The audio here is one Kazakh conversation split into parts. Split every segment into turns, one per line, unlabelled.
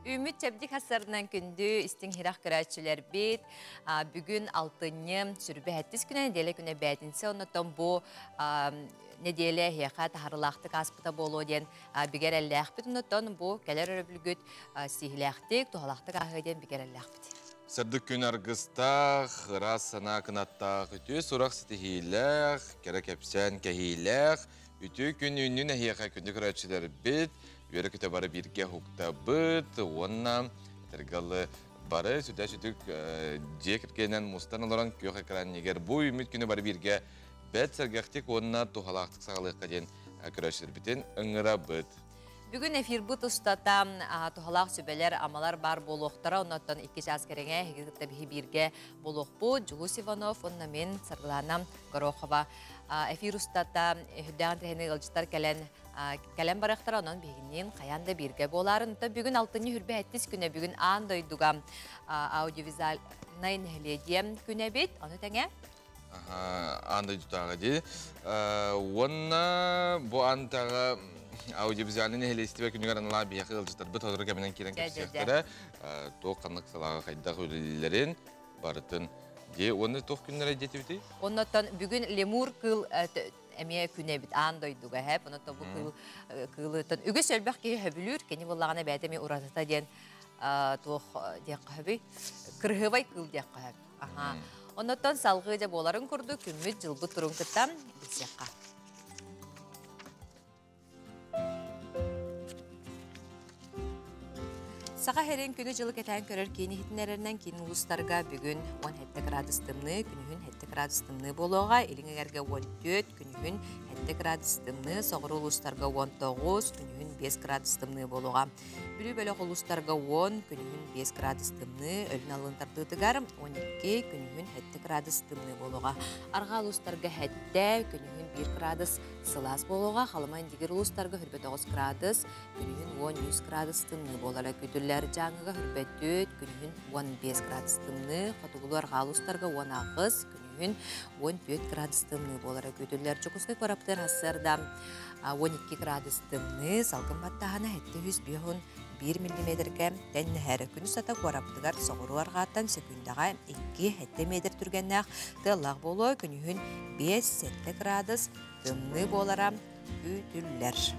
Ümit çabdik hasarından kündü istin hirak kıraççılar bit. Bugün 6'ını sürübü hattis güne nedele güne bədinse ondan bu nedele hiyaka taharılaqtık aspıda bolu diyen biger əlləq bit. Ondan bu gələr örübülgüt sihilaqtık, tuhalaqtık ahıden biger əlləq bit.
Sırdık gün argıstaq, ras sana kınattaq, ütü surak stihilaq, gerek hepsen kehilaq, ütü gün ünlü nehiyaka kündü kıraççılar bit. Yörü küte barı birge hukta bıt, onna tergalı barı sütük cekirkenen mustan olarak kök ekran neger bu ümit günü barı birge bet sergaktik onna tuhalaktık sağlık kaden kıraşır bitin ıngıra bıt.
Bugün efir bu ustata tuhalak sübeler amalar bar boluqtara ondan iki jaskerine hegirte birge boluq bu Julius Ivanov onna men sargılanam Gorokhova efir ustata hüddan treni gılcıtar kelen baraqtara onun biginin qayanda birge boların da bugün 6-nı hürbe ettis güne bugün an doydugam audiovizal nayn helediyem güne bit onu tenge
Anda tutağı di. Onna bu antağı audiovizalini helestibe günügaran la biya kılcıtar bu tadırı keminden kiren kepsiyaklara toğ kanlık salağı kayda hülilerin barıtın diye onu toğ günlere jetibiti?
Ondan bugün lemur kıl emiye küne bit an doyduga hep ondan bu kılıtan üge selbek ki höbülür keni vallağına bədemi uğratata diyen toğ diye kahve kırhıvay kıl diye kahve. Ondan salgıca boların kurdu kümmüt jılbı turun kıtam bilsiyakka. Sağa herin günü jılık eten körür kini hitinlerinden kini uluslarga bugün 17 gradus tımlı, günühün 7 gradus tımlı boluğa, elinerge 14, günühün 7 gradus tımlı, soğuru uluslarga 19, günühün 5 gradus tımlı boluğa. Bülü bölük uluslarga 10, günühün 5 gradus tımlı, ölün alın tardıdıgar 12, günühün 7 gradus tımlı boluğa. Arga uluslarga 7, günühün 1 gradus sılas boluğa, halımayın digir uluslarga 9 gradus, günühün 10 gradus tımlı boluğa güdüller. Janıga hürbetüt, günühün 15 gradus tımlı, xotugular galustarga 19, günühün 14 gradus tımlı bolara güdüller. Çokusqı koraptır hasarda 12 gradus tımlı, salgın battahana hette 101 millimetrge tenne her günü sata koraptıgar soğuru argatan sekundaga 2 hette metr türgennak tığlaq bolu, günühün 5-7 gradus tımlı bolara güdüller.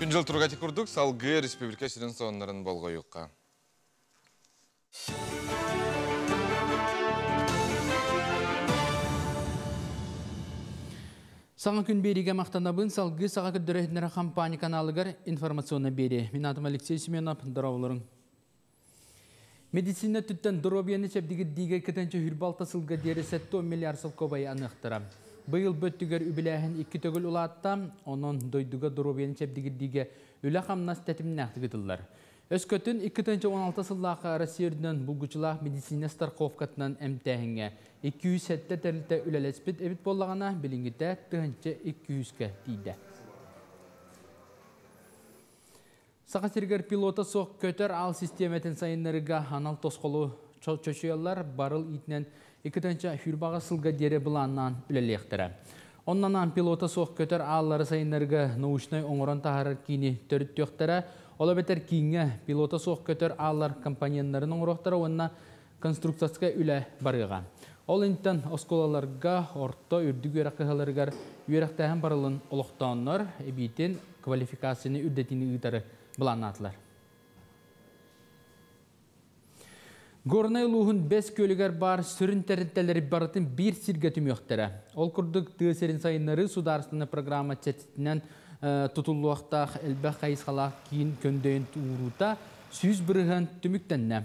Күнжыл тұрғати күрдік, салғы республика шырын соғынларын болға юққа.
Саңа күн береге мақтанабын салғы саға күддірі компания каналығар информационна бере. Мен атым Алексей Семенов, дырауларың. Медицина түттен дұробияны чәбдегі дейге кітінші хүрбалта сылға дері 7 миллиард сыл көбайы анықтыра. Бұйыл бөттігер үбіләхін 2 төгіл ұлатта, оның дойдуға дұробияны чәбдегі дейге үлі қамнас тәтімін әқті күтілдер. Өскөтін 2016 сыллақы Россиядың бұлғычылақ медицина старковкатынан әмтәхінге 207 тәрілті үләлеспет әбіт болағына білінгіті тұғыншы 200-ке дейді. Сақасергер пилота соқ көтер ал системетін сайынларыға анал тосқолу чөшеялар барыл итінен 2-тінші хүрбаға сылға дере бұланнан үлелектірі. Оннан пилота соқ көтер аллары сайынларыға научной оңырын тағарыр кейіне төріттіқтірі, ола бетер кейінге пилота соқ көтер аллар компанияндарын оңырықтыры онна конструкциясқа үлі барыға. Ол интен осколаларға орто үрдік үйрақығаларығар үйрақтайын барылын олықтауынлар әбейтін квалификацияны үрдетіні ұйтары бұланатылар. Горнай луғын 5 көлігер бар сүрін тәрінтелері барытын бір сирге түміқтері. Ол күрдік түйесерін сайынлары сударыстыны программа чәтітінен тұтылуақтақ әлбәқ қайысқалақ кейін көндейін ұрута сүйіз біріған түміктенне.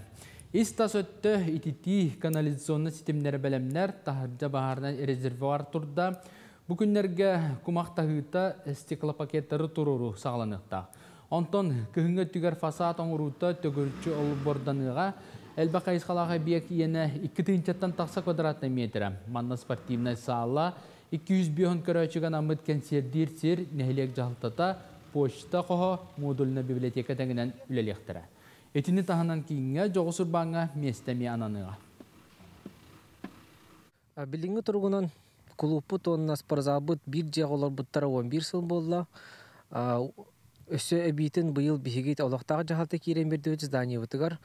Истас өтті итити канализационны системлері бәлемлер тахарда бағардан резервуар тұрда. Бүкіндерге құмақтағыта стеклопакеттері тұруру сағыланықта. Онтон күхінгі түгер фасад оңырута төгілчі ол борданыға әлбә қайысқалаға бек ені 2-тен тақса квадратный метрі. Манна спортивный сала 200 бион көрәчіген амыт кәнсердер сер нәхілек жағылтата почта қоға модулына библиотека тәңінен үлелектірі. Этini tahanan kiyinge joğusur bana mestemi ananıga.
Bilingi turgunan kuluput onnas parzabut bir jeğolar buttara 11 yıl bolla. Өссө эбитин быйыл бихигит олохтага жахалты кирен бердебит здание бутыгар.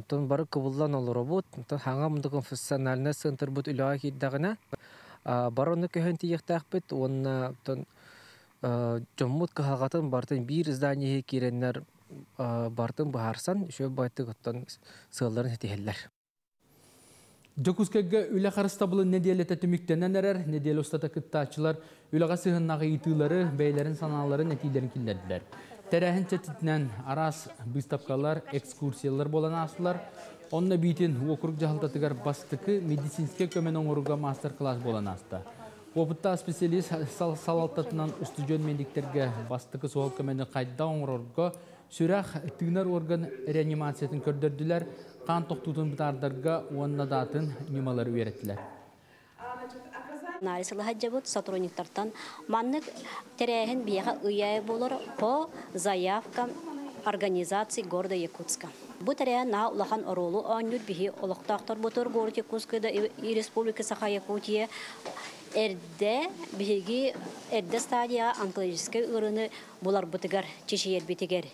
Тон бары кыбыллан олоробут. Тон хаңа мунда конфессиональный центр бут үлага кирдагына. Бароны көһөн тиектакпыт. Онна тон жоммут кахагатын бартын бир здание киреннер бартын бахарсан үшө байтык оттон сылларын хетихеллер.
Жокускага үле карыстабылы неделете түмүктенен эрер, неделе устата кыттачылар үлега сыгыннагы итылары, бейлерин саналары нетилерин килдердилер. Терәһин чатитнен арас выставкалар, экскурсиялар болан асылар. Онна битин округ жахалтатыгар бастыкы медицинске көмен оңоруга мастер-класс болан аста. Опытта специалист салалтатынан үстүжөн мендиктерге бастыкы соол көмені кайда оңорорго сүрах тыгнар орган реанимациятын көрдөрдүлер. Қан тоқтутun битардарға онна датын нюмалары үйреттілер.
Анализлы хаджабут сотрудниктартан маннык теряхин бияха уяй болор по заявкам организации города Якутска. Бу теряхин на улахан оролу аннюр бихи олохтактар бутур город Якутскада и Республика Саха-Якутия эрде бихиги эрде стадия онкологический ырыны булар бутыгар чешиер битигер.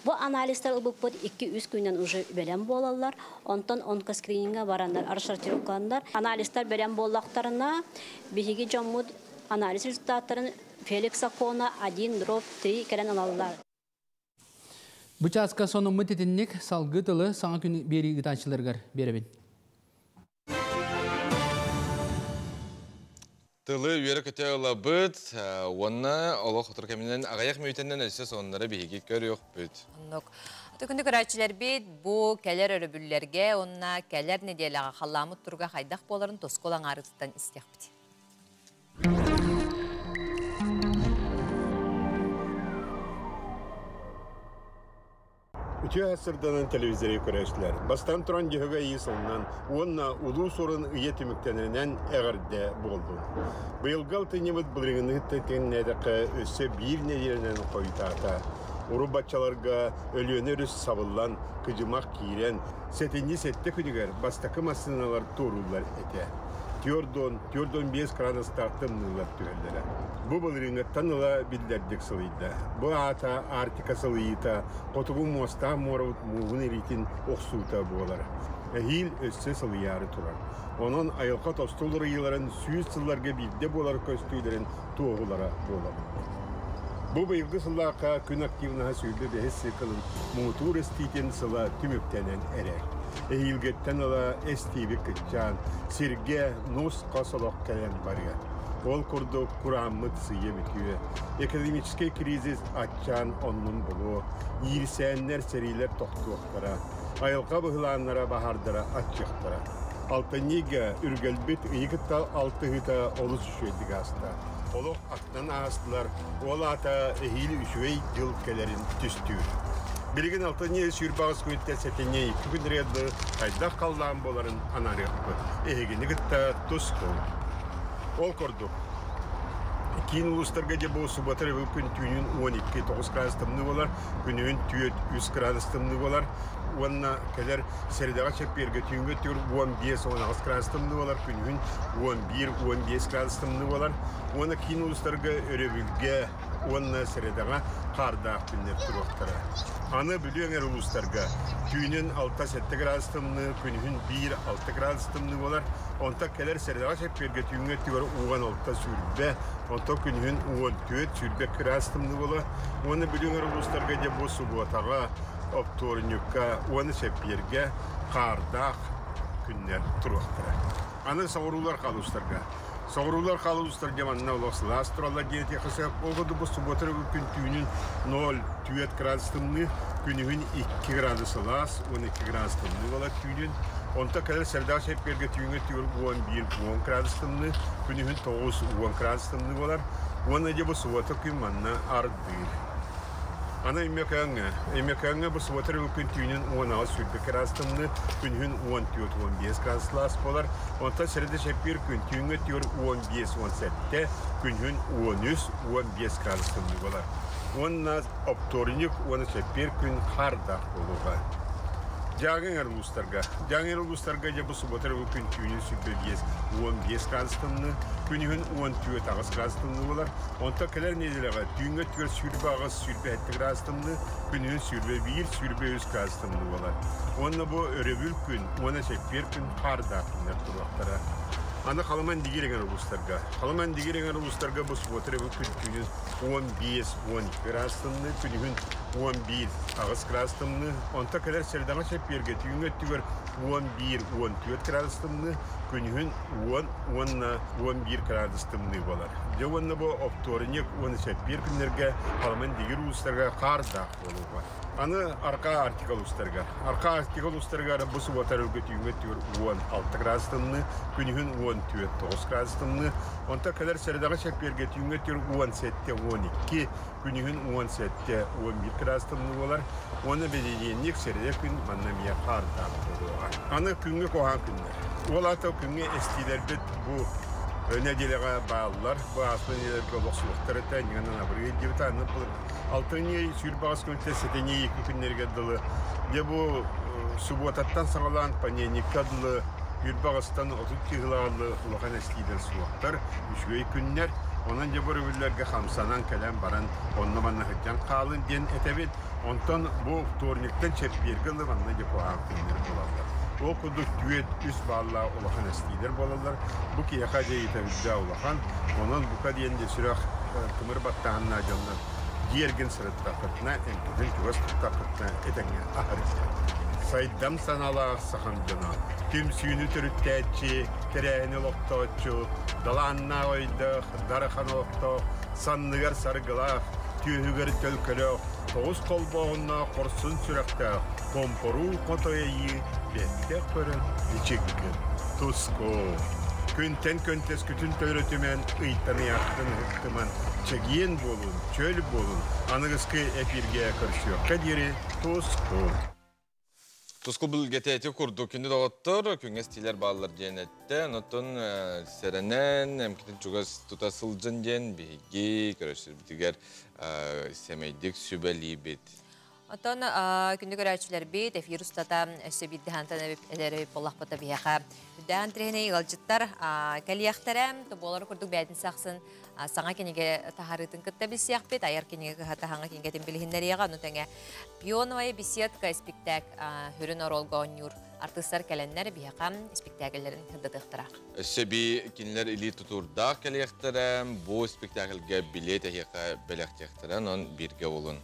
Bu analistler ılbıkpıt 2-3 günden уже belem bolallar. Ondan onka screening'e varanlar, araştırıyorlar. Analistler belem bollaklarına bihigi jamud analiz rezultatlarını Felix Akona 1/3 keren alırlar.
Bu çaska sonu mıtitinlik salgıtılı sana gün beri gıdançılargar berebin.
Тылы үйері көте олабыт, онна олық отыру кәмінен ағаяқ мөйтеннен әлсі сонлары бейге көрі yok бүт.
Түкінді көрәтшілер бейт, бұл кәлер өрібілерге, онна кәлер неделіға қаламыт тұрға қайдақ боларын тосколан арыстан істек біт.
Үтü asırdanın televizörü көрәшілер. Бастан тұран жүйіға ейсілінен, онна ұлу сорын үйе түміктенінен әғірде болды. Бұйылғал түйнеміт бұлығыны тәкен әдіқі өсі бір неделінен қойтата. Уру батчаларға өліені үріс сабылан, күжімақ кейрен, сәтінді сәтті күнігер бастақы масыналар тұрулар әте. Тюрдон без крана стартым нылар түгелдері. Бұ бұлырыңы таныла білдердік сылыйды. Бұ ата артика сылыйыта, қотығу моста морауыт мұғын еретін оқсуыта болар. Әйіл өсі сылыяры тұрар. Onun ayılqa tostulları yılların süyüz sıllarga bilde bolar köstüydерін туғылара болар. Бұ бұйылғы сыллақа күн активнаға сөйлді бәхес сықылын мұғытур әстейтен сыла түміктенен әрер. Әйілгеттен ала әстейбі күтчан, сирге нос қасылық кәлем барга. Ол күрді құрамыт сүйе бітуе. Экономический кризис атчан онның бұлу, ерсәнлер сәрилер тоқтуықтара, айылға бұғыланлара бағардара атчықтара. Алтынеге үргелбет үйгіттал алтығыта олыс үшөйдігі аста. Олық ақтан ағыстылар, ол ата әйілі үшөй жыл кәлерін түстүйір. Білген алтыне сүрбағыз көйтті сәтіне 2 күн реді қайдақ қалдан боларын анарықпы. Әйгені күтті тұс қол. Ол көрдік. Кейін ұлыстарға де бұл сұбатыр күн түйінін 12-9 градустымны болар, күнін 3 градустымны болар. Онна кәлер сәрдіға шәпперге түйінгі түр 15-16 градустымны болар, күнін 11-15 градустымны болар. Оны кейін ұлыстарға өребілге, онна сәрдіға қардақ күнлер тұрықтары. Аны білуңер ұлыстарға түйінін 6-7 градустымны, күнін 1-6 градустымны болар. Онта кәлер сәрдіға шәпперге түйінгі түр 16 сүрбе, онта күнін 14 сүрбе градустымны болар. Оны білуңер ұлыстарға де бұл сұбуатаға Опторнюкка, оны сәпперге қардақ күннер тұрықтыры. Аны сауырулар қалыстарға. Сауырулар қалыстар деманына олақсыла астралар денеті қысып, оғыды бұл сұботыры күн түйінін 0-2 градустымны, күнігін 2 градусылас, 12 градустымны ола түйінін. Онта кәлі сәрдақ сәпперге түйінгі түйір 11-10 градустымны, күнігін 9-10 градустымны олар. Оны де бұл сұботы күн манна ардыр. Ана имекаңа бұл сұватыр өкін түйінен 16 сүрбе крастымны, күнігін 14-15 крастлас болар. Онта сәрді шәппер күн түйінгі түйір 15-17, күнігін 13-15 крастымны болар. Онна опторник, оны шәппер күн қардақ болуға. Жаңыр улустарга же бу суботар бу күн түйүнү сүрбөбиес 15 градустымны күнүн 14 агыс градустымны болар. Онта келер неделеге түйүнгө түгөр сүрбө агыс сүрбө 7 градустымны күнүн сүрбө 1 сүрбө 3 градустымны болар. Онна бу өрөбүл күн, она шеппер күн карда күндөр турактара. Аны қаламан дигереген улустарга бу суботар бу күн түйүнү 15-12 градустымны күнүн 11 агыс градустымны онта келер сердаңа шепперге түйүнгө түгөр 11-14 градустымны күнүн 10-11 градустымны болар. Жонна бу вторник 10 шеппер күннерге қаламан дигер улустарга карда болуга. Аны арка артикл устарга бу суботар түйүнгө түгөр 16 градустымны күнүн 14-9 градустымны онта келер сердаңа шепперге түйүнгө түгөр 17-12 күнүн 17-11 градустымны болар. Оны белгиленик серде күн маннамия карда болуга. Аны күнгө кохан күннер. Ол ата күнгө эстилербит бу неделеге баалар, бу асманелерге локсулуктар эте, нигана набырга дебита аны бу алтыны сүрбагас күнтө сетене 2 күннерге дылы. Де бу суботаттан саңалан паненикка дылы Юрбағыстан 32 ғылағалы ұлған әстейден суақтар, үшгөй күннер, онан жабырыбілерге қамсанан кәлем баран, оннаманна хүттен қалын ден әтәбет, онтан бұл торниктен чепбергілі ғанна деп оған күннер болалар. Ол құдық түйет үс бағыла ұлған әстейдер болалар, бұл кияқа жайыта үдді ұлған, онан бұқа дейінде сүрақ күмір баттағанна жоннан ерген сұрытта қытына, әмкізін күгіз тұтта қытына әтәңе ақырыстар. Сайдам саналар сахан жана. Ким сүйіні түріттәтші, тәрәйіні лоқтаатшы, даланна ойдық, дарыхан лоқтақ, санныгар сарғылақ, түйігір төлкілік, тоғыз қолбағына қорсын сүрәқтақ, компору қотойы, бәттек көрін, ичеккін, тұсқо. Күнтен көнтес күтін төрөтімен, ұйттаны яқтын ұқтыман, чегиен болын, чөл болын, анығызқы эфирге көрші. Қадері, тұсқо.
Тускул билгетети курду күнді доғыттыр, күнге стилер бағылар женетті, нотын серенен, әмкетін чугас тутасыл жын бейги, көрөшір бітігер семейдік сүбәлі бет.
Отон күнді көрәтшілер бейт, эфир ұстата сөбейді хантан әлері болақ бота бейаға. Үдән трехіне иғалжыттар кәлияқтарам, болар күрдік бәйтін сақсын саңа кенеге тахарытын кітті білсияқ бет, аяр кенеге тахаңа кенгетін білігіндер еға, нұтаңа пионовая беседка спектак хүрін оролға онюр артыстар кәләнлер бейаға спектакелерін хыддытықтырақ.
Сөбей кенелер или тұтурдақ кәлияқтарам, бұл спектакелге билет әйеға бәліқтіқтаран, он бірге олын.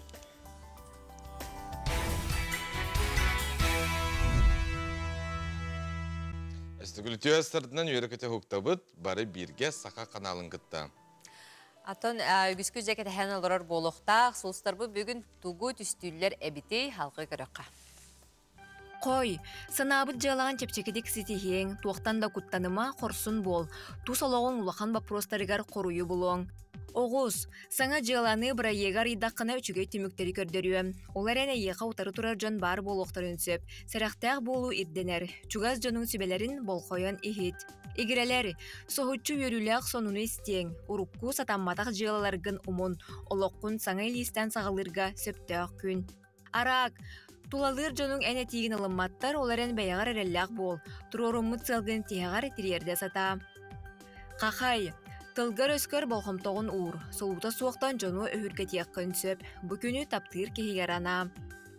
Әстігілі астырдынан өрекеті хуқтабыт, бары бірге сақа қаналын қытта.
Атын үгізкі жекеті хэн олырар болуқтақ, солыстарбы бүгін тугу түстүллер әбітей халқы көріққа.
Қой, сынабыт жалаған чепчекедек сетихең, туақтан да күттаныма қорсын бол, тус олағын улақан бапростарығар қоруы болуың. Оғыз, саңа жаланы бұра егар идаққына үчіге түміктері көрдірі. Олар әне еқа ұтары тұрар жан бар болуқтарын сөп, сәрақтақ болу ирденер, чугаз жонын сүбелерін бол қойын ехет. Игірелер, соғытчу өріләқ сонуны істең, ұрыққу сатамматақ жалаларғын ұмын, олыққын саңа елістен сағалырға сөптәқ күн. Арақ, тулалыр жонын әне тегін ылымматтар оларын бәяғар әрелләқ бол, тұрорыммыт сылғын тегағар етірерде сата. Қақай, тылгар өскөр болғымтоғын ұр, солута суақтан жону өһіргетек көнсөп, бүкіні таптыр кехегер ана.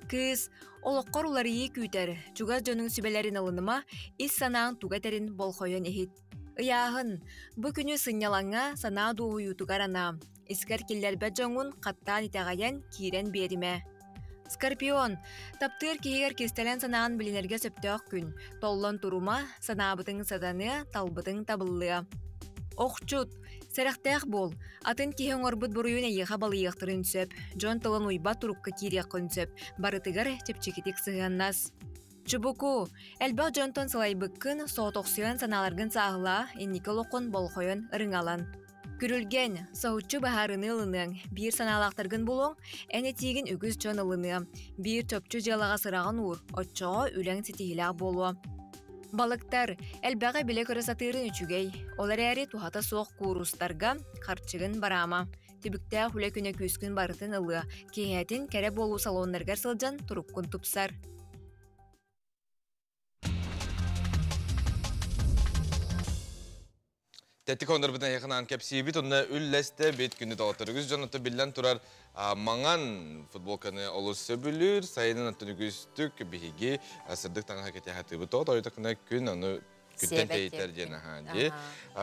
Кыз, олыққар улары ей күйтер, чугаз жонын сүбелерін алыныма, ис санаң туғатерін болхойын ехет. Ыяғын, бүкіні сынялаңа сана дуғы ютугар ана. Искер келдер бәт жоңын қаттан итағаян кирен беріме. Скорпион, таптыр кехегер кестелен санағын білінерге сөптіғ күн, толлан тұрума санабытың саданы, талбытың табыллыға. Оқчут, сәріқтәқ бол, атын кең орбыт бұруын әйеға балыяқтырын сөп, жон тылын уйба тұрыққа кирек күнсөп, барытығар тепчекетек сығаннас. Чубуку, әлбақ жонтон сылай бүккін, соғытоқсыған саналарғын сағыла, енникіл оқын болқойын ырыңалан. Күрілген, соғытчу бағарыны ылының, бір саналақтырғын болуң, әне тегін үгіз жон ылыны, бір төпчу жалаға сырағын ұр, отчоға үләң сетихіләқ болуы. Балықтар, әлбәға біле көрі сатырын үчігей, олар әрі тухата соқ курустарға қарчығын барама. Тибікті хүлі күні көскін барытын ылы, кейәтін кәрі болу салонларғар сылжан тұрыққын тұпсар.
Tetik onları biten yakınan kepsiyi bit, onunla ülleste bit günü dağıtırız. Jonathan Billen turar mangan futbolkanı olursa bülür. Sayının atını güstük bihigi. Asırdık tanga haketi hatı bit. O da gün onu kütten teyitler jene.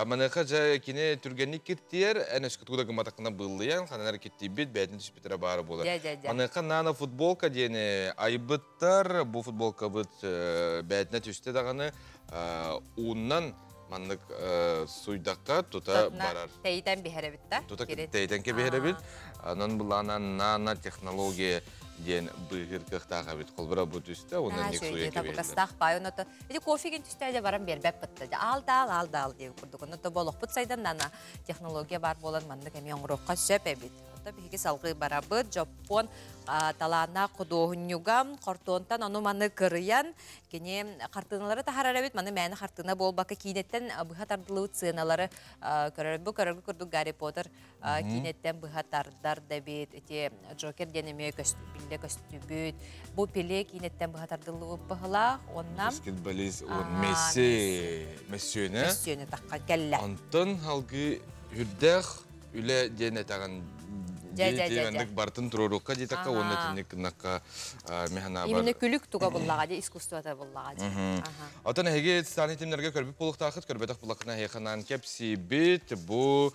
Manıqa kine türgenlik kirtiyer. En eşkutkuda gımatakına bıllayan. Kanalar kitti bit. Beytin tişbitere bağırı bolar. Manıqa nana futbolka jene aybıttar. Bu futbolka bit beytine tüşte dağını undan manlık suydakka tuta barar.
Teyden bir herebitte.
Tuta teyden ke bir herebit. Anan bulana nana teknoloji diyen bıgır kıhtağa bit kolbara bu tüste. Ondan nek suya ke bir
herebit. Edi kofi gen tüsteyde baran berbek bitti. Al diye kurduk. Onu da boluk bit saydan nana teknoloji var bolan manlık hem yongroqqa söp ebit. Bihigi salgı barabıt, Japon talana kudohunyugam, kartontan onu manı kırıyan, kini kartınaları da hararabit, manı meni kartına bol baka kinetten bıhat ardılı sığınaları körörgü kurduk Harry Potter kinetten bıhat ardar debit, eti Joker deneme bille köstübüt, bu pili kinetten bıhat ardılı bıhla, ondan...
Basketbolist, Messi ne?
Messi ne takkan kelle.
Anton halgı hürdek, üle cennet Mendik bartın tururukka jitakka onda tinnik nakka mehana bar.
İmine külük tuga bullağa diye iskustuata bullağa diye.
Atan hege stani timlerge körbü poluk taqıt körbetak bulakna heqanan kepsi bit bu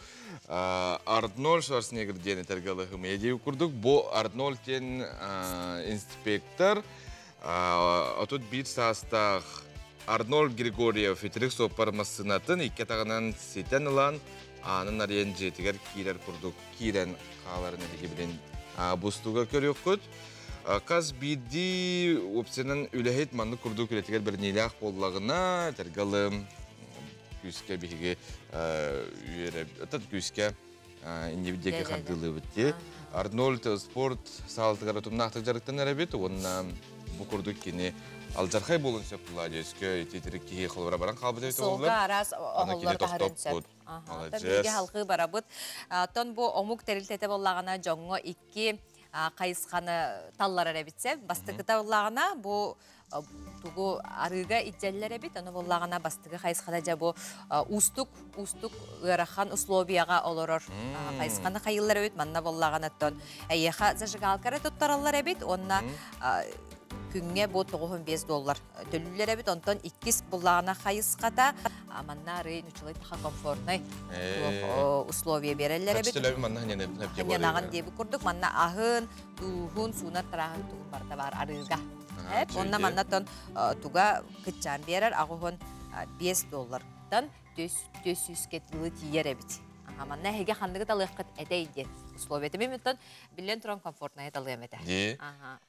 Arnold Schwarzenegger diye tergalı hımeye kurduk. Bu Arnold ten inspektör atot bir sastaq Arnold Grigoriev fitrik soparmasınatın iki tağınan siten alan anın arayan jetiger kirer kurduk. Kiren kalarını dikibilen bustuga körüyokut. Kaz bidi opsiyonun ülehet manlı kurduk ületiger bir nilaq bollağına tergalım güske bihige üyere atat güske individiyeke xardılı bitti. Arnold sport sağlıkları atumna aqtaq jarıqtan erabet onna bu kurduk kini aljarxay bolun sepula jeske titrik ki xolbara baran qalbıda bit
olurlar. Soğuğa aras oğullar taharın sep. Tabii halkı barabıt. Ton bu omuk teriltete bollağına jongo iki kayıskanı tallar erabitse. Bastıgı tallağına bu tugu arıga itceller ebit. Onu bollağına bastıgı kayıskana bu ustuk ırahan uslobiyaga olurur. Kayıskanı kayıllar ebit. Manna bollağına ton. Eyeha zajıgalkara tuttarallar ebit. Onna Күнге bu $95. Төлүлөр бит онтон 2 буллагына хайыската аманна рейн үчүлөй таха комфортный условия берелер бит.
Качтылар манна ханен хеп
бар. Наган деп курдук манна ахын тугун суна тарахын тугун барда бар арыга. Онна манна тон туга кычан берер агын $5 төсүс кетилы тиер бит. Аманна хеге хандыгы талыккыт этейди. Условия мемтон билен туран комфортный талыемете.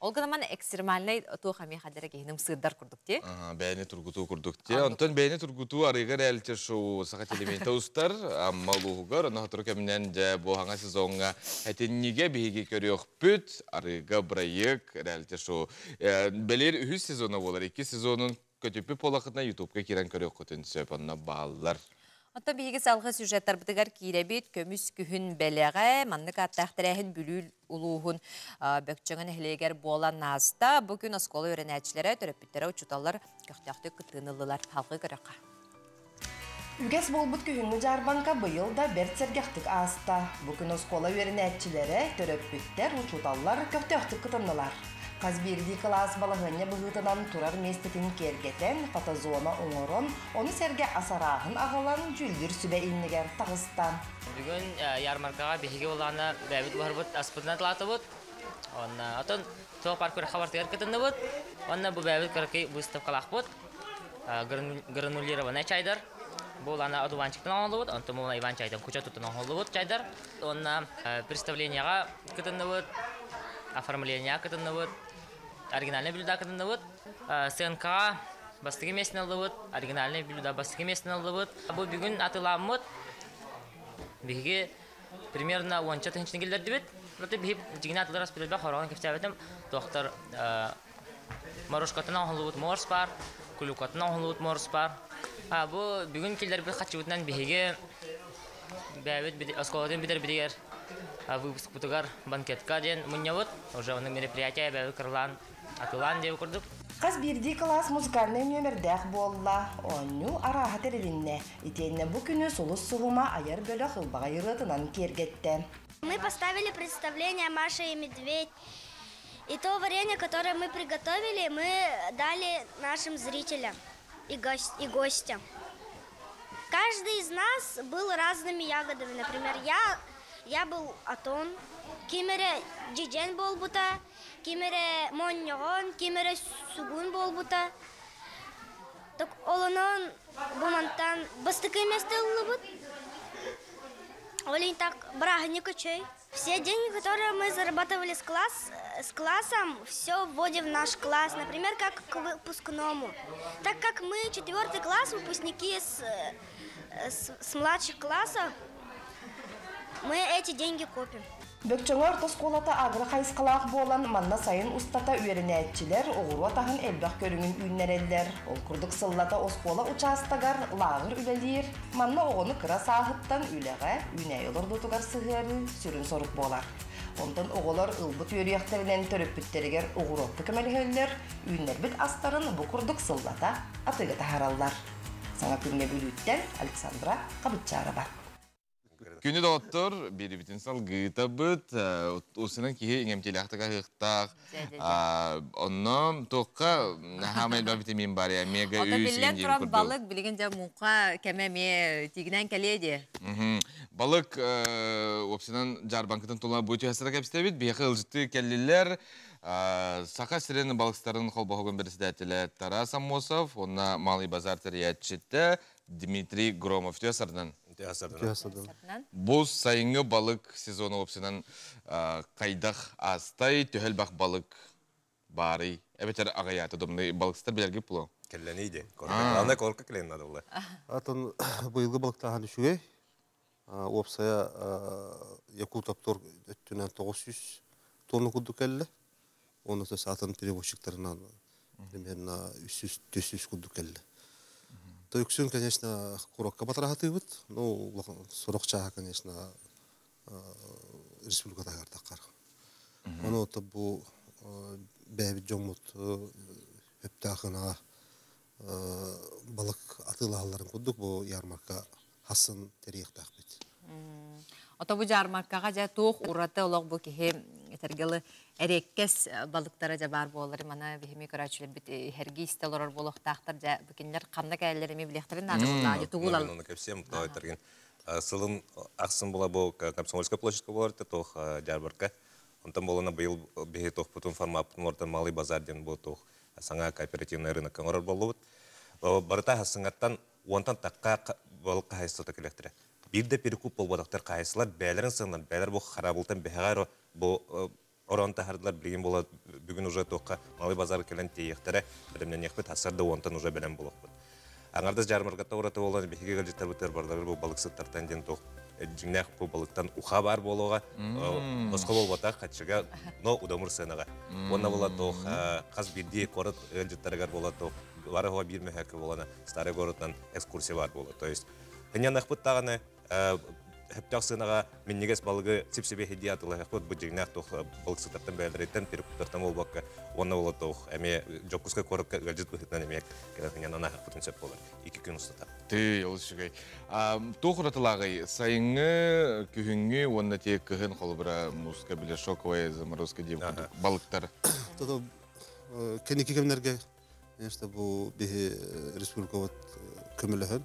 Ол гана ман экстремальный ту хами хадера кеним сыддар курдук те.
Бәйне тургуту курдук те. Антон бәйне тургуту арыга рәлте шоу сакат элемент устар аммалугар на хатыр кемнен дә бу ханга сезонга хәтенниге биге көрөк бүт арыга проект рәлте шоу. Белер 3 сезоны булар. 2 сезонун көтүпү полакытна YouTube-ка кирен көрөк көтөн сөпөннө баллар.
Ата биги салгы сюжеттер битигер киребит көмүс күһүн белеге маннык аттахтырахын бүлүл улуухун бөкчөңөн эхлегер болан наста бүгүн оскола өренәчләре төрөпүттөрө учуталлар көктөктү кытынылылар халкы көрөкка.
Үгес болбут күһүнү жарбанка быйыл да берцергехтик аста. Бүгүн оскола өренәчләре төрөпүттөр учуталлар көктөктү кытынылар. Казбирди класс балагыня быгытынан турар местетин кергетен фотозона оңорон, оны серге асарахын ағалан жүлдір сүбе иннегер тағыстан.
Бүгін ярмаркаға бехеге олағына бәбіт бар бұд, аспыдынан тылаты бұд. Отын тоқ паркөр қабартығар кітінді бұд. Онна бұл бәбіт көркей выставкалақ бұд. Гранулированы чайдар. Бұл ана одуванчиктен оңылы бұд. Онты мұлына иван чайдан күча тұтын оңылы бұд чайдар. Онна представленияға кітінді бұд. Оформления кітінді бұд. Оригинальный блюда кытында вот, СНК бастыгы местен алды вот, оригинальный блюда бастыгы местен алды вот. Бу бүгүн атылам вот. Биге примерно 10 тынчын келдер дебет. Проте биге жигина атылар аспелбе хорогон кептебетим. Доктор Морошкатына алды вот морс бар, Кулукатына алды вот морс бар. Бу бүгүн келдер бир качыбытынан биге бәбит осколадан бидер бидер выпуск бутугар банкетка ден мунья вот. Уже он мероприятие бәбит кырлан Атылан деп көрдік.
Қаз бірді класс музыкальный нөмірдәқ болла. Онну араға терелінне. Итенне бұл күні сұлыс сұлыма аяр бөлі қылбаға йырытынан кергетті.
Мы поставили представление «Маша и медведь». И то варенье, которое мы приготовили, мы дали нашим зрителям и гостям. Каждый из нас был разными ягодами. Например, я был атон, кимере джиджен болбута, кимере моньон, кимере сугун болбута. Так олонон бумантан бастыкай место улыбут. Олень так брагни кочей. Все деньги, которые мы зарабатывали с классом, все вводим в наш класс, например, как к выпускному. Так как мы 4 класс, выпускники с младших классов, мы эти деньги копим.
Бөкчөңөр тосколата агры қайысқалақ болан манна сайын устата үйренәтчілер оғыру атағын әлбәқ көріңін үйнерелдер. Ол күрдік сыллата оскола участагар лағыр үлелер. Манна оғыны кыра сағыттан үлеға үйнәй олар дотугар сығыры сүрін сорық болар. Ондан оғылар ылбыт үйрияқтерінен төріп бүттерігер оғыротты көмелігелер. Үйнер біт астарын бұ күрдік сыллата атыға тахаралар. Саңа күнне бөліттен Александра Қабытчары бар.
Күні доктор, бері бітін сал ғыта бұд, осының кейі еңемтеліқтіға ғықтақ. Онным тоққа хамайдың витамин бар, мега үй сеген дейін күрді.
Балық білген жа мұңқа кәмәме тегінен кәледі.
Балық опсынан жарбанкытын тұлға бұйты әсіра кәпістебет, бейқі ұлжытты кәлілер. Сақа сірені балықстарын қолбағығын бірісі дәтілі Тарас Амосов, онына Малый базар тәриятчеті Дмитрий Громов төсірден. Бұл сайыңы балық сезоны опсынан қайдақ астай төхіл бақ балық бары. Әбетер ағаяты домны балықстар білерге бұлы?
Кәлләнейді. Ғалына қорқы кілейін адылы.
Атын бұйылғы балықтағаны шүге, опсая Якут Аптор өттінен 900 тонны күдді кәлі. Оны атын перевозчиктарынан примерно 300 күдді кәлі. Тойксун, конечно, курокка батрахатывыт, но сорокчаха, конечно, республика тагартаккар. Оно то бу бэбит жомут өптахына балык атылааларын кудук бу ярмарка хасын терияктак бит.
Ото бу жармаркага жа туох ураты олог бу кихи этергелы эреккес балыктара жа бар болары мана бихими көрачүлөр бит херги истелорор болохтактар жа букинлер камна кайлерими билехтерин нагылна тугулал.
Ну ко всем то этерген сылын аксын була бу Комсомольская площадка болар тох жармарка. Онтан болона быйыл бихи тох путун форматын ортан Малый базарден бу тох саңа кооперативный рынок орор болубут. Барыта хасыңаттан онтан такка балык кайсыта келектире. Bir de perikup bolbadaktar kayısılar bəylərin sığınan, bəylər bu xarabıltan bəhəğar bu oran tahardılar bilgin bola bugün uca toqqa Malый bazarı kelen teyiqtara birimden yaqbet hasarda ontan uca bələn bolaqbet. Аңардас жармаркатта уратı olan bihige galjittar biter bardalar bu balık sıttartan den toq jingnak bu balıktan uxa бар болуға osqa bolbata qatçıga no udamur sığınaga. Onna bola toq qaz birdi qorut galjittargar bola toq varığa bir mehəki bolana starый городтан экскурсия бар бола. То есть Хынян ақпыт тағаны хөптақ сынаға меннегес балығы сіп-сіпе хедия атылы ақпыт бұл жегінақ тоқ балық сытартан бәліреттен перекуптартан ол баққа оны олы тоқ әме жоққысқа қорыққа ғалжыт бұхытынан әмек хынян ана ақпытын сөп болар. 2 күн ұстатар.
Түй, ол шүгей. Тоқ ұратылағы сайыңы күхіңі онына тек күхін қолыбыра музыка біле шоковая заморозка деп балықтар.
Кәнеке кемнерге, бұл республика көміліхін.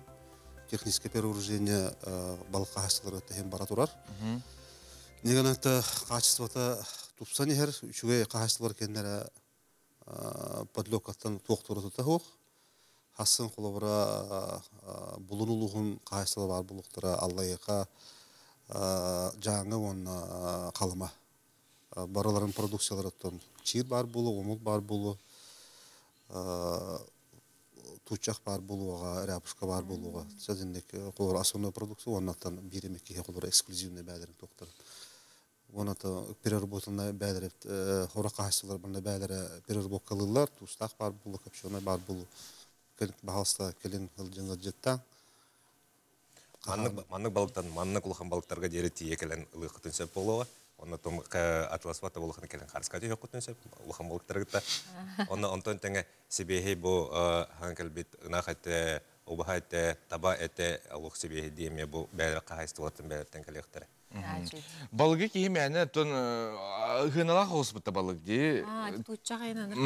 Техническое перевооружение балыка хасылары тем баратурар. Неган это качество-то тупсани хер, чугай хасылар кеннера подлёкаттан тоқтуры тахох. Хасын қолабыра булунулуғын хасылар бар булуқтыра аллайыға жаңы он қалыма. Бараларын продукциялары тон чир бар булу, омул бар булу. Тучақ бар болуға, ряпушка бар болуға. Сәдіндек қолыр основной продукция, оннаттан биремекке қолыр эксклюзивный бәдірін тоқтыр. Оннатта переработанный бәдірі, қораққа хастылар бұрында бәдірі переработкалылар, тустақ бар болу, капшона бар болу. Бағалыста келін ғылжыңға жеттан.
Маннық балықтан, маннық ұлған балықтарға дері тие келен ұлықытын сөп болуға. Онна том атлас вата болған келен қарысқа дейін құтын сөп, ұлған болықтырғытта. Онна онтон тәңе себехей бұл ханкелбет ұнақайты, обахайты, таба әті ұлық себехей дейме бұл бәлі қағайсты олатын бәліттен кәлектері.
Балығы кейім әні тұн ғыналақ ғоспытта балығы дей.
Тұтчақ айнаныр.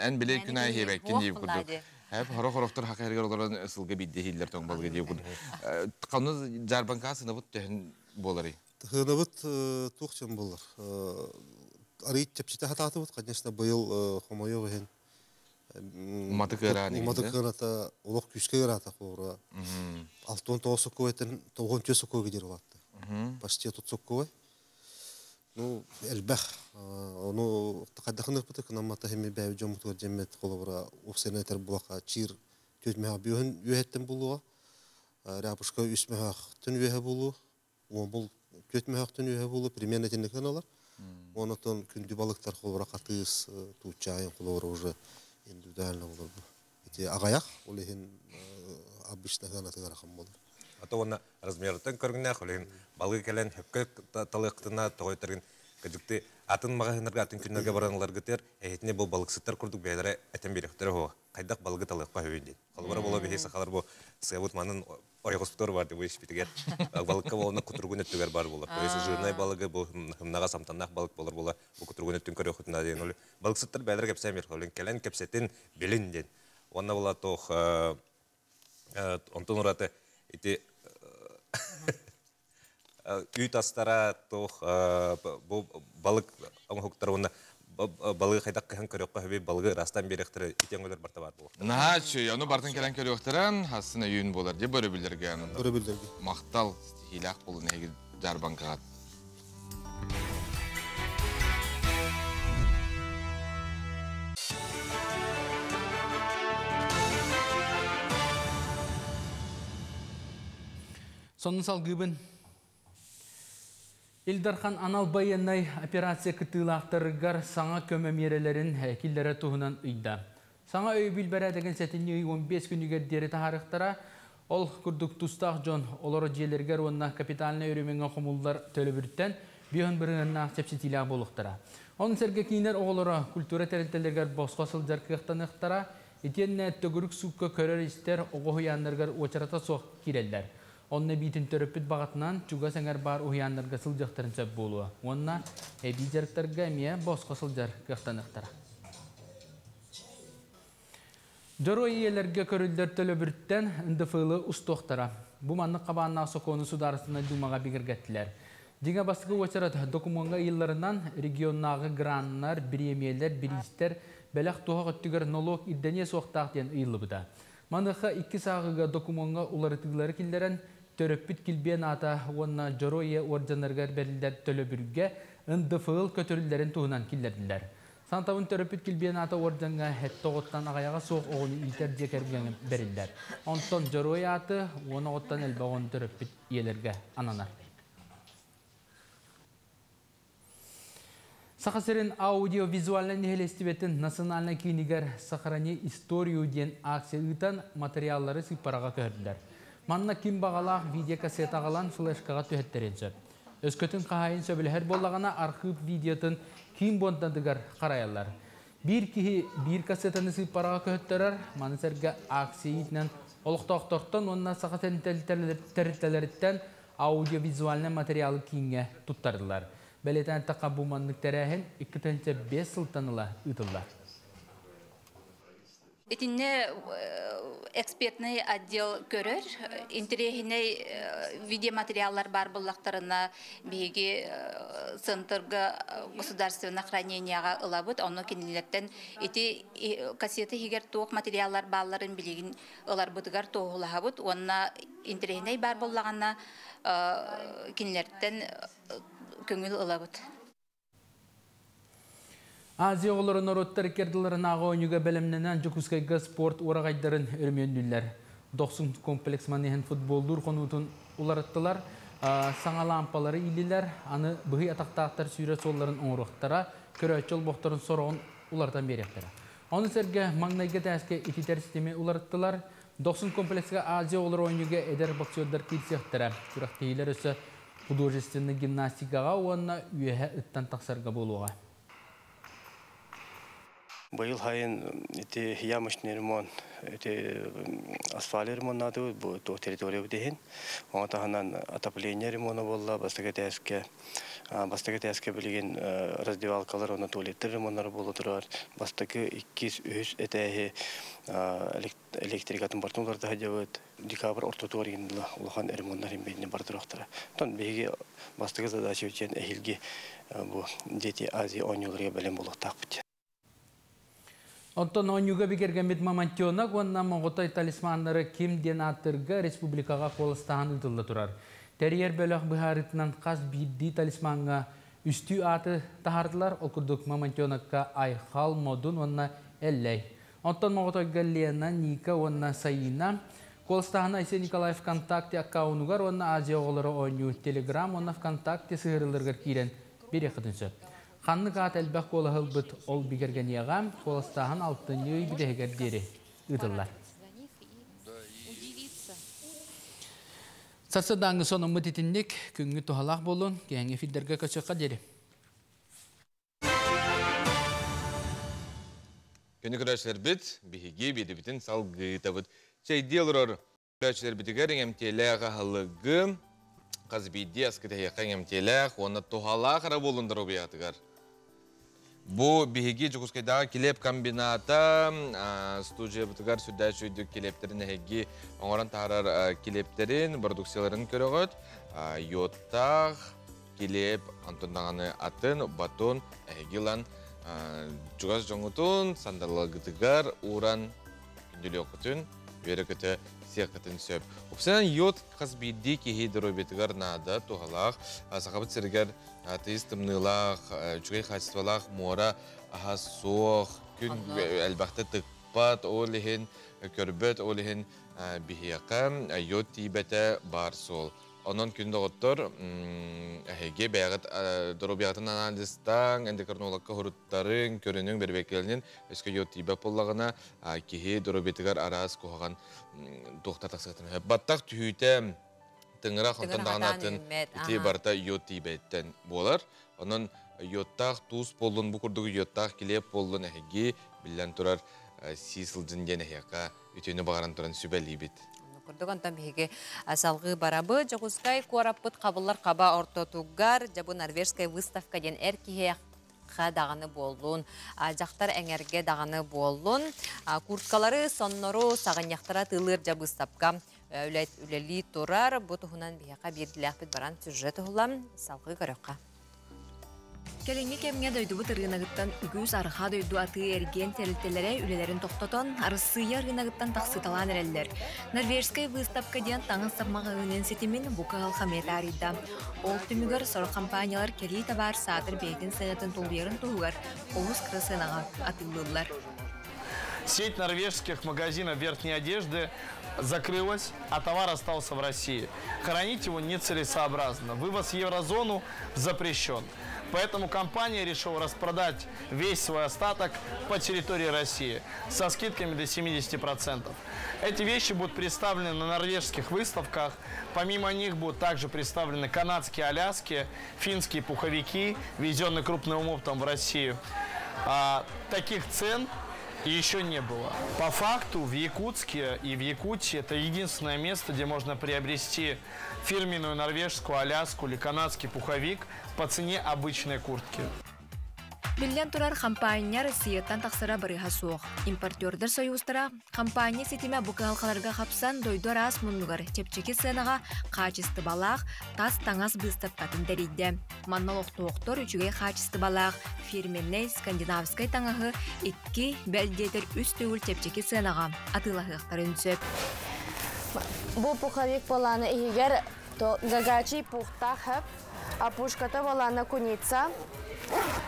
Ән біле күн ай хебәккен дейіп күрдік. Әп хоро-хороқтар хақайырғар оларын ысылға бейді хейлер тоң балығы дейіп күрдік. Қауны жарбанқа сынабыт тәхін болары?
Хынабыт туқчан болар. Арыйт чапчита хататы бұд, конечно, бұйыл хомайо ғын.
Уматы кыраны.
Уматы кырата, олық күшке кырата қоғыра. Алтон тоғысы көйетін, тоғын төсі көйге дер олатты. Почти тут соккой. Ну, эльбах. Оно тақаддахыныр бұты кынамата хеме бәйі жомутуға жемет қолабыра офсенетер бұлақа чир төтмеға бүйін үйеттен болуға. Ряпышқа үсмеға түн үйе болу. Бұл төтмеға түн үйе болу. Примерно тенді кыналар. Онытын күнді балықтар қолабыра қатыз туытчайын қолабыра уже индивидуально болар. Ағаяқ, ол ехен обычно ғанаты ғарақын болар.
Ата оны размерден көргенне холин балгы келен хөпкө талыктына тойтыргын кыжыкты атын магазиндарга атын күннөргө баранлар гытер этне бул балыксыттар курдук бейлере этен беректер хо кайдак балгы талыкка хөйүндү колбара боло беһи сахалар бу севут манын ойгостор бар деп ишпитигер балыкка болона кутургун өттүгөр бар болор көйсү жырнай балыгы бу хымнага самтанак балык болор бола бу кутургун өттүн көрө хутна деген ол балыксыттар бейлере кепсемир холин келен кепсетин билинден онна бола тох онтон ураты ити үй тастара тох балык аңгоктар онна балык хайдак кыхан көрөккө хөбү балыгы растан беректер итеңөлөр барта бар болот.
Начы, аны бартын келен көрөктөрөн хасына үйүн болар деп бөрө билдерге.
Бөрө билдерге.
Мактал хилак болун эги жарбанкага.
Сонун салгыбын. Илдархан анал байынай операция кытылақтарыгар саңа көмө мерелерин киллere туһунан ыйда. Саңа өй билбәрә деген сәтинне 15 күнүгер дери тахарыктара ол курдук тустак жон олоро жерлергер онна капиталны өрөмөнгө комулдар төлөбүрттен бион биринен сепситилия болуктара. Он серге кинер оголоро культура терентелергер боско сылжар кыктаныктара итенне төгүрүк сукка көрөр истер огояннаргар очарата сок кирелдер. Онна битин төрөпүт багатынан чуга сеңер бар уяннарга сылжактарын сөп болуа. Онна эбижертерге мие боско сылжар кыктаныктара. Жоро иелерге көрүлдөр төлөбүрттен ындыфылы устуктара. Бу манны кабаанна сокону сударысына думага бигергеттилер. Диңе баскы очарат документга йылларынан регионнагы граннар, премиялар, биристер белек туга өттүгөр налог иддене соктактен ыйлыбыда. Маныха 2 сагыга документга уларытыглары килдерен төрөппүт килбен ата онна жороие орденергер берилдер төлөбүргө ындыфыл көтөрүлдөрүн туунан килдердилер. Сантабын төрөппүт килбен ата орденга хеттоготтан агаяга соок огону итер жекерген берилдер. Онтон жороие аты оны оттан элбагон төрөппүт иелерге ананар. Сахасырын аудио-визуальный нехелестибетін национальный кинигер «Сохрани историю» ден акциятан материаллары сыппараға көрділер. Манна ким бағалақ видеокассет ағалан флешкаға түйеттеренші. Өскөтін қағайын сөбілер болағана архив видеотын ким бонтандығар қараялар. Bir кихи bir кассетаны сыппараға көрділер, манысерге акциятнан олықтақтортан онна сахасырын тәріттелеріттен аудио-визуальный материалы кинге туттардылар. Белетен тақабуманлык тәрәһен 2-5 сылтаныла ытылла.
Итинне экспертный отдел көрөр, интерехине видеоматериаллар бар буллактарына биги центрга государственного храненияга ылабыт, оны кинилеттен ити кассеты хигер тоқ материаллар балларын билигин ылар бутыгар тоғулахабыт, онна интерехине бар буллагана кинилеттен көңүл ылабыт.
Азия оларын ороттар керділерін аға ойнуға бәлімненен жүкіскайға спорт орағайдарын өрменділер. 90 комплекс манehen футболдур қонутын уларыттылар, саңа лампалары илілер, аны бұғы атақтақтар сүйре солларын оңырықтара, көрәтчіл боқтарын сорағын улардан беректері. Оны сәрге маңнайға тәске ититер системе уларыттылар, 90 комплексқа Азия олар ойнуға әдер боксердар келсектері. Күрақтейлер өсі художественный гимнастикаға онна үйәһә ыттан тақсарға болуға.
Быйыл хайын ямочный ремонт, асфальт ремонтнады бу территория бүтеген. Оңа таханан отопление ремонты болла, бастыга тәскә билген раздевалкалар, оны туалеттер ремонтлары болу турар. Бастыгы 200 этәһе электрикатын бартуларда хәҗәбет. Декабрь ортоторигендә улахан ремонтлар бенне бар турактыра. Тон беге бастыгы задача өчен әһилге бу дети Азия ойныларга белем булыктак бит.
Онтон оңюга бигергемит мамантионак, онна Моңғотай талисманлары ким денаттырга республикаға қолыстағын ұтылды тұрар. Тәрьер бөліқ бұхарытынан қаз бидді талисманға үсті аты тахардылар, окурдық мамантионакка айхал модун онна әлләй. Онтон Моңғотай галлияна Ника онна Сайина, қолыстағын Айсе Николай ВКонтакте аккаунугар, онна Азия оғылары оңю Телеграм, онна ВКонтакте сығырылырғыр кейрен бере қытынсы. Қанны қат әлбәқ қолы ғылбыт ол бігерген еғам, қолыстағын алтыны үй бідегер дері ұтылар. Сарсыдаңғы соның мұтетіндік күнгі тұхалақ болын, кейінгі фиддерге көшіққа дері.
Күні күрәшілер біт, бігеге беді бітін салғы табыт. Чайди олырыр күрәшілер бітігер әңемтеліға ғалығы, қаз бейді асқытайыққа әңемтеліғ, оны тұхалақ ара болындыр обиятығар. Бу биһиги жукускайдагы килеп комбината студия бутугар сүддә шүйдүк килептерин эги оңоран тарар килептерин продукцияларын көрөгөт йоттаг килеп антондаганы атын батон эгилан жугас жоңутун сандалгытыгар уран күндүлөкүтүн берекете сиякатын сөп. Опсен йот казбидди кихидробетигар нада тухалах сахабыт сергер атеистымнылах чугай хачествалах мора ахасох күн әлбәхте тыкпат олихин көрбөт олихин бихиякам йот тибете бар сол. Onun günde otur, hege beyat dorobiyatın analizden, endokrinolog hurutların körünün bir bekleyenin eski yotibe pollağına kihi dorobiyatlar aras koğan doktor taksatını. Battak tüyte tıngra kontan dağınatın itibarta yotibetten bolar. Onun yottak tuz pollun bu kurduğu yottak kilep pollun hege bilen turar sisildin dene heka ütünü bağıran turan sübeli bit.
Курдугантан биһиге салгы барабы жогускай куараппыт кабыллар каба ортотугар жабы норвежская выставка ден эркиhe даганы болдун жактар эңерге даганы болдун курткалары соннору саганьяктара тылыр жабы стапка үлели турар бу тухунан биһига бирдиләхпит баран сюжеты хулам салгы көрөкка.
Келеңге кемге дөйдубут ыргынагыттан үгүз арха дөйду аты эрген телителлере үлелерин токтотон арысыя ыргынагыттан таксыталан эреллер. Норвежская выставка ден таңын сапмага үнен сетимин букал хаметарийда. Ол түмүгөр сорок компаниялар кели табар саатыр бейтин сенатын тулуярын тугар оғыз красынага атылдылар.
Сеть норвежских магазинов верхней одежды закрылась, а товар остался в России. Хранить его нецелесообразно. Вывоз в еврозону запрещен. Поэтому компания решила распродать весь свой остаток по территории России со скидками до 70%. Эти вещи будут представлены на норвежских выставках. Помимо них будут также представлены канадские аляски, финские пуховики, везенные крупным оптом в Россию. Таких цен еще не было. По факту в Якутске и в Якутии это единственное место, где можно приобрести фирменную норвежскую аляску или канадский пуховик по цене обычной куртки.
Билен турар компания Россияттан тақсыра барыға соқ. Импортердер союздара компания сетиме бұқы халқаларға қапсан дойдор ас мұнығар чепчеки сенаға қачысты балақ тас таңас бұстаптатын дәрейді. Манналық тоқтор үчіге қачысты балақ фирменней скандинавскай таңағы 2 бәлдетер үсті өл чепчеки сенаға атылағықтарын сөп.
Бұл пуховик баланы егер гагачи пухтақ хөп, а пушката баланы куница,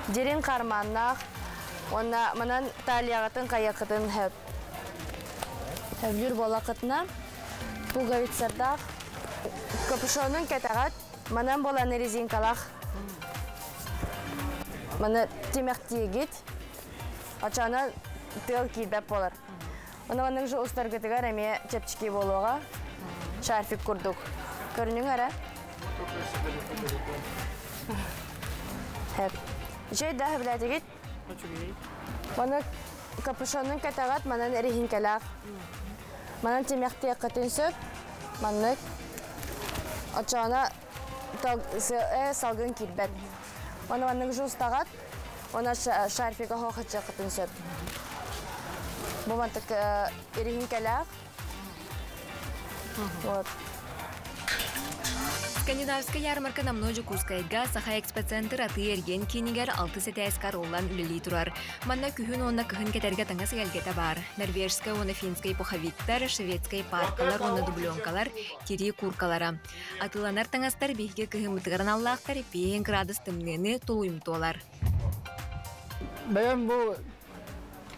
дерин карманнах, онна манан талиягатын каякытын хөп. Хөбюр балакытна, пуговицардах, капюшонын кетагат, манан баланы резинкалах. Мана темектиегит, ачана тыл кийбеп болар. Оның же устаргытыгар әме чепчики болуға шарфик күрдік. Көрінің әрі? Hep. Şey daha bile git. Bana kapüşonun katagat manan erihin kelak. Manan timektiye katın söp. Manlık. Açana salgın kirbet. Bana manlık juz tagat. Ona şarfika hoğaçı katın söp. Bu mantık erihin kelak. Вот.
Скандинавская ярмарка на Множекускайга саха экспоцентр аты ерген кинигер 6 сетәскар олан үлели турар. Манна күхін онна күхін кетерге таңас гәлгеті бар. Норвежская, оны финская пуховиктар, шведская паркалар, оны дубленкалар, тири куркалара. Атыланар таңастар бейге күхін мұтығаран аллақтар, 5 градус тымнені толуймтолар.
Бәйін бұл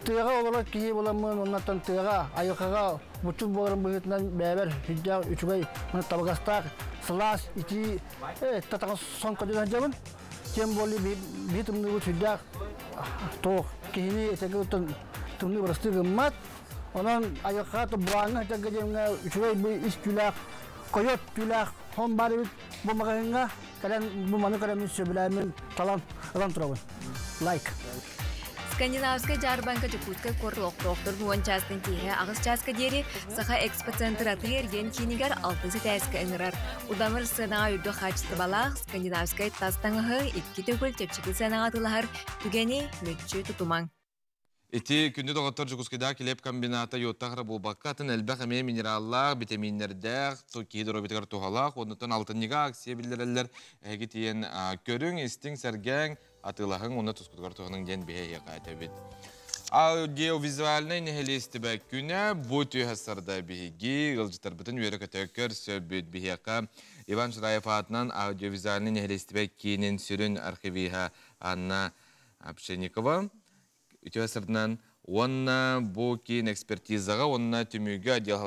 тыға олар кейі боламын, оннаттан тыға, айықыға, бұтын боларын бұғытынан бәбір, хүддяқ, үчігай, мұны табығастақ, сылас, ити, татаға сон көдеген жабын, тем болы битімні бұт хүддяқ, тоқ, кейіні етеге ұттын тымны бұрысты ғыммат, онан айықыға бұғаңы әтеге жемге үчігай бұл іс күләқ, койот күләқ, хон бары бүт бұмағыңға, кәлен бұманы кәлемін сөбіләмін талан тұрауын. Лайк.
Скандинавская жарбанка Жакутская корлоқтыр нуан частын тихе ағыз частка дери саха экспоцентр аты ерген кинигер 6 сетәскі әңірар. Удамыр сынаға үрді қачты балақ Скандинавская тастаңығы 2 төгіл тепчікі сынаға тылағыр түгені мүтчі тұтумаң.
Ити күнді доғаттар Жакутскайда келеп комбината йоттағыры бұл баққатын әлбәқ әме минераллар, витаминердер, гидробитігар туғалақ, онытын алтынниға аксия білдірелер әгі тиен көрің, істің, сәргәң, атылағың, оны тұскутығар туғының ден бейе қайта бет. Аудиовизуальный нехелесті бәк күні бұл түйхасарда бейге, ғылжытар бұтын өрі көтөккөр сөббет бейеқа Иван Шыраев атынан аудиовизуальный нехелесті бәк кейінен сүрін архивиға Анна Апшеникова. Ütüasırdan Онна бұл кейін экспертизаға, онна түмігі отдел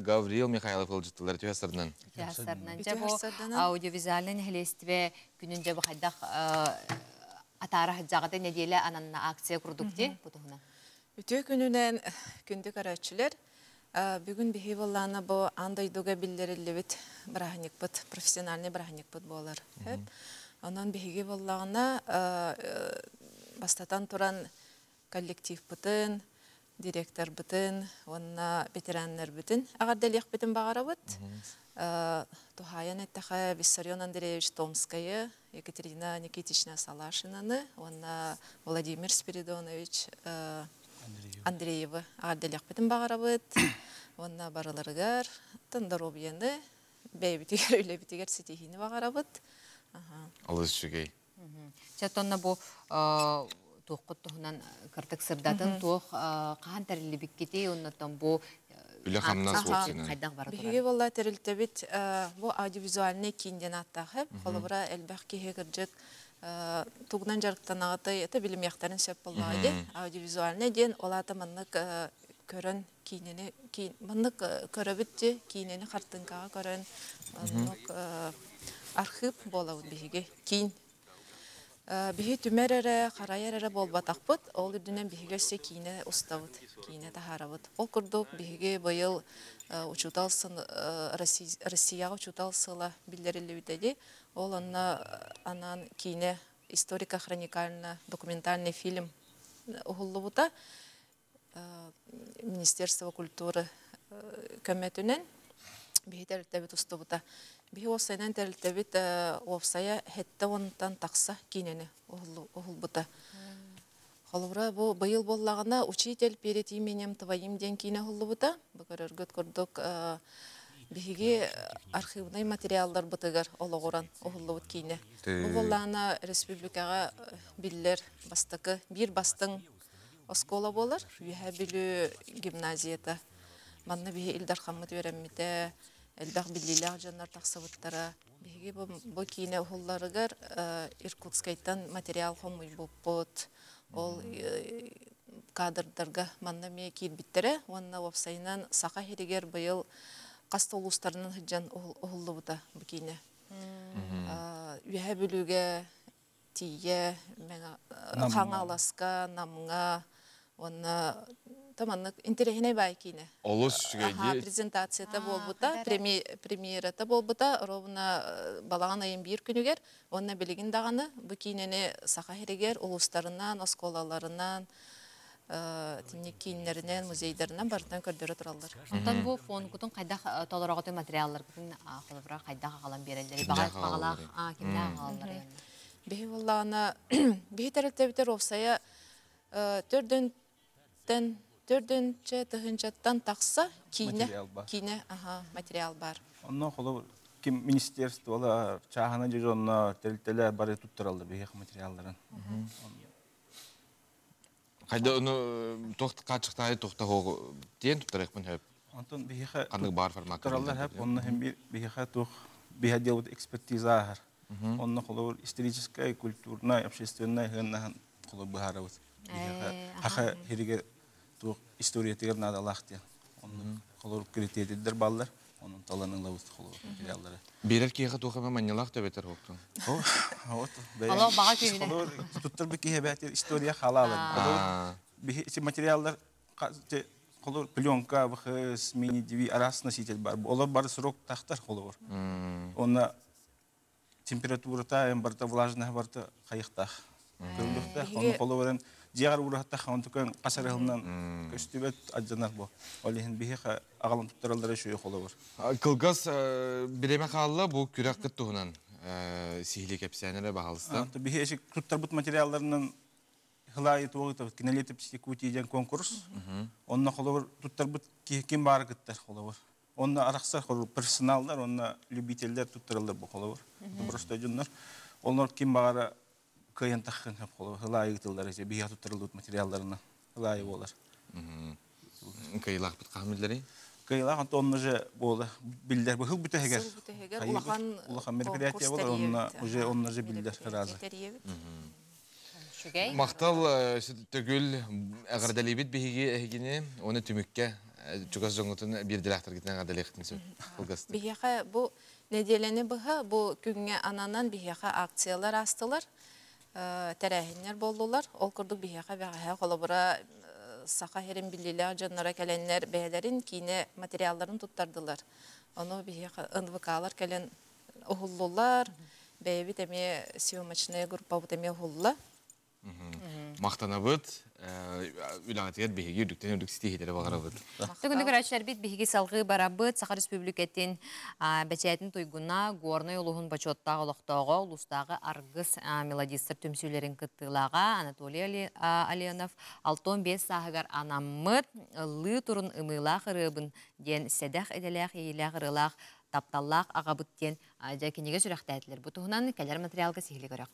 Гаврил Михайлов ылжыттылар ütüасырдан.
Ütüасырдан аудиовизуальный нехелестіве күнінде бұл қайдақ атары ғыджағыда неделі ананна акция құрдықте бұтығына.
Үті күнінен күнді көрәтшілер бүгін бейі болғаны бұл андайдуға білдерілі біт бірағынек бұт, профессиональный бірағынек бұт болар. Онан бейге болғаны бастатан тұран коллектив бұтын, директор бұтын, онна ветераннар бұтын. Ағардалиқ бұтын бағара бұт. Тухаян әттіға Виссарион Андреевич Томская, Екатерина Никитична Салашинаны, онна Владимир Спиридонович Андреева ағардалиқ бұтын бағара бұт. Онна барыларығар, тындаробияны, бәйбітігер, үйлебітігер сетихini бағара бұт.
Алыс жүгей.
Чатонна бұл тоққыт тұғынан кіртік сырдатын тоқ қаған тәрілі біккете, оннаттан бұл қайдақ бары тұрар.
Бігі болла тәрілті біт, бұл аудиовизуальный кейінден аттағы, қолыбыра әлбәқ кейі кірджік тұғынан жарықтан ағытай, еті білім яқтарын сөп боллады. Аудиовизуальный ден олаты мұнық көрін кейінені, мұнық көрі бітті, кейінені қартынқаға көрін архив болауыд бігі кейін. Бихи түмер әрі, қарай әрі бол батақпыт, ол үрдінен бихигерсе кейіне ұставыд, кейіне тахарабыд. Ол күрдік бихиге байыл Россияға учуталсыла білдерілі бітеді. Ол анан кейіне историко-хроникальный, документальный фильм ұғылы бұта. Министерство культуры көмметінен бихи тәрілтәбіт ұсты бұта. Бихи осайнан тәрілтәбіт офсая хетті онтан тақса кейнені оғыл бұта. Қолыбыра бұл байыл боллағына учитель перед именем твоим ден кейне оғылы бұта. Бұқыр өргіт көрдік бихиге архивный материалдар бұтығар олығыран оғылы бұт кейне. Бұл боллағына республикаға білдер бастықы, бір бастың оскола болар, үйе білі гимназията. Манна бихи илдар қамыт вереммете, элбақ біліліғ жанар тақсабыттара. Беге бұл кейіне ұғыларығар Иркутскайттан материал қомый бұппыт. Ол кадрдарға манна ме кейірбіттері. Онна опсайынан сақа херегер бұйыл қасты ұлыстарының хүджан ұғылы бұта бұл кейіне. Үйе білуге, тие, қаңа аласқа, намыңа, онна Таманнык интерехине бай кийне.
Олус шүгейди.
Презентацията болбута, премьерата болбута, ровна балаган айын бир күнүгер, онна билигин даганы, бу кийнени сака херегер улустарынан, осколаларынан, тимник кийинлеринен, музейдеринен бартан көрдөрө тураллар.
Онтан бу фонкутун кайда толороготун материаллар бүтүн холобра кайда калан берелдери, багай багалак, кимде калалар.
Бихи валлана бихи теректебитер овсая төрдөнче тыгынчаттан такса кийне материал бар.
Онно холо ким министерстволар чахана жонно телтелер бары туттуралды бихи материалдарын.
Кайда уну качыктай тохта хого ден туттаракмын хөп.
Антон бихи
кандык бар формат.
Туттуралдар хөп онно hem бихи тух бихи делают экспертиза. Онно холо историческая, культурная, общественная хэннахан холо бахаравыз. Хаха хириге тух история тегер надо лахтя. Онно холо критерийлер баллар. Onun talanınla usta olur materialları.
Birer ki yakıt okuma manyalak da beter oktun.
Evet.
Allah bağa köyüne.
Olur tuttur bir ki hebetir istoriya halalı. Bir materiallar olur plyonka, bahis, mini TV arasında sitel var. Olur bar srok tahtar olur. Ona temperatura ta en barta vlažna barta kayıkta. Kırılıkta onu olurun. Diğer uğraşta hantukan kasarılından köstübet acınar bu. Olihin bihi ağalan tutturalları şöyle olur.
Kılgaz bireme kalla bu kürek kıttuğunan sihli kepsenere bağlısta.
Bihi eşik tuttarbut materyallarının hılayı tuğutu kineliyeti psikutiyen konkurs. Onunla olur tuttarbut kim var kıttar olur. Onunla araçlar olur personallar, onunla lübiteller tutturalır bu olur. Burası cünler. Onlar kim var kıyın takın hep olur. Hılayı gıtırlar ise bihi tutturulduğu materyallarına hılayı olur.
Kıyılak bit kahmilleri?
Kıyılak onunca böyle bildiler. Bu hıl büteheger. Ulahan merkeziyeti olur. Onunca bildiler razı.
Maqtal tögül agardalibit bihigi ehgini onu tümükke çukas jonutun bir direktör gitene agardalektin sö. Kılgastı.
Bihiga bu nedeleni biha bu künge ananan bihiga aksiyalar astılar. Terehinler boldular. Ol kurduk bihiga bihiga kolabora saka herin billiler canlara gelenler beylerin kine materyallarını tuttardılar. Onu bihiga ınvıkalar gelen ohullular. Beybi demeye siyomaçnaya grupa bu demeye ohullular.
Maqtanabıt, ülağıtıyat bihigi ürdükten ürdük sitihileri bağırabıt.
Tügünlük araçlar bit bihigi salgı barabıt, Saqa Respubliketin bәчәйтін tuyğuna Gornoy uluğun baçottağı oluqtağı, ulustağı argız melodistler tümsülerin kıttılağa Anatoliy Alionov 6-15 sahıgar anamıt, ıllı turun ımılaq ırıbın den sedək edələk, eylaq ırılaq, taptallaq ağabıt den jakiniga sürəxtəydiler. Bu tuğunan kələr materialga sihili görək.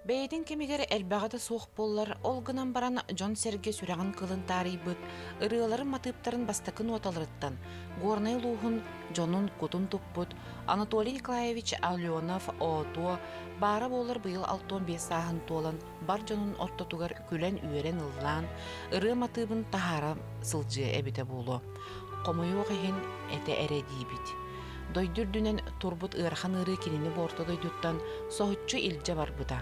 Бәйдің кемегер әлбәғада соқ боллар, олғынан баран Джон Серге сүрәғын қылын тарайбыт, ырыларын матыптарын бастакын оталырыттан, Горнай луғын Джонун құтын тұппыт, Анатолий Николаевич Алионов оото, бары болар бұйыл 6-15 сағын толан, бар Джонун ортотугар күлен үйерен ыллан, ыры матыбын тахара сылжы әбіте болу. Қомойуғы хен әте әрі дейбіт. Дойдүрдүнен турбут ырхан ыры кенini борто дойдуттан соғытчы илже бар бұда.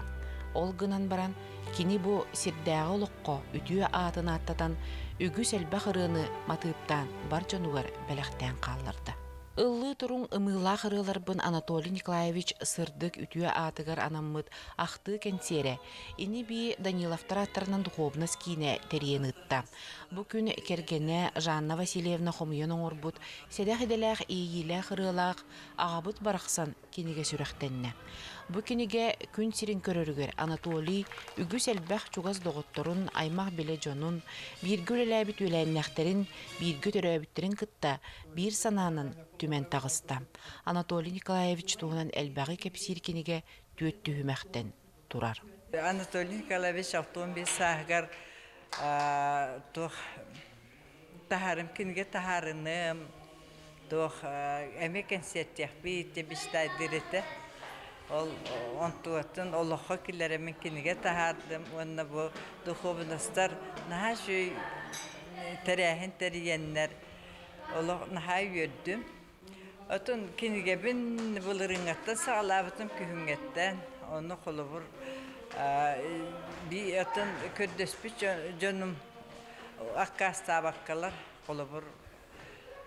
Олгынан баран, кини бу сирдәғы лоққа үтіе атын аттатан, үгі сәлбәқ ырыны матыптан бар жануар бәләқтен қалырды. Ыллы турун ымылақ ырыларбын Анатолий Николаевич сырдык үтіе атыгар анаммыт ақты кәнсере. Ини би Даниловтар аттарынан дұғобнас кейіне терен ытта. Бу күн кергене Жанна Васильевна Хомуйон оңырбыт, седәқ еделәқ иегіләқ ырылақ ағабыт барақсан кенеге сүрәқтенне. Бу кенеге күн сирин көрөрүгөр Анатолий үгүс элбэх чугас доготторун аймак биле жонун биргүл эләбит үләннәхтерин биргү төрөбүттерин кытта бир сананын түмен тагыста. Анатолий Николаевич тугунан элбәги кепсир кенеге төт түһүмәхтен турар.
Анатолий Николаевич 15 сагар тох тахарым кенеге тахарыным тох эмекен сеттех бит бистай дирете. Ол онтуатын Allah'a killeremin kinige tahardım. Onunla bu duhovnastar naha şu terehin teriyenler Allah naha yördüm. Otun kinige bin bulurungatta sağlavatım kühüngetten onu kolubur bir otun kördespüç canım Akkasta bakkalar kolabur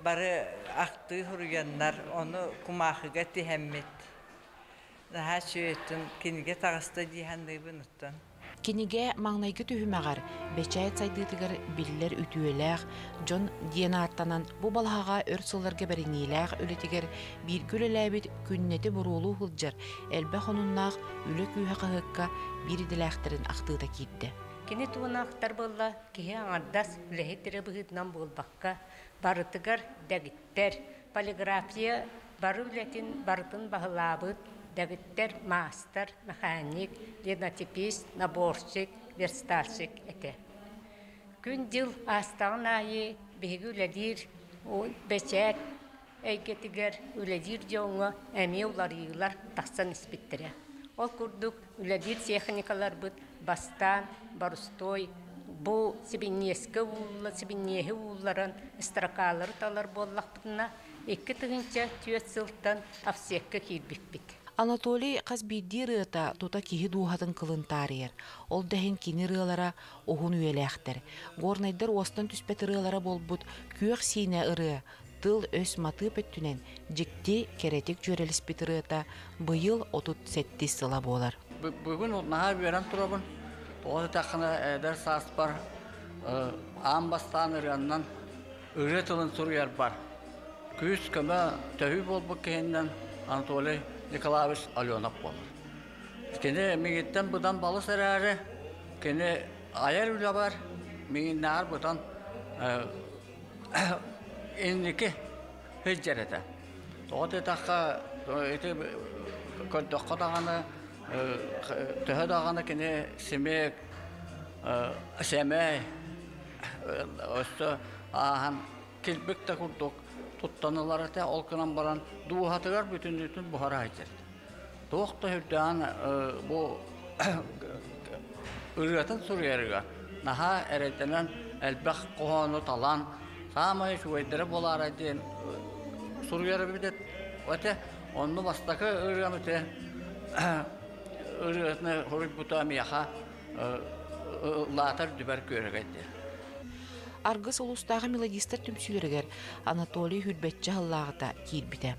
bari aktı huryanlar onu kumahıga tihemmet. Daha şöytün kinige tağısta dihandığı bunuttan.
Киниге маңнайгы түһүмәгәр, бечәйт сайдыдыгар биллер үтүеләр, Джон Диенартанан бу балаһага өр сылларга бериниләр үлетигер бир күлеләбит күннәте бурулу хылҗар, әлбә хонуннак үле күһә кыһыкка бир диләхтерин актыда китте.
Кини туунақтар болла, кихи аңардас үлэхеттері бұғытнан болбаққа, барытыгар дәгіттер, полиграфия бары үлетін барытын бағылабыт, дәгіттер мастер, механик, линотипист, наборщик, верстальщик әте. Күн жыл астағын айы бейгі үләдір, бәчәк, әйгетігер үләдір жоңы әме уларыйлар тақсан іспеттірі. Ол күрдік үләдір техникалар бұд, бастан, барустой, bu sibinyeske ulla, sibinyehe ullaran istirakaları talar bollaq butuna, iki tığınca tüyet sıltan afsekka kirbikbit.
Анатолий Казбидди рыта тута киһи дуухатын кылын таарыйар. Ол дэһин кини рыалара оһун үелээхтер. Горнайдар уостан түспет рыалара болбут күөх сине ырыа. Тыл өс матып өттүнен жикти керетик жөрелиспит рыта быйыл 37 сыла болар.
Бүгүн наһа берен турабын. Ол тақына әдер саас бар. Амбастан ырыаннан ыры тылын суруяр бар. Күс көмө төһү болбук кehenden Анатолий Николаевич Аленов болар. Кені мегеттен бұдан балы сәрәрі, кені айар үлі бар, мегеннәр бұдан енекі хүджер еті. Тоғыт етаққа, көддіққа дағаны, түхі дағаны кені семек, сәмәй, өсті ағын келбекті күрдік. Tuttanılar ete olkınan baran duhatıgar bütün buhara aytır. Doğukta hüddan bu ırgatın suriyarıga. Naha eretenen elbek kohonu talan samayı şu edere bolar aytın suriyarı bidet. Öte onu bastaki ırgam ete ırgatını huruk butamiyaha latar düber körek aytır.
Аргыс улустағы мелодистер түмсүлерігер Анатолий Хүлбетчі ғыллағыта кейлбіті.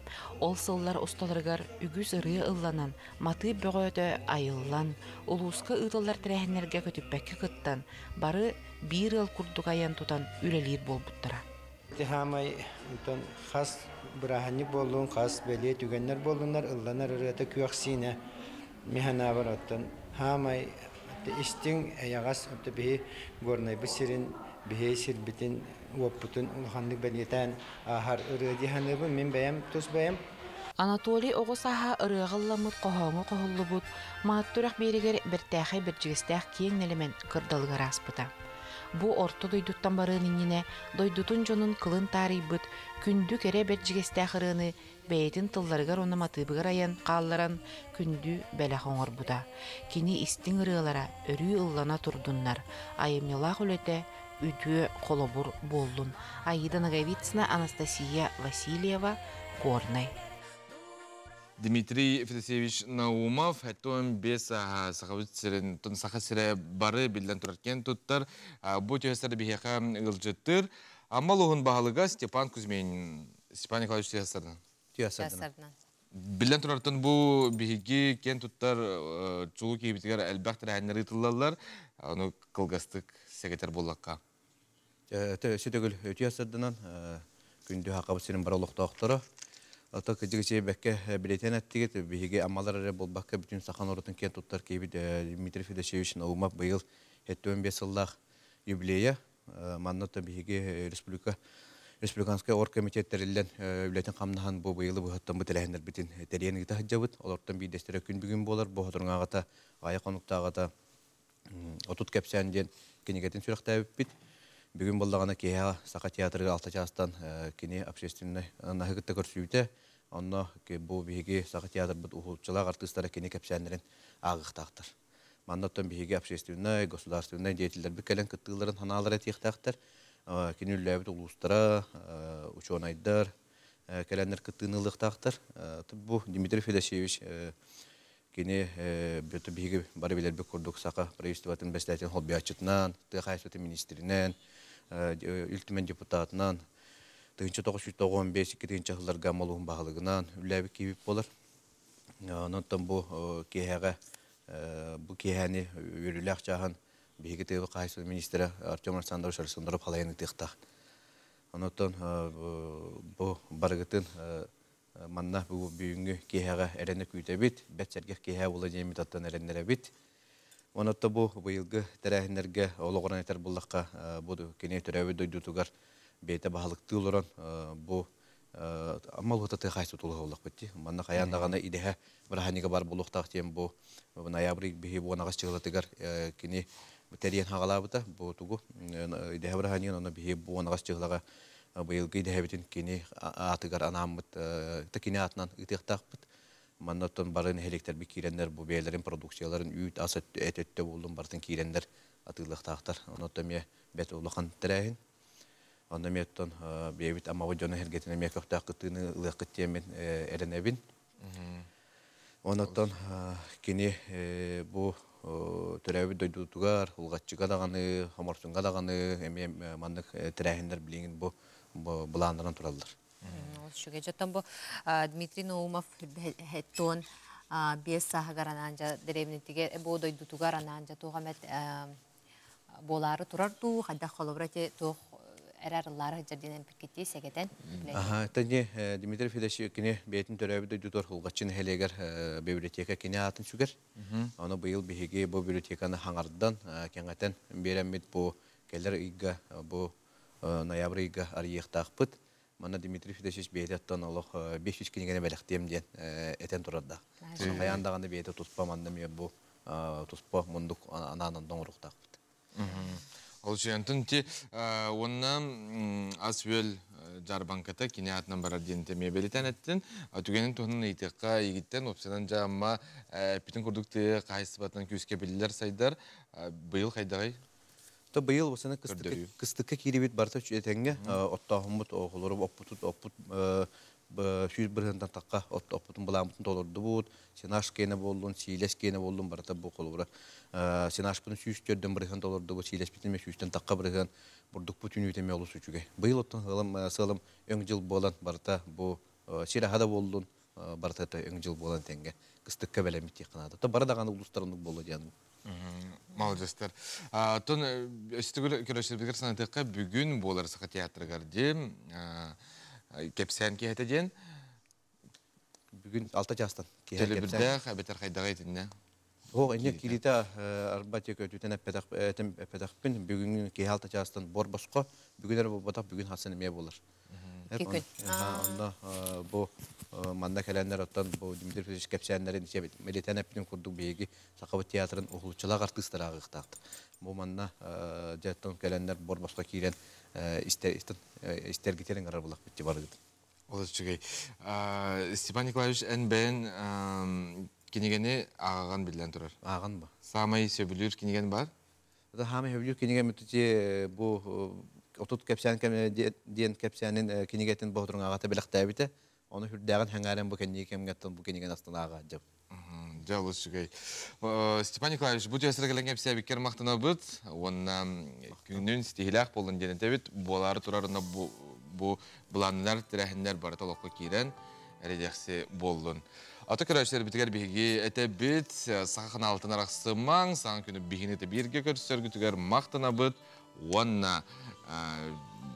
Ол сыллар ұсталырғар үгіз ұры ұлланан, маты бөғөті айыллан, улусқы ұтылар тірәхінерге көтіппәкі қыттан, бары бір ыл күрдік аян тұтан үрелер бол бұттыра.
Хамай қас бұраханник болуын, қас бәле түгеннер болуынар, ұлланар ұрыты көқсіне механа бар оттан. Хамай істің аяғас бейі горнай бұсырын бihey sirbitin woputun ulhanlık belgeten ahar ırıdi hanıbı min beyem tus beyem.
Anatoliy oğu saha ırığıllamıt qoğoğu qoğullubut, mağıttıraq beriger birtəxi bir jigistəx keyin nelimen kırdalğar aspıta. Bu orta doyduttan barığının yine doydutun jonun kılın taribıt, kündü kere bir jigistəx ırığını beytin tıllarıgar onu matıbıgar ayan qallaran kündü bələx oğur buda. Kini istin ırığlara örü ıllana turdunlar, ayımyalaq ülete үтүө колобур болдун. Аида Наговицына, Анастасия Васильева, Горный.
Дмитрий Федосеевич Наумов, хәттуын бес сақавыцерін тұн сақасыры бары білден тұраркен тұттар. Бұ түйесері бейеқа ұлжыттыр. Амал оғын бағалыға Степан Кузьмин, Степан Николаевич түйесердін. Білден тұрартын бұ бейеге кен тұттар чуғы кейбітігер әлбәқтір әнері тұлалар. Оны қылғастық секретер болаққа.
Сөтөгіл өтүйесердінен күнді хақабысының бар олықтақтары. Ата кыжыгычы бәкке билетен әттігет, бейге амалары болбаққа бүтін сақан орытын кен тұттар кейбіт Дмитрий Федосеевич Наумов бұйыл 75 жыллақ юбилея. Маннаты бейге республиканская оргкомитеттерілден билетен қамнахан бұл бұйылы бұғаттан бұт әләхендер бітін тәрияны гіта хаджабыт. Оларттан бейдестері күн бүгін болар, бұғатырың ағата, ая қонуқтағата отут кәпсәнден кенегетін сүріқті әбіп бит. Бүгін болдағана кейа сақа театрға алта частан кене общественный нахығытта көрсүйті. Онна бұл бейге сақа театр бұд ұғылчылақ артыстары кене кәпсәндерін ағықтақтыр. Маннаттан бейге общественный, государственный деятельдер бүкәлін күттігілерін ханалары тектақтыр. Кене үлләбіт ұлыстара, учонайдар, кәләндер күттігіліктақтыр. Бұл Дмитрий Федосеевич кене бейге бары білер бі көрдік сақа правительстватын бәстәтен холбиятчытынан, тыға айсветі министрінен, үлтімен депутатынан, 1995-2 жылларға молуын бағылығынан үләбі кейбіп болар. Онықтан бұл кейәні өріләқ жағын бейгі тегі қайсы министері Артем Александрович Александров халайының тектақ. Онықтан бұл барғытын манна бүгінгі кейәға әрені күйтәбет, бәтсәрге кейә болы жемет аттан әренлері бет. Онытта бұл бұйылғы тәрәхінерге олығыран етер бұллаққа бұды кене түрәуі дөйдутуғар бейті бағылықты олыран бұл амал ұтаты қайсы тұлығы олық бітті. Манна қаяндағаны идеға біраханиға бар бұлықтақ тем бұл ноябрь бейі бұғанағас чығылатығар кене тәрен хағала бұта бұл тұғы идеға біраханиға оны бейі бұғанағас чығылаға бұйылғы идеға бетін кене атығар анамыт кене атынан ұтықтақ бұт. Маннаттан барын электр киреннер бу бейлерин продукцияларын үйт асат этетте болдум бартын киреннер атылыктактар. Онотта ме бет улахан терәһин. Онда меттон бейбит амавы жона хергетине ме көктакытыны ылыкыттемен эренебин. Оноттон кини бу төрәбит дойдутугар улгатчыга даганы, хамарсынга даганы эме мандык терәһиндер билеген бу буландыран туралдар.
Шуге жаттан бу Дмитрий Наумов хеттон бес сахагарананжа деревнетиге бу дойдутугарананжа тугамет болары турарту хадда холобрате тух эрарлары жардинен пикети сегеден.
Тане Дмитрий Федорович кине бетин төрөбү дойдутор hulгачын хелегер библиотека кине атын сүгер. Аны быйыл биһиге бу библиотеканы хаңардан кеңетен беремит бу келер ийга бу ноябрь ийга арыйыктакпыт. Мана Дмитрий Федорович бейтеттен олох 500 кинегене белектем ден этен турарда. Каяндаганы бейте туспа манда ме бу туспа мундук ананан доңуруктакпыт.
Ол жентин ти оннан асвел жарбанката кинеатнан барар денте ме белетен еттен. Түгенин тонун итекка игиттен опсадан жамма бүтүн курдукты кайсыбатан күскө билдер сайдар. Быйыл кайдагай?
То быйыл бусаны кыстыкка кирибит барта чүетеңге оттахымыт оғылырып оппут сүйір біргендан таққа оппутун буламытын толырды буд. Сенаш кейіне болдun, сийлес кейіне болдun барта бұл қолыбыра. Сенаш бұны сүйістерден бірген толырды буд, сийлес бітінме сүйістен таққа бірген бұрдық бұтын үйтеме олы сүчуге. Быйыл оттан сылым өң жыл болан барта бұл сирахада болдun барта өң жыл болан тәңге. Кыстыкка бәлемет текінады. То барадағаны ұлыстарындық болды дияның.
Молодецтер. Тон өстігіл көрәшілбігер санатыққа бүгін болар сақа театрығар дем кепсән кейті ден?
Бүгін 6 жастан.
Телебірдәқ әбетер қайдағы етінне?
Оқ, әне келеті арбатек өтітен әппедақпен бүгін кей 6 жастан бор босқа бүгінер болбатақ бүгін хасыны ме болар. Онда бұл манда кәләнлер оттан бұл Дмитрий Федорович кәпсәнлерін мелетен әппінің күрдік бейгі сақабы театрын ұғылчылақ артыстыр ағықтақты. Бұл манда жаттан кәләнлер бор босқа кейлен истергетерін ғарар бұлақ бітті бары деді.
Олыс жүгей. Степан Николаевич ән бән кенегені ағаған білден тұрар?
Аған ба.
Самай сөбілер кенеген бар?
Самай сөбілер кенеген мүтіте бұл отут кепсән ден кепсәнин кинигетин боһдурун агата белектәбите оны хүрдәгән хәңәрен бу кенне кемгәттен бу кенеген астына ага җып.
Җалыс шугай. Степан Николаевич бу төсәргәлән кепсә бикер мактана бит. Онна күннән стилях булган дигәндә бит болары турарында бу буланнар тирәһеннәр бар толыкка кирән редакция булдын. Ата көрәшләр битгәр биге әтә бит сахын алтын араксымаң сан көне бигене тә биргә көрсәргә түгәр мактана бит. Онна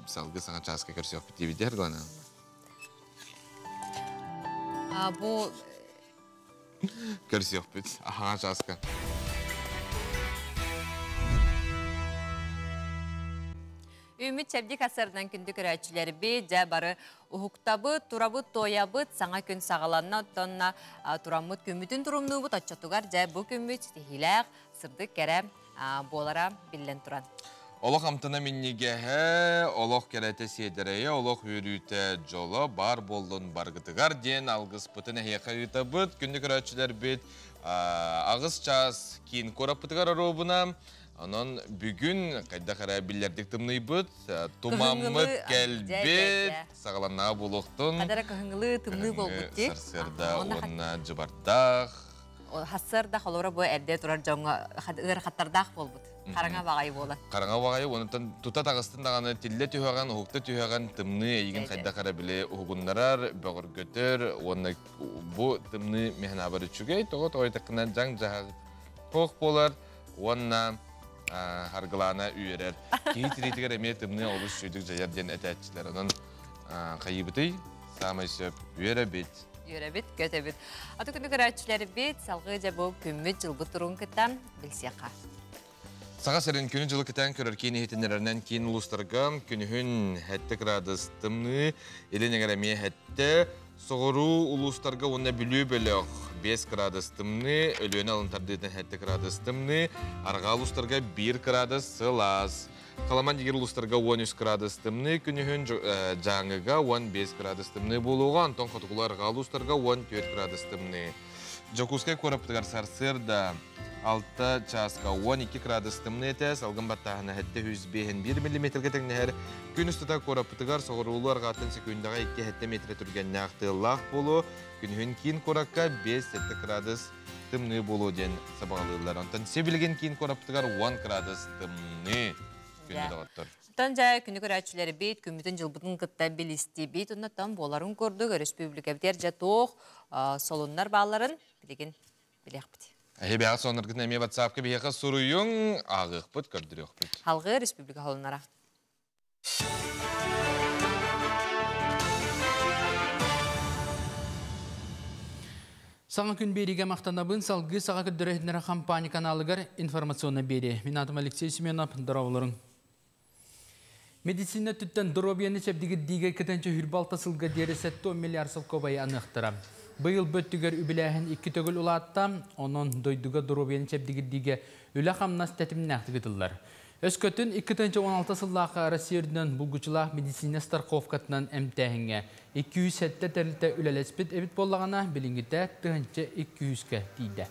салгы саңа часка көрсөк бити бидер гана.
Бу
көрсөк бит. Аха часка.
Ümit Çevdik asırdan kündü körәчілері бе, жа бары ұхықтабы, турабы, тоябы, саңа күн сағаланна оттанна турамыт көмітін турумны бұт отчатугар, жа бұ көміт стихиләқ, сырды кәрі болара білен туран.
Олық амтына миннегеге, олық кәрәті седірейе, олық өрүйті жолы бар болдың барғытығар ден алғыз бұтын әйеқа үйті бұт, күнді көрәчілер бет ағыз час кейін көріп бұтығар аробына. Onun bugün kayda kara billerdik tımnıy bud, tumamıt gelbet, sağlanna buluqtun.
Kadara kahıngılı tımnıy bol bud de.
Sarsırda onna cıbardaq,
Хассар да холора бу эрде турар жоңга ыр хаттардах болбут. Караңа багай бола.
Караңа багай онтан тута тагыстын даганы тилле түйөгөн, хукта түйөгөн тымны ийген кайда кара биле угуннарар бөгөр көтөр, оны бу тымны мехнабар үчүгей того тойтакынан жаң жаг кок болар, онна харгылана үйерер. Кейтиритигер эме тымны олус сүйдүк жаяр ден этәчилер. Анын кайыбыты самай сөп үйеребит.
Үйеребит, көтөбит. Аты күнү көрәчләре бит, салгы жабу күммүт жылбы турун кытам билсияка.
Саға сәрін күні жылы кітен көрір кейіне хетінерінен кейін ұлыстарға күнігін әтті градус тымны, елінегер әме әтті соғыру ұлыстарға оны білу бөліқ 5 градус тымны, өліені алынтардыдың әтті градус тымны, арға ұлыстарға 1 градус сылас. Қаламан дегер ұлыстарға 13 градус тымны, күнігін жаңыға 15 градус тымны болуға, антон қотығылы арға ұлыстарға 14 градус тымны. Жокускай көріптігар сарсырда 6 часка 12 градус тымны әтәс, алғын баттағына әтті 101 мм-ге тәңнәр. Күн үстіда көріптігар соғырулар ғатын секундага 2 метр түрген нәқті лақ болу, күнігін кейін көракка 5-7 градус тымны болу ден сабағалылар. Антон себілген кейін көріптігар 10 градус тымны күнді дағаттыр.
Тонжа күні көрәтшілері бейт, күмітін жылбытын қытта білісті бейт, оннаттан боларын көрдік, республика бітер жа тоқ солынлар бағаларын білеген білек біті.
Әйбәғі сонырғын әме ватсапқа бейеқі сұруйың ағық бұд, көрдірек бұд.
Халғы республика холынлара.
Саңа күн береге мақтанабын салғы саға күддірәйтінері компания каналығар информационна бере. Мен атым Алексей Семенов, дырауларың. Медицина түттен дұробияны чәбдегі дейге кітінші хүрбалта сылға дері 7 миллиард сыл көбайы анықтыра. Бұйыл бөттігер үбіләхін 2 төгіл ұлатта, оның дойдыға дұробияны чәбдегі дейге үлі қамнас тәтімін әқті күтілдер. Өскөтін 2-16 сыллақы Россиядың бұлғычылақ медицина старковкатынан әмтәхінге 207 тәрліті үләләспет әбіт болағана білінгіті түгінші 200-ке дейді.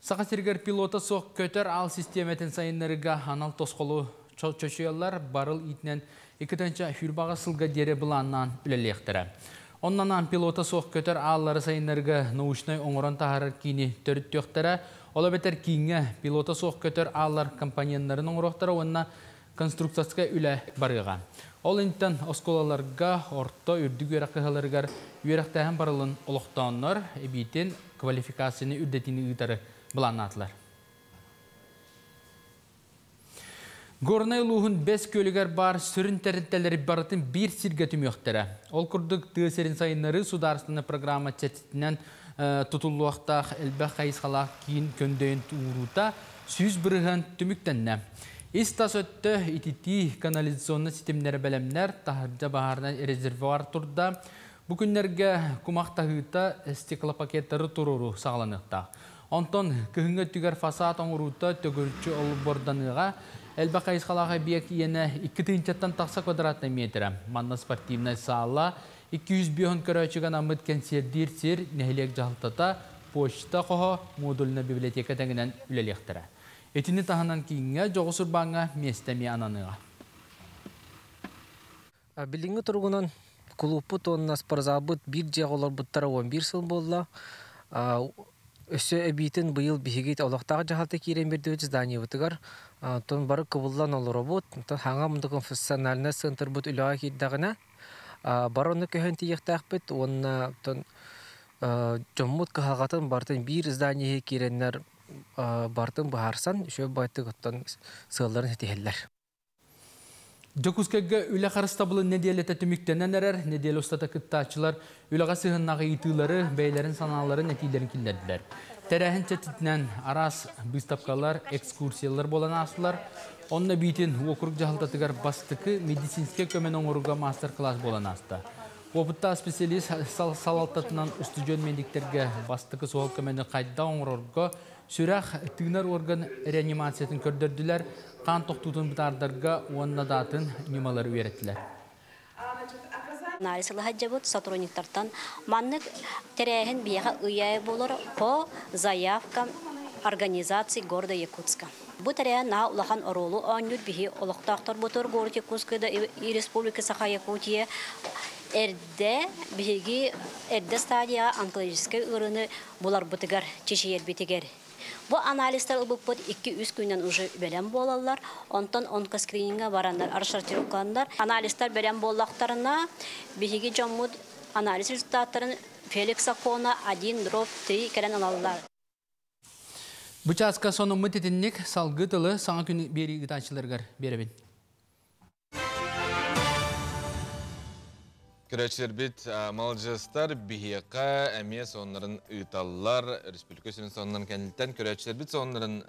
Сақасыргар пилота соқ көтер ал системетін сайынларыға анал тосқолу чөшеялар барыл итінен 2-тінші хүрбаға сылға дере бұланнан үлелектірі. Оннанан пилота соқ көтер аллары сайынларыға научной оңыран тағарыр кейіне төріт төқтірі. Ола бетер кейінге пилота соқ көтер аллар компаниянларын оңырақтыры онна конструкциясқа үлі барыға. Ол интен осколаларға орто үрдік өрақығаларығар өрақтағын барылын олықтауынлар әбейтен квалификацияны үрдетіні ұйтары бұланатылар. Горнай луғын 5 көлігер бар сүрін тәрінтелері барытын бір сирге түміқтірі. Ол күрдік түйесерін сайынлары сударыстыны программа чәтітінен тұтылуақтақ әлбәқ қайысқалақ кейін көндейін ұрута сүйіз біріған түміктенне. Истас өтті итити канализационны системнері бәлемнер тахырджа бағарынан резервуар тұрда. Бүкіндерге кумақтағыта стеклопакеттері тұруру сағыланықта. Онтон күхінгі түгер фасад оңырута төгірчі олы борданыға әлбәқ қайысқалаға бек ені 2-тінчеттен тақса квадратный метрі. Манна спортивный сала 200 бион көрәчіген амыт кәнсердер сер нәхілек жағылтата почта қоға модулына библиотека тәңінен үлелектірі. Этини таханан кейінге жоғысыр баңа местәме ананыға.
Билингі тұрғынан клубы тонна спорзабыт бір жағылар бұттара 11 сыл болла. Өсі әбейтін бұйыл бігейт олақтағы жағалты кейрен берді өтіз дания бұтығар. Тон бары кывыллан олыры бұд. Хаңа мұнды конфессионалына сынтыр бұд үліға кейддағына. Бар оны көхен тиектәқ бұд. Онына жоммут кахағатын бартын бір здания кейренлер бартын бұхарсан, үші байты құттан сығыларын әтехеллер.
Жокускайга үлі қарыстабылы неделі тәтіміктенен әрер, неделі ұстата күттачылар үліға сығыннағы итылары, бәйлерін саналары нәтилерін келдерділер. Тәрәхін чәтітінен арас бұстапқалар, экскурсиялар болан асылар, онына бейтін округ жағылтатығар бастықы медицинске көмен оңыруға мастер-класс болан асты. Опытта специалист салалтатынан үсті жөн мендіктерге бастықы соғыл көмені қайда оңырорға сүрақ тығынар орган реанимациятын көрдірділер, қан тоқтудың бұтардарға онына датын немалар үйереттілер.
Нарисылы хаджабыт сотрудниктартан маннык теряхин бияға ұяй болыр по заявкам организации города Якутска. Бу теряхин на улахан оролу анют бихи олықтақтар бұтыр город Якутскада и республика Саха-Якутия Эрде биги эрде стадия онкологический ырыны булар бутыгар чешиер битигер. Бу анализтер ылбыппыт 2-3 күннен уже белем болалар. Онтон онкоскрининге барандар, аршартирукандар. Анализтер белем боллактарына биги жоммут анализ результаттарын Феликс Акона 1/3 керен алалар.
Бу часка сону мытетинник салгы тылы саңа күн бери гытанчыларгар беребин.
Көрәчләр бит малжыстар бихиякка әмес онларын ыталлар республикасының соннан кәнилтән көрәчләр бит соннарын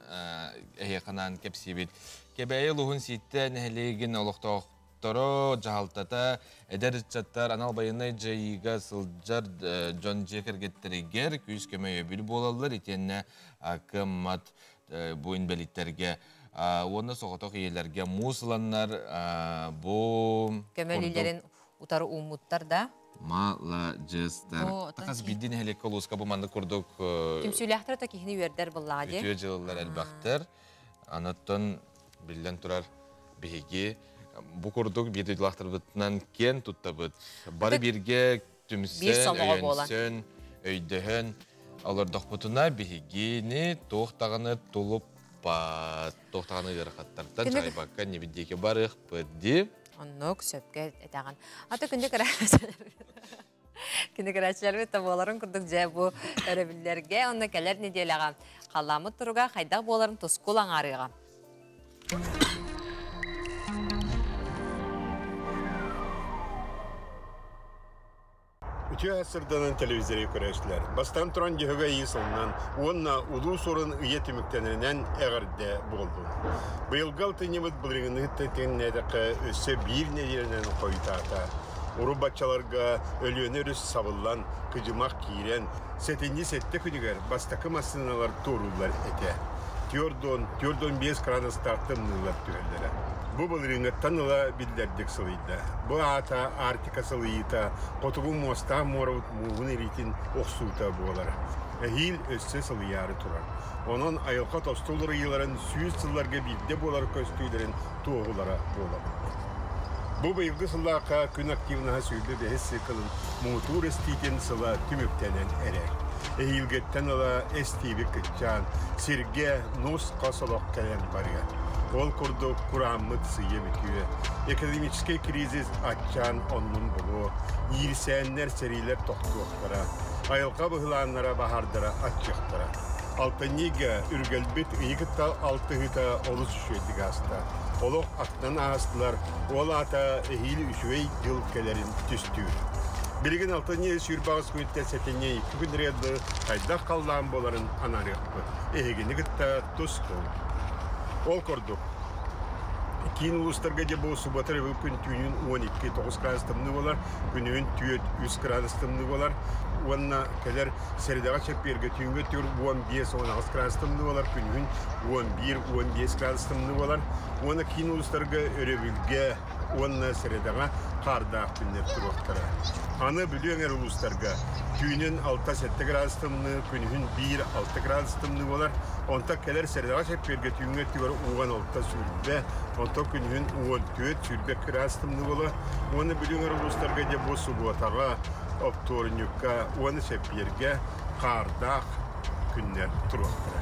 әйәканан кепси бит. Кебәйе луһун ситте нәһлеген олохтоқторо жахалтата эдәрчаттар анал байынай жайга сылжар жон жекергеттерегер күз көмөй бил болалар итенне акымат буин белиттерге оны соғытоқ иелерге мусыланнар бу
көмөлилерин утары умуттар да.
Малажыстар. Тақас биддин хелекке олуска bu mandı kurduk.
Tüm süylahtar da kihini verder bulladı.
Ütüye жылылар elbaqtır. Anatton bilden turar bihigi. Bu kurduk bir duyulaqtır bıtından ken tutta bıt. Bari birge tümsen, öğensön, öydühün. Alır dokbutuna bihigini toğtağını tulup bat. Toğtağını ırqattardan çaybaqqa ne biddeki barıq bıddi.
Onluk söpke etağın. Ata күнді көрәчілербі табуаларын күрдік жай бұл өребілерге. Онда кәлер неделеға қаламы тұруға қайдақ боларын тұскул аңарыға.
Үтіе ғасырданын телевизоры көрәшілер. Бастан тұран жүйіға есілінен, онна ұлу сорын үйе түміктенерінен әғірде болды. Бұйылғал түйнебіт бұлырғыны тәкен әдіқі өсі бір неделінен қойтағыта. Уру батчаларға өліені үріс сабылан, күжімақ кейрен, сәтенде сәтті күнігер бастақы масыналар торулар әте. Тёрдон 5 градус тартымнылар түгелдері. Бу бұлырыңы таныла білдердік сылыйды. Бу ата артика сылыйыта, қотығу моста морауыт мұғын еретін оқсуыта болары. Әйіл өсі сылыяры тұрар. Onun ayılqa tostulları yılların süyüz sıllarga bilde bolar köstüydерін тоғылара болар. Bu bıyılgı sıllaqa gün aktivnaha süydü behesi kılın muğtur estiyken sıla tümüktenen erek. Ehilgetten ala estivi kıtcan, sirge nos kasalok kalen barıya. Ol kurdu kuramıt sıyı bitiyor. Ekonomический кризис açan onun bulu. Yirsenler seriler toktuqlara. Ayılqa bıhılanlara bahardıra açıqtıra. Altaniga ürgelbet ıyıkıtta altı hıta olus şöydik hasta. Oluq atnan ağastılar, ol ata ehili üşüvey yılkelerin tüstüyor. Bilgin altaniga sürbağı kuyutta setene 2 gün reyadlı kaydaq kaldan boların anarıqpı. Ehegini gıtta tuskul. Ol korduk. Кейін ұлыстарға де бұл сұбатыр күн түйінін 12-9 градустымны болар, күнін 3 градустымны болар. Онына кәлер сәрдіға чәпперге түйінгі түр 15-16 градустымны болар, күнін 11-15 градустымны болар. Оны кейін ұлыстарға өребілге, онына сәрдіға қарда күннер тұрықтары. Аны білуңер ұлыстарға түйінін 6-7 градустымны, күнін 1-6 градустымны болар. Онта кәлер сәрдіға чәпперге түйінгі түр 16 сүрбе, онта күнін 14 сүрбе градустымны болар. Оны білуңер ұлыстарға де бұл сұбуатаға, Optornyukka, onu sepirge, qardaq günler turaqtırı.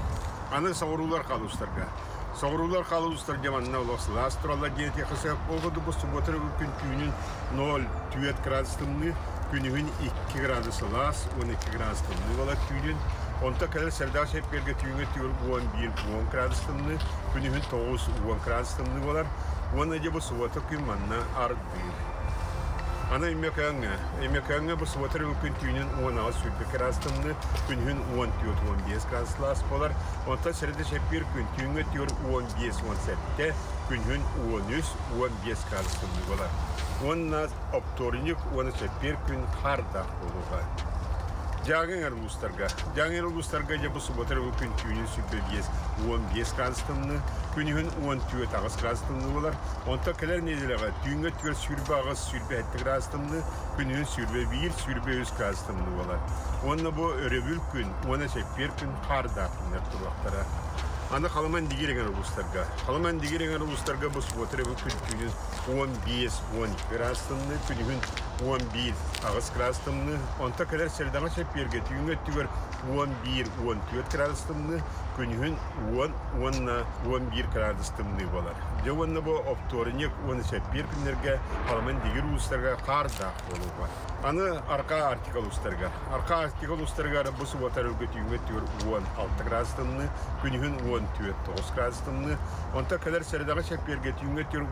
Anı sağurular qalustarga. Sağurular qalustarga manna olasıla. Astrallar geneti qısaq oldu bu subotar gün günün 0-4 gradusımlı, günün 2 gradusılas, 12 gradusımlı ola günün. Onta kadar serdağ sepirge tüyünü tüyür 11-10 gradusımlı, günün 9-10 gradusımlı olar. Onu da bu subotar gün manna ardır. Ana imekanga bu suvatır mümkün tüyünün 16 sürdü krastımını, günün 14-15 krastlas polar. Onta sırada şepir gün tüyünü tüyür 15-17'te, günün 13-15 krastımını polar. Onunla optorinik, onu şepir gün karda olur. Jangir Lustarga ya bu subatır mümkün tüyünün sürdü 15 krastımını, günün 14 krastımını olar. Onta kadar nedir? Tüyünü tüyür sürbe ağız sürbe etti krastımını, günün sürbe 1 sürbe 100 krastımını olar. Onunla bu örevül gün, ona şepir gün karda günler turaqtara. Ana Kalaman digirengar Lustarga. Kalaman digirengar Lustarga bu subatır mümkün tüyünün 15-12 krastımını, günün 11 ağız krastımını, onta kadar serdağa şepirge tüyün öttügör 11-14 krastımını, günün 10-11 krastımını bolar. Jovanna bu optorinik 10 şepir günlerge Alman digir uluslarga karda oluyor. Anı arka artikal ustarga. Arka artikal ustarga bu suvatar ülketüyün öttügör 16 krastımını, günün 14 krastımını, onta kadar serdağa şepirge tüyün öttügör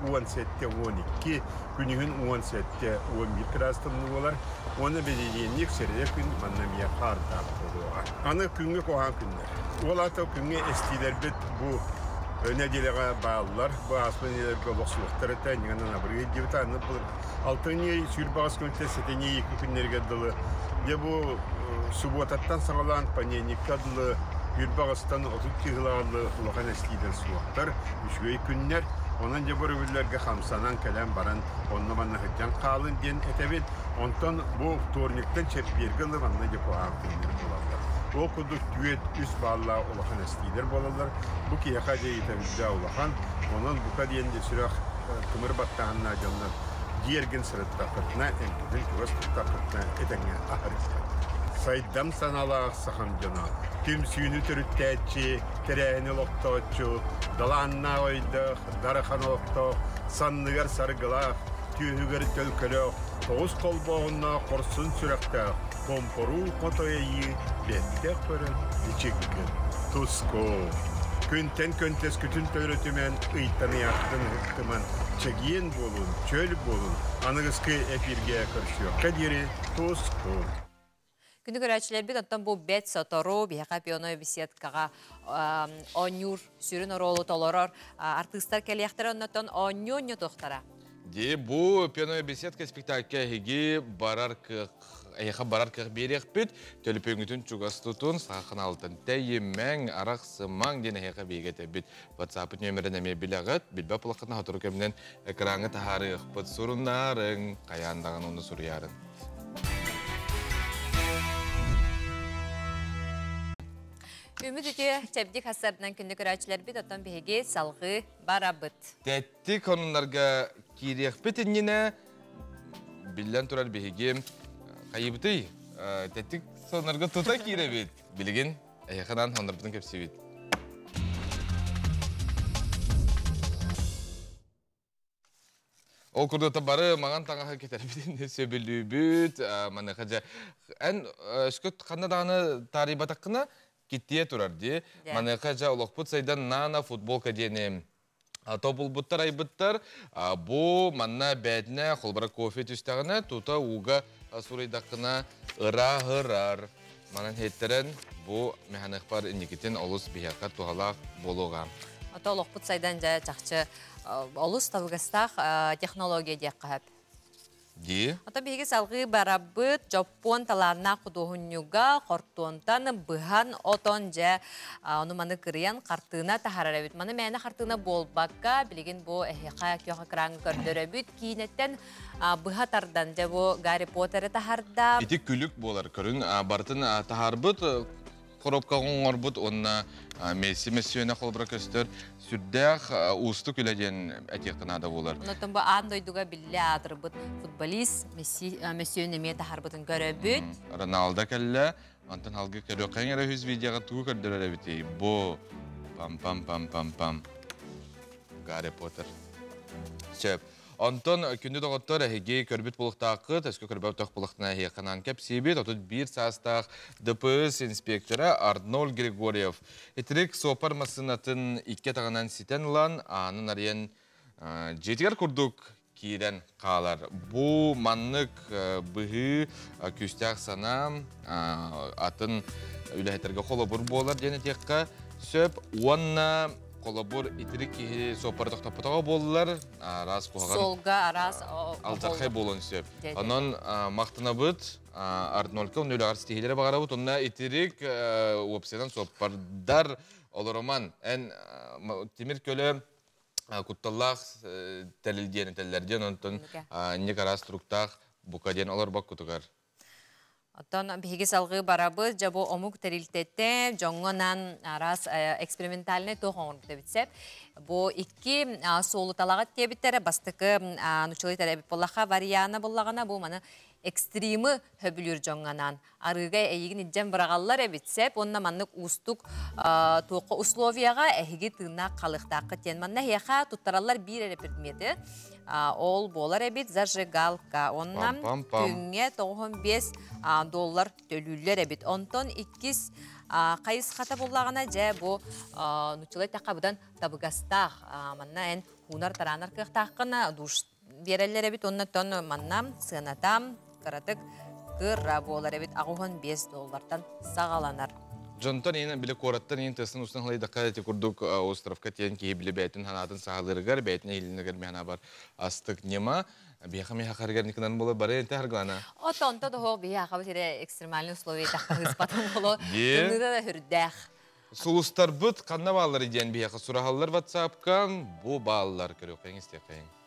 17-12, günün 17-11 krastımını bolar. Onu belirleyenlik seride gün anlamaya karda oluyor. Anı günlük kohan günler. Olata günge estiler bit bu nedelega bağlılar. Bu asmaniyelerde oluşlukları tanıyanın abırı gibi tanınıp altınıya sürbağız günte seteniye 2 günlerge dılı. Ve bu subotattan sağlanan panenik adlı Yürbağıstan 32 yıllarlı ulakan estiler suaklar. Üçgöy günler. Onun cebörübüllerge hamsanan kalem baran onlamanı hıccan kalın diyen etebet. Ondan bu tornikten çepbirgılı vanna cepo ağabeyler bulanlar. O kuduk düet üst bağlı ulakan estiler bulanlar. Bu ki yakaca yitebilce ulakan. Onun bu kadiyende sürak kımır battağına canlar. Diyergin sırıtta kırtına, emkidin kıvastıkta kırtına edenge ahırıkta. Saydam sanala sahan cana. Tüm suyunu türüttəçi, tereyini loktoçu, dalanna oydu, darıxan lokto, sanlıgar sargılar, tühügür tölkülü, toğuz kolboğuna korsun sürekte, komporu kotoyayı, bette körün, içikkin, tusko. Künten küntes kütün törütümen, ıytanı yaktın hıktımın, çegiyen bolun, çöl bolun, anıgızkı epirgeye karışıyor. Kadiri, tusko.
Күнді көрәтшілер бет, оттан бұл бет сотору, бияқа пионой беседкаға онюр сүрін оролу толорор, артыстар кәлияқтары оннаттан онюню тоқтара.
Де, бұл пионой беседка спектакке хеге барар кық берек бет, төліпеңітін чугастутун, сақын алтын тәйімен, арақ сымаң дені хеға бейгеті бет. WhatsApp нөмірін әме білағыт, білбә пылақытына hatırı кәмінен экраңы тахарық, бұт сұрынларын, қаяндағын оны сұрыярын.
Ümit ütüye çebdik hasarından күнді көрәтшілер бет, оттан бейге салғы барабыт.
Тәттік онларға кирек бітініне білден тұрар бейге қайыбыты. Тәттік сонларға тұта кире бет. Білген әйіқынан онлардың көпсі бет. Ол күрді бары маған таңаға кетер бітінде сөбілі бүт. Маны қажа ән үшкөт қандадағаны тарибатаққына Киттие турарди. Манеқа жа олықпыт сайдан нана футболка дені тобылбыттар айбыттар. Бұ манна бәдіне қолбара кофе түстағына тута уға сурайдақына ыра-хырар. Манан хеттерін бұ механықпар индикетін олыс бияққа туғалақ болуға.
Ата олықпыт сайдан жа чақчы олыс тавығыстақ технология дек қағып. Ата беге салғы барабыт Жапон таларына құдуғынюға қортуынтан бұған отон жа оны маны кіриян қартына тахарар өбіт. Маны мәні қартына болбаққа білеген бұл әхеқа кеуға қыраңы көрдір өбіт. Кейінеттен бұға тардан жа бұл Гарри Поттеры тахарда.
Ити күлік болар көрін. Бартын тахарбыт коробка оңорбут, онна месси-мессиөне қолбыра көстер, сүрдәқ ұсты күләден әтеқінада болар.
Онотын бұл андойдуға білі адырбыт футболист мессиөне мета харбытын көрөбіт.
Роналда кәлі, антын халғы көрі қайын әрі өз видеоға туғы көрдір әрі Бұ, пам-пам-пам-пам-пам. Гарри Поттер. Сөп. Антон күнді доғыттар әхеге көрбет болықтақы, төскі көрбет тоқ болықтына әхеқынан кәп себет, отыд бір састақ ДПС инспекторы Арнольд Григорьев. Әтірек сопар масынатын икке тағынан ситен ұлан, анын ариян жетігер күрдік кейден қалар. Бұ маннық бұғы күстәқ сана атын үләхеттерге қолы бұр болар дені текқа сөп, уанна Колобур итирик ки сопар тоқтапытаға болылар, арас қоған.
Солға, арас.
Алтарқай болын сөп. Онын мақтына бұд, Арднолька, он өлі арс тегелері бағара бұд, онына итирик опсиядан сопардар олырыман. Ән темір көлі күтталлақ тәлілден, тәлілерден, онтын нек арас тұруқтақ бұқаден олар бақ күтігар.
Оттон биһиги салгы барабыз, жабо омук терилтетте, жоңгонан арас экспериментальный тоғоңыр бүтебитсеп. Бу икки солуталагат тебиттере бастыкы нучылы теребит боллаха вариана боллагана бу маны экстримы хөбүлүр жоңганан. Арыга эйигин иджен бырагаллар эбитсеп, онна маннык устук тоқы условияга эхиги тына қалықтақы тен. Манна хеха туттараллар бир эре предмети. Ол болар эбит зажигалка. Оннан күнге $95 төлүллер эбит. Онтон 2 кайыс хата боллагана же бу нучылай такабыдан табыгастах. Манна эн хунар таранар кыктакына душ берелер эбит. Оннан манна сынатам каратык кырра болар эбит. $5 сагаланар.
Жонтон ені білі қораттан ені тысын ұстын ғылайдаққа әте күрдік островқа тен кейбілі бәйтін ханатын сағалырғар, бәйтіне елінігер мәна бар астық нема. Бияқа меха қарғар некінен болы бары әнті әрғана?
Отонта да хоқ бияқа бітері экстремальный условия таққа ғыспатын болу. Күнді да хүрдәқ.
Сұлыстар бұд қанна балалар еден бияқа сұрағалар ватсапқан бұ балалар көрі қайын істеқайын.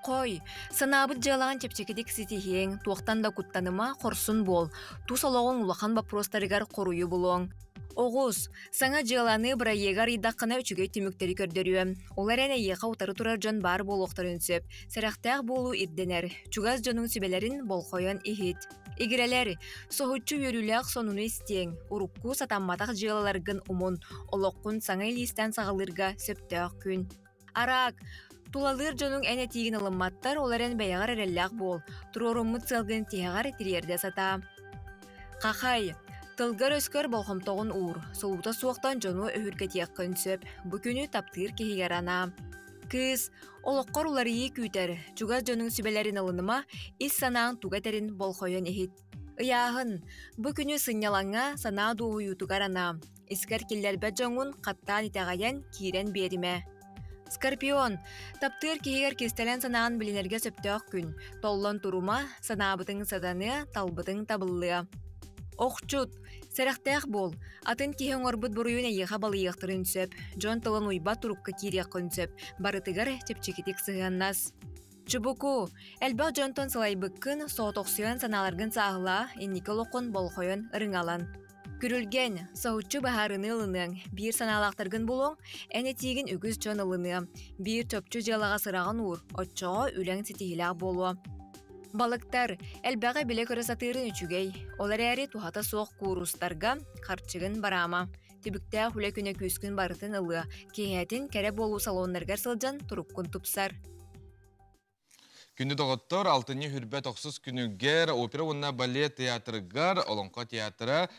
Қой, санабыт жалаған тепчекедек сетихең, туақтан да күттаныма қорсын бол. Тусалоғын улақан бапростарығар қоруы болуң. Оғыз, саңа жаланы бұра егар идаққына үчіге теміктері көрдірі. Олар әне еқа ұтары тұрар жан бар болуқтарын сөп. Сәрақтақ болу ирденер. Чугаз жонын сүбелерін бол қойын ехет. Игірелер, соғытчу өріләқ сонуны істең. Урукку сатамматақ жалаларғын умын. Олоққын саңа елістен сағалырға сөптәқ күн. Арақ, тулалыр жонун әне тигин ылымматтар оларын бәяғар әрелләқ бол. Туроруммыт сылгын тияғар етірерде сата. Қақай, тылгар өскөр болғымтоғын ур. Солута суақтан жону өһірге тияққын сөп. Бүкіні таптығыр кехегер ана. Кыз, олыққар олары ей күйтер. Чугаз жонун сүбелерін алыныма, ис санаң туғатерін болхойын ехет. Ыяғын, бүкіні сынялаңа сана дуғы ютугар ана. Искер келлер бәт жоңын қаттан итағаян кирен беріме. Скорпион, таптыр кегер кестелен санағын білінерге сөптіғ күн. Толлан тұрума, санабытың саданы, талбытың табыллыға. Оқчут, сәріқтәқ бол. Атын кең орбыт бұруын әйеға балыяқтырын сөп. Жон тылын уйба тұрыққа кирияқын сөп. Барытығар тепчекетек сығаннас. Чубуку, әлбәқ жонтон сылай бұққын, соғытоқсыған саналарғын сағыла, енникел оқын болқойын ырыңалан. Күрілген, саутчу бахарыны ылының, бір саналақтыргын болуң, әне тегін үгіз жон ылыны, бір төпчу жалаға сырағын ұр, отчоға үләң сетихіләқ болу. Балықтар, әлбәға біле көрі сатырын үчігей, олар әрі тухата соқ курустарға қарчығын барама. Тибіктә хүлі күні көскін барытын ылы, кейәтін кәрі болу салонларғар сылжан тұрыққын тұпсар.
Күнді доғыттыр, алтыны хүрбәт оқсыз күнігер, опера онна балет театрыгар, олонқа театры,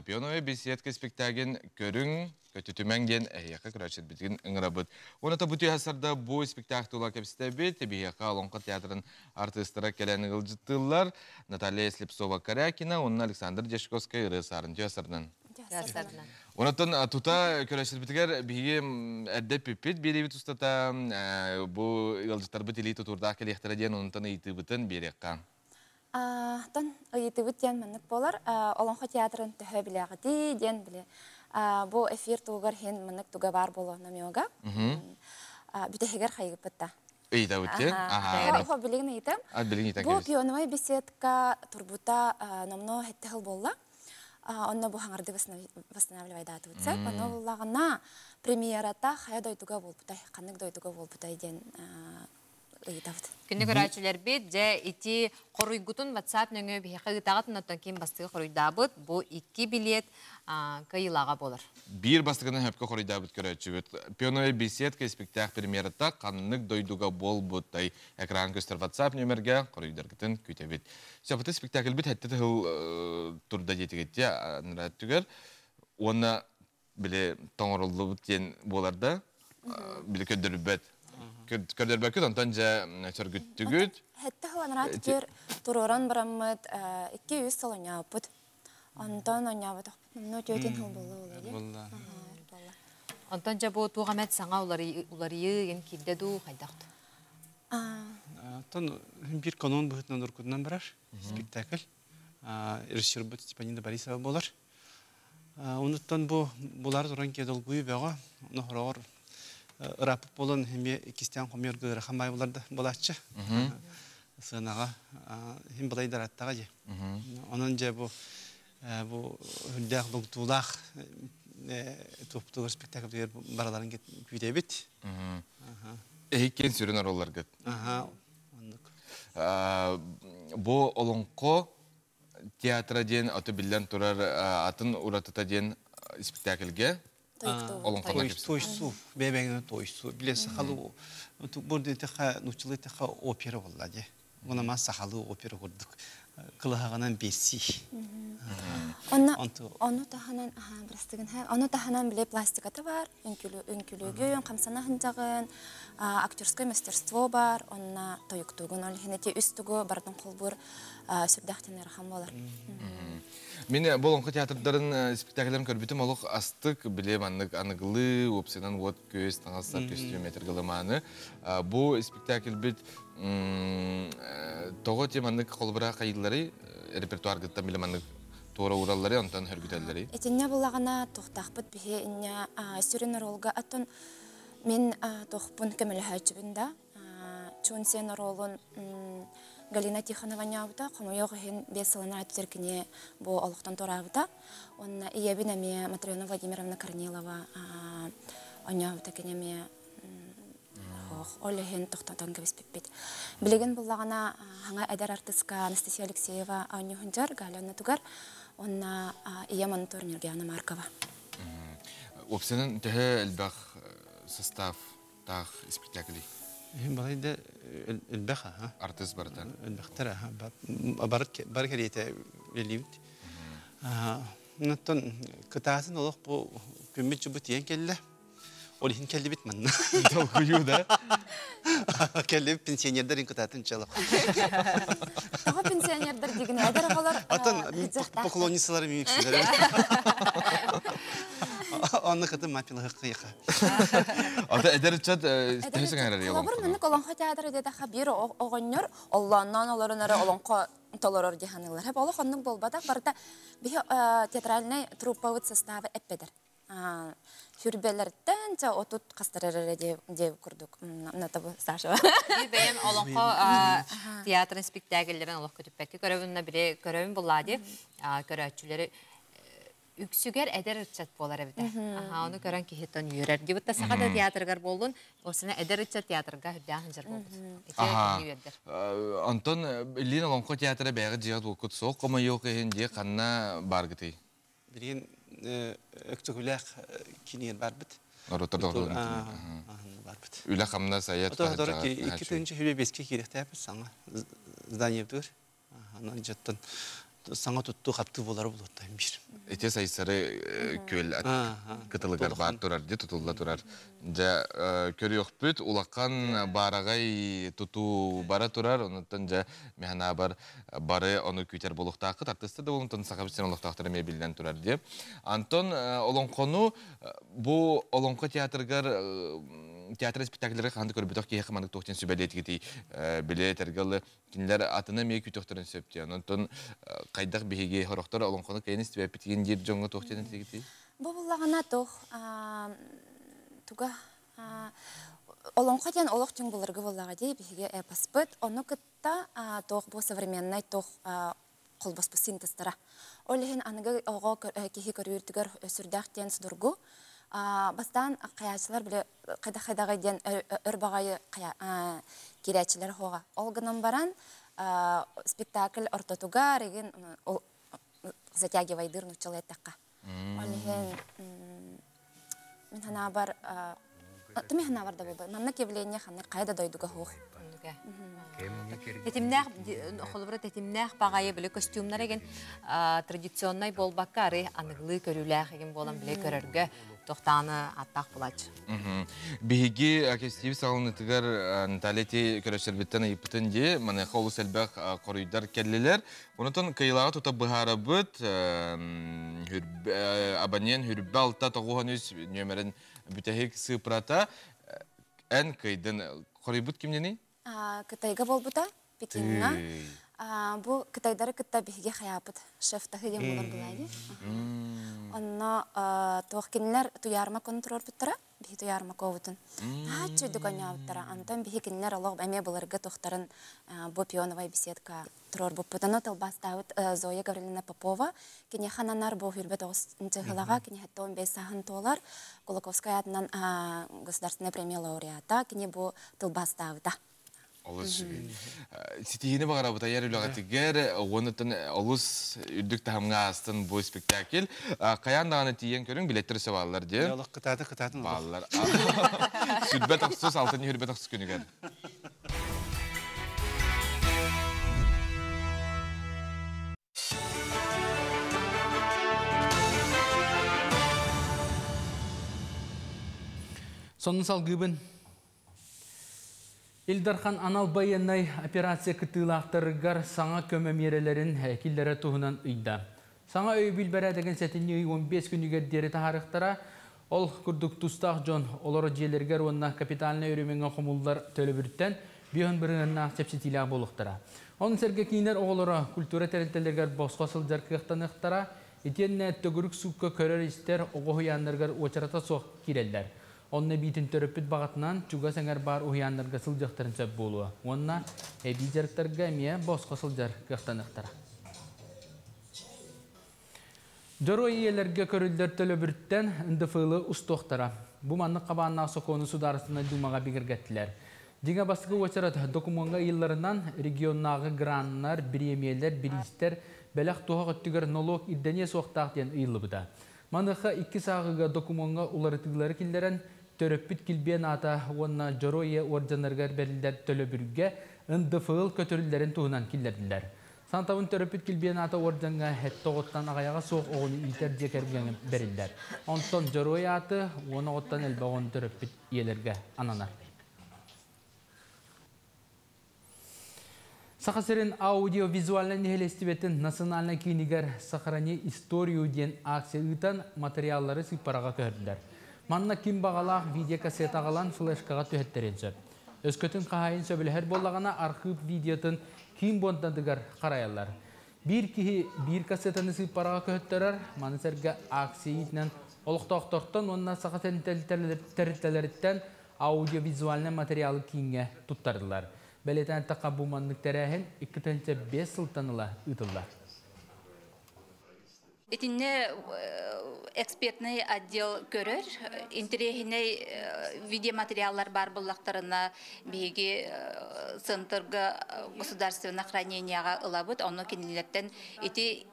пионове беседка спектаген көрің, көтітіменген әйеқі күрәчет бітген ұңырабыд. Оны та бұты әсірді бұл спектаклы кәпісті бет, бейеқа олонқа театрын артыстыра кәләні ғылжыттылар, Наталья Слепцова Карякина, онна Александр Дешковская ұры сарын түйасырдың. Онаттан тута көрәшіл бітігер бігі әдді пепет беребет ұстата бұл ғылжыттар бұт елей тұтырдақ кәлектірі ден онытан ұйты бұтын берекқа.
Тон ұйты бұт ден мәнік болар. Олонға театрын түхі білеғі ден біле. Бұл эфир туғар хен мәнік туға бар болу намиоға. Бүтігер қайғы бұтта.
Үйті бұтте?
Ол білігін ейтім. Бұл пионовай беседка тұрбұта номно хетті қыл болла. Онна бу хаңарды восстанавливайды атыбытса, оны олағына премьерата хая дойтуға бол бұтай, қанық дойтуға бол бұтай ден ұйытабыды.
Күнді көрәчілер бет, жа ити қоруйгутын WhatsApp нөңі бейхі ғытағатын оттан кейін бастығы қоруйдабыд, бұл 2 билет кайылаға болыр.
Bir бастығынан хөпкі қорыйдабыд көрәчі бет. Пионове беседка спектак премьерата қанық дойдуға бол бұтай. Экран көстер WhatsApp нөмерге қоруйдарғытын көте бет. Сөпіті спектакль бет әтті тұрда жетігетте нұрат түгер. Оны біле тоңырылды бұттен боларда, біле көддір бет. Көддір бәкіт, онтан жа сөргіттігіт.
Әтті нұрат түгер тұрыран барамыд 200 сыл ойнауыпыд. Онтан ойнауыд, но төтен хыл болы.
Онтан жа бұл туғамет саңа улары ең келдеду қайдақты?
Bir kanun бұғытынан ұркудынан барар, спектакль. Режиссер бұд Степанида Борисова болар. Онуттан бұлар тұран кеділ бұй бәға, оны құрағыр ұрапып болын, хеме кестен қомер ғырақамай боларды болатшы. сынаға хим былай дараттаға же. Onun же bu hüldağ doktuğlaq toptuğur spektakl baraların güdebit.
Ehken sürün arollar git.
Aha.
Bu olonko tiyatra diyen atı bilden turar atın uratıta diyen spektaklge.
Toysu, bebeğine toysu. Bilesi halı burada teha nuçulu teha opera vallahi. Buna masa halı opera kurduk. Kılahağından besi.
Onu tahanan brastigin ha. Onu tahanan bile plastikata var. Ünkülügü, kamsana hıncağın, aktörskoy мастерство var. Onna toyuktuğun olhineti üstügü bardan kolbur sürdahtin erham olar.
Мен болонқы театрдарын спектакльдерін көрбітім олық астық білем анығылы, опсынан от көз, таңалса костюметр ғылыманы. Бұл спектакль біт тоғы тем анық қолбыра қайылары, репертуар ғыттан білем анық тоғыра уралары, онтан хүргітәлері.
Етіне болағына тоқтақ бұд біге инне сүрін оролға атын мен тоқпын көмілі хәчібінде. Чуын сен оролын Галина Тихонова аута, қомойоғын бесылына әттеркіне бұл олықтан тораута. Онна иебін әме Матриона Владимировна Корнилова аута кенеме олығын тоқтатан көбеспеппет. Білеген бұллағына хаңа әдер артыска Анастасия Алексеева ауынығын жар, Галина Тугар, онна ие мониторнерге Анна Маркова.
Опсенен тәхі әлбәқ состав тақ спектаклі?
Балайда البخة ها
ارتز بردان
البخترة ها بارك ريته لليوت نتون كتاسن الله بو كمية جبتين كله ولهن كله بيتمنى
تو كيودا
كله بنسينير دارين كتاتن شلا
هو بنسينير دار ديجنا هذا غلط
أتون بقولوني سلاري ميكسر Onu kadın mapyalı hıkkıyıka.
Ata ederçat istehsin herhalde yalan.
Kolabır mınık olanqa teatr edede xabir oğanyor. Allah'ından oların ara olanqa tolaror dihanılar. Hep Allah onun bolbadak barda bir teatralnay truppa sostavı epeder. Hürbelerden ca otut kastarere diye kurduk. Nata bu Saşa.
Benim olanqa teatrın spektakellerin Allah kötüpeki görevimle biri görevim bulladı. Görevçüleri Üksüger eder ırçat bolar evde. Onu gören ki hiton yürür. Gibutta sağda tiyatrgar boldun, o sene eder ırçat tiyatrga hüdahıncar boldun.
Anton, ilin olonko tiyatra bəği ciğat okut soğuk ama yok ehin diye kanına bargıtı.
Bilin öktükülək kiniyer barbit.
Orada
barbit.
Üle xamna sayat.
Oda ki iki tünce hüle beske kirek təpir sana. Zdanyevdir. Anan jattan sana tuttu kaptı bolar buluttan bir.
Ete sayısarı köl kıtılıgar bar turar diye tutulla turar. Ja körü yok büt ulakkan baragay tutu bara turar ondan ja mehana bar barı onu küter buluqtaqı tartıstı da ondan sakabisen uluqtaqtırı mebilden turar diye. Anton olonkonu bu olonko teatrgar teatr spektaklleri kandı körübütök ki hekmanlık tohten sübeliyet giti bile tergalı kinler atına mey kütöktörün söptü. Ondan kaydak bihege horoktor olonkonu kayın istibep bitigen yer jonga tohten giti.
Bu bullağına toh tuga olonko diyen olok jong bularga bullağa diye bihege paspıt onu kıtta toh bu современный toh kolbas bu sintestara. Olehin anıga oğo kihi körüyürtüger sürdağ sudurgu. Bastan kayakçılar bile kayda diyen örbağayı kirayçılar hoğa. Olgının baran spektakl ortatuga regen затягивай дырну человека. Олеген мен хана бар теми хана бар да булды. Манна явление хана кайда дойдуга хоқ.
Этимнах холбрат этимнах багайы биле костюмнар еген традиционный болбаккары аныглы көрүләх еген болан биле көрөргө тоқтаны аттақ булач.
Биги акестив салынытыгар Наталети көрөшөрбүттен айыптын де мана холу селбак корuyдар келлелер. Онотон кыйлага тута быхара быт абонент хүрбе алта тогуһанүс нөмерин бүтехик сыпрата эн кыйдын корuyбут кимдени?
Кытайга болбута, Пекинна. Бу кытайдары кытта биһиге хаяпыт шефтахы дем булар булайды. Онно тоқкинлер туярма контроль буттара, биһи туярма ковутун. Чөйдү коняуттара, антан биһи кинлер олог эме буларга тохтарын бу пионовая беседка турор буппутано тылбастаут Зоя Гавриловна Попова, кине хананар бу хүрбет огсынчыгылага, кине хатта 15 сахан толар, Кулаковская атынан государственная премия лауреата, кине бу тылбастаута.
Олус. Ситиһине багара бута яр үләгәтигәр, онытын олус үрдүк тәһәмгә астын бу спектакль. Каян даганы тиен көрүң билеттер сабаллар ди.
Ялык кытатын.
Баллар. Сүрбәт ахсус алтын хүрбәт ахсус күнүгән.
Сонун салгыбын Илдархан анал байынай операция кытылақтырыгар саңа көмөмерелерин киллері туһунан ыйда. Саңа өй билбәрә деген сәтінне 15 күнігер дері тахарықтара, ол күрдік тұстақ жон олары желергер онна капиталына өріменге құмылдар төлі бүрттен бүйін біріңінна сәпсетілі болуқтара. Оның сәрге кейінер оғылары культура тәрінтелергер босқа сылдар кықтанықтара, етенне төгірік сұққа көрер істер оғығыянларғар очарата соқ керелдер. Онна битин төрөппүт багатынан чуга саңар бар уяндарга сылжактарын сөп болуа. Онна эбижерктерге мие босқа сылжар кықтанықтара. Жору иелерге көрілдер төлі бүрттен үндіфылы ұстоқтара. Бұ маннық қабанна соқоны сударысына думаға бігіргеттілер. Диңа басқы очарат документға елларынан регионнағы граннар, премиялар, биристер, бәләқ туға қыттығыр налог иддене соқтақтен ұйылы бұда. Маныққа 2 сағыға документға уларытығылары келдерін төрөппіт кілбен ата онна жоройе оржанарғар бәрілдер төлі бүрге үндіфыл көтірілдерін туғынан келдерділер. Сантауын төрөппіт кілбен ата оржанға әтті оғыттан ағаяға соқ оғыны итер жекерген бәрілдер. Онтон жоройе аты оны оғыттан әлбағын төрөппіт елерге ананар. Сақасырын аудио-визуальный нехелестібетін национальный кинигер сақыраны историю ден акция ұйтан материаллары сыпараға көрділер. Манна ким бағалақ видеокассет ағалан флешкаға төхеттерен сөп. Өскөтін қағайын сөбілер болағана архив видеотын ким бонтандығар қараялар. Bir кассетаны сыпараға көттерер, манысырға акция үйтінен олықтақтақтан онына сақасырын тәріттелеріттен аудио-визуальный материалы кейінге тұттардылар. Бәлетен таққа бұманлық тәрәхін 2-5 сылтаныла ұтылар.
Итинне экспертный отдел көрөр, интерехиней видеоматериаллар бар буллактарына биги центрга государственного храненияга ылабыт, оны кинилеттен ити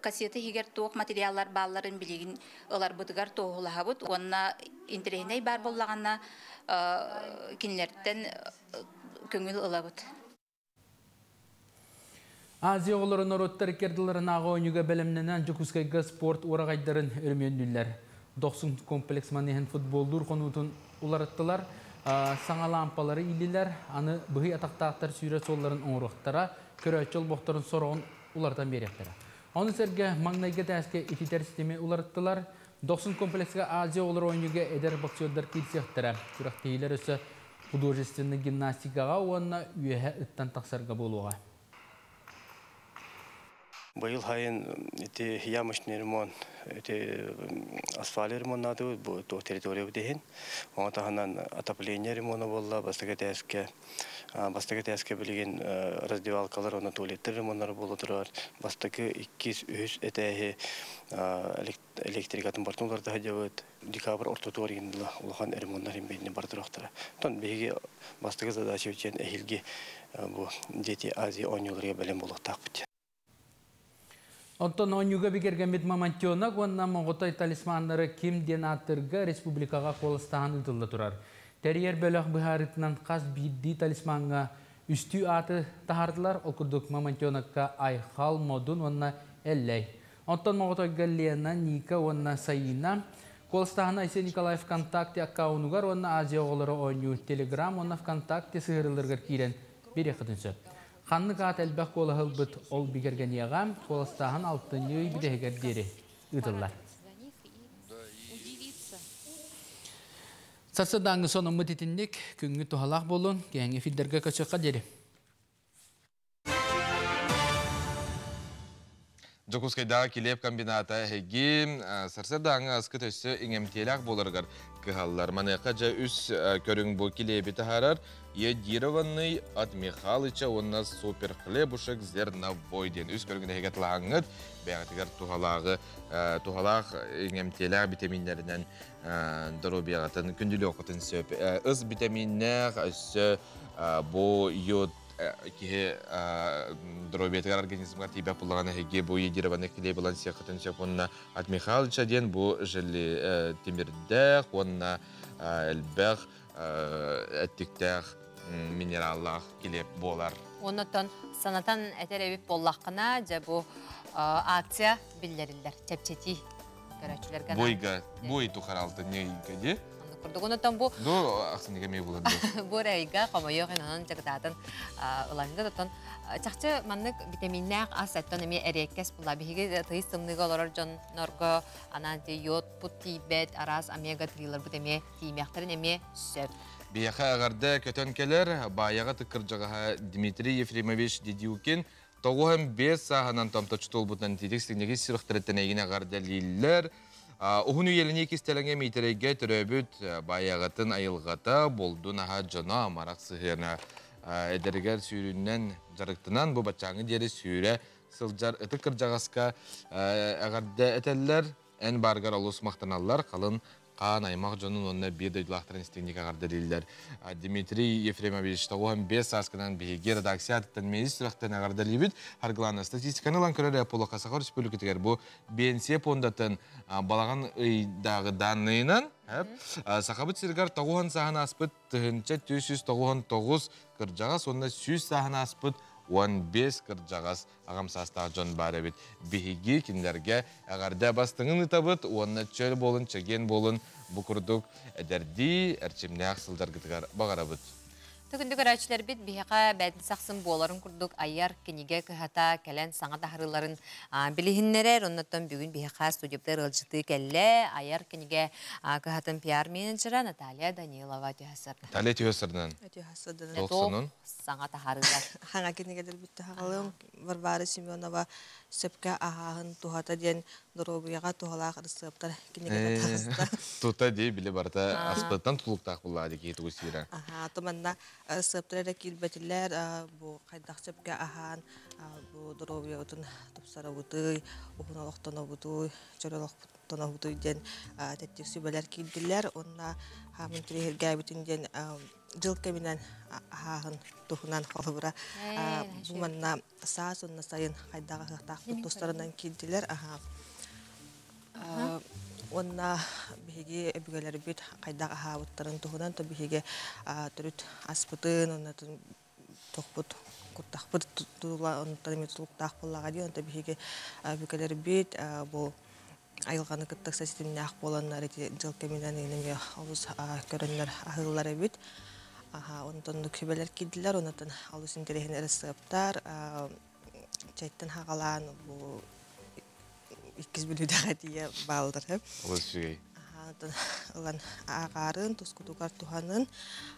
кассеты хигер тоқ материаллар балларын билигин ылар бутыгар тоғулахабыт, онна интерехиней бар буллагана кинилеттен көңіл ылабыт.
Азия оларын ороттар керділерін аға ойнуға бәлімненен жүкіскайға спорт орағайдарын өрменлілер. 90 комплекс манehen футболдур қонутын уларыттылар, саңа лампалары илілер, аны бұғы атақтақтар сүйре солларын оңырықтара, көрі өтчіл боқтарын сорағын улардан беректері. Оны сәрге маңнайға тәске етитер системе уларыттылар, 90 комплексқа Азия олар ойнуға әдер боксердар келсектері. Күрақтейлер өсі художественный гимнастикаға оңына үйе үттен тақсарға болуға.
Быйыл хайын ямочный ремонт, асфальт ремонтнады bu территория дехин. Оңа таханан отопление ремонты болла, бастыга тәске билген раздевалкалар, оны туалеттер ремонттары болу турар. Бастыгы 2-3 этәһе электрикатын бартуларда хадябыт. Декабрь ортоторигинде улахан ремонттар бейне бардырактара. Тон беге бастыгы задача үчен эхилге бу дети Азия ойноларга белем болуктак бит.
Онтон ойнуға бігергенбет мамантионақ, онна Моңғотай талисманлары кем денатырға республикаға қолыстаған ұтылы тұрар. Тәрьер бөліқ бұхарытынан қаз бидді талисманға үсті аты тахардылар, оқырдық мамантионаққа айқал модун онна әлләй. Онтон Моңғотай Галлена, Ника, онна Сайына, қолыстаған Айсе Николаев ВКонтакте аккаунуғар, онна Азия оғылары ойну Телеграм, онна ВКонтакте сығырылырғыр кейрен бере қытыншы. Қанны қат әлбәқ қолы ғылбыт ол бігерген еғам, қолыстағын алтын үй бідегер дері ұтылар. Сарсыдаңы соны мұтетіндік күнгі тұхалақ болын, кәңі филдерге көшіққа дері.
Жокускайдағы келеп комбината хеги сарсырдаңы аскы төсі иңемтелек болырғар кыхаллар. Манайқа жа үс көрің бұл келебі тахарар. Едированный от Михалыча у нас супер хлебушек зерновой ден. Үс көріңді хеге тылағыңыд. Бәғатығар тухалақ иңемтелек витаминлерінен дұру бәғатын күнділі оқытын сөп. Үз витаминнер өсі бұл йод кихе дробиятыгар организмга тибе пуллагана хеге бу едированный хлеб балансе хатын чапонна от Михалыча ден бу жили тимирдех онна элбех эттиктех минераллах хлеб болар.
Оннотон санатан этеребип боллаккына же бу акция биллерилер чепчети көрөчүлөргө.
Бойга бой тухаралты нейгеди.
Курдугунотон бу
аксынеге мей болот.
Бу райга комойогенан жагдатын ылайында тотон чакчы маннык витаминнак асаттан эме эреккес була биге тыйсымныгы олор жон норго ананти йод путибет арас омега 3лар бу эме тиймяктарын эме сөп.
Бияха агарда көтөнкелер баяга тыкыржага Дмитрий Ефремович Дедиукин тогуhem 5 саганан тамточтол бутан тидексинеге сырыктыртенегине агарда лиллер. Ухуну еліне кестеліңе мейтереге түрөбіт баяғатын айылғата болды наға жана амарақ сығырына әдергер сүйріннен жарықтынан бұл бачаңы дері сүйре сылжар үті кіржағасқа әғарды әтәлілер ән барғар алыс мақтаналар қалын қан аймақ жонын онына бір дөйлақтырын істегінек ағарды дейілдер. Дмитрий Ефремович тауған 5 сасқынан бейге редакция аттан мейіз сұрақтан ағарды лебет. Харғыланы статистиканы лан көрері Аполло Қасақар Республикатығар бұл бенсе пондатын балаған ұйдағы данныйынан сақабыт сіргар тауған сағын аспыт тұхынча 299 кіржағас, онына 100 сағын аспыт 15 кырджагас агам састағы жон бары бит. Бихиги киндерге ағарда бастыңын ұтабыт, онына чөл болын, чеген болын, бұқырдық әдерді әрчімне ақсылдар гітігар бағара бұд.
Түгінді көрәчілер бит бихаға бәдін сақсын боларын күрдік айар кенеге көхата кәлән саңа тахарыларын білігіннерер. Оннаттан бүгін бихаға студиптер ылжыты кәлі айар кенеге көхатын пиар менеджера Наталья Данилова түйәсір.
Наталья түйәсірден?
Тоқсының? Саңа тахарылар.
Хаңа кенегелер бітті хағалым. Варвара Семенова сөпке ағағын тухата ден дұробыяға тухалақ рысыптар кенегелер тағысты.
Тута дей білі барда аспыттан тұлықтақ бұлады кейті өсірі.
Томанна сыптыры килбетилер бу кайдак сөпке ахан бу дұробыя ұтын тұпсара бұтой, ұғын олықтан бұтой, чөрі олықтан бұтой ден тәттік сөбелер килділер. Онна хамын түрегерге бүтінден жыл кемінен ағын тұхынан қолыбыра. Бұл манна саас онна сайын қайдағы қықтақ тұстарынан килділер. Онна биһиги эбигелер бит кайдак ахабыттарын туһунан то биһиге түрүт аспытын оннатын тохпут куртахпыт тула онтан метлуктах боллага ди онта биһиге эбигелер бит бу айылганы кыттак системне ак боланнар эти жыл кеминен эниме алыс көрөннөр ахыллар бит онтон көбелер кидилер онтан алыс интерехин эрсептар чайттан хагалан бу иккиз билүүдәгә тие балдыр.
Ол сүгей.
Олан ағарын, тұскутуғар туханын,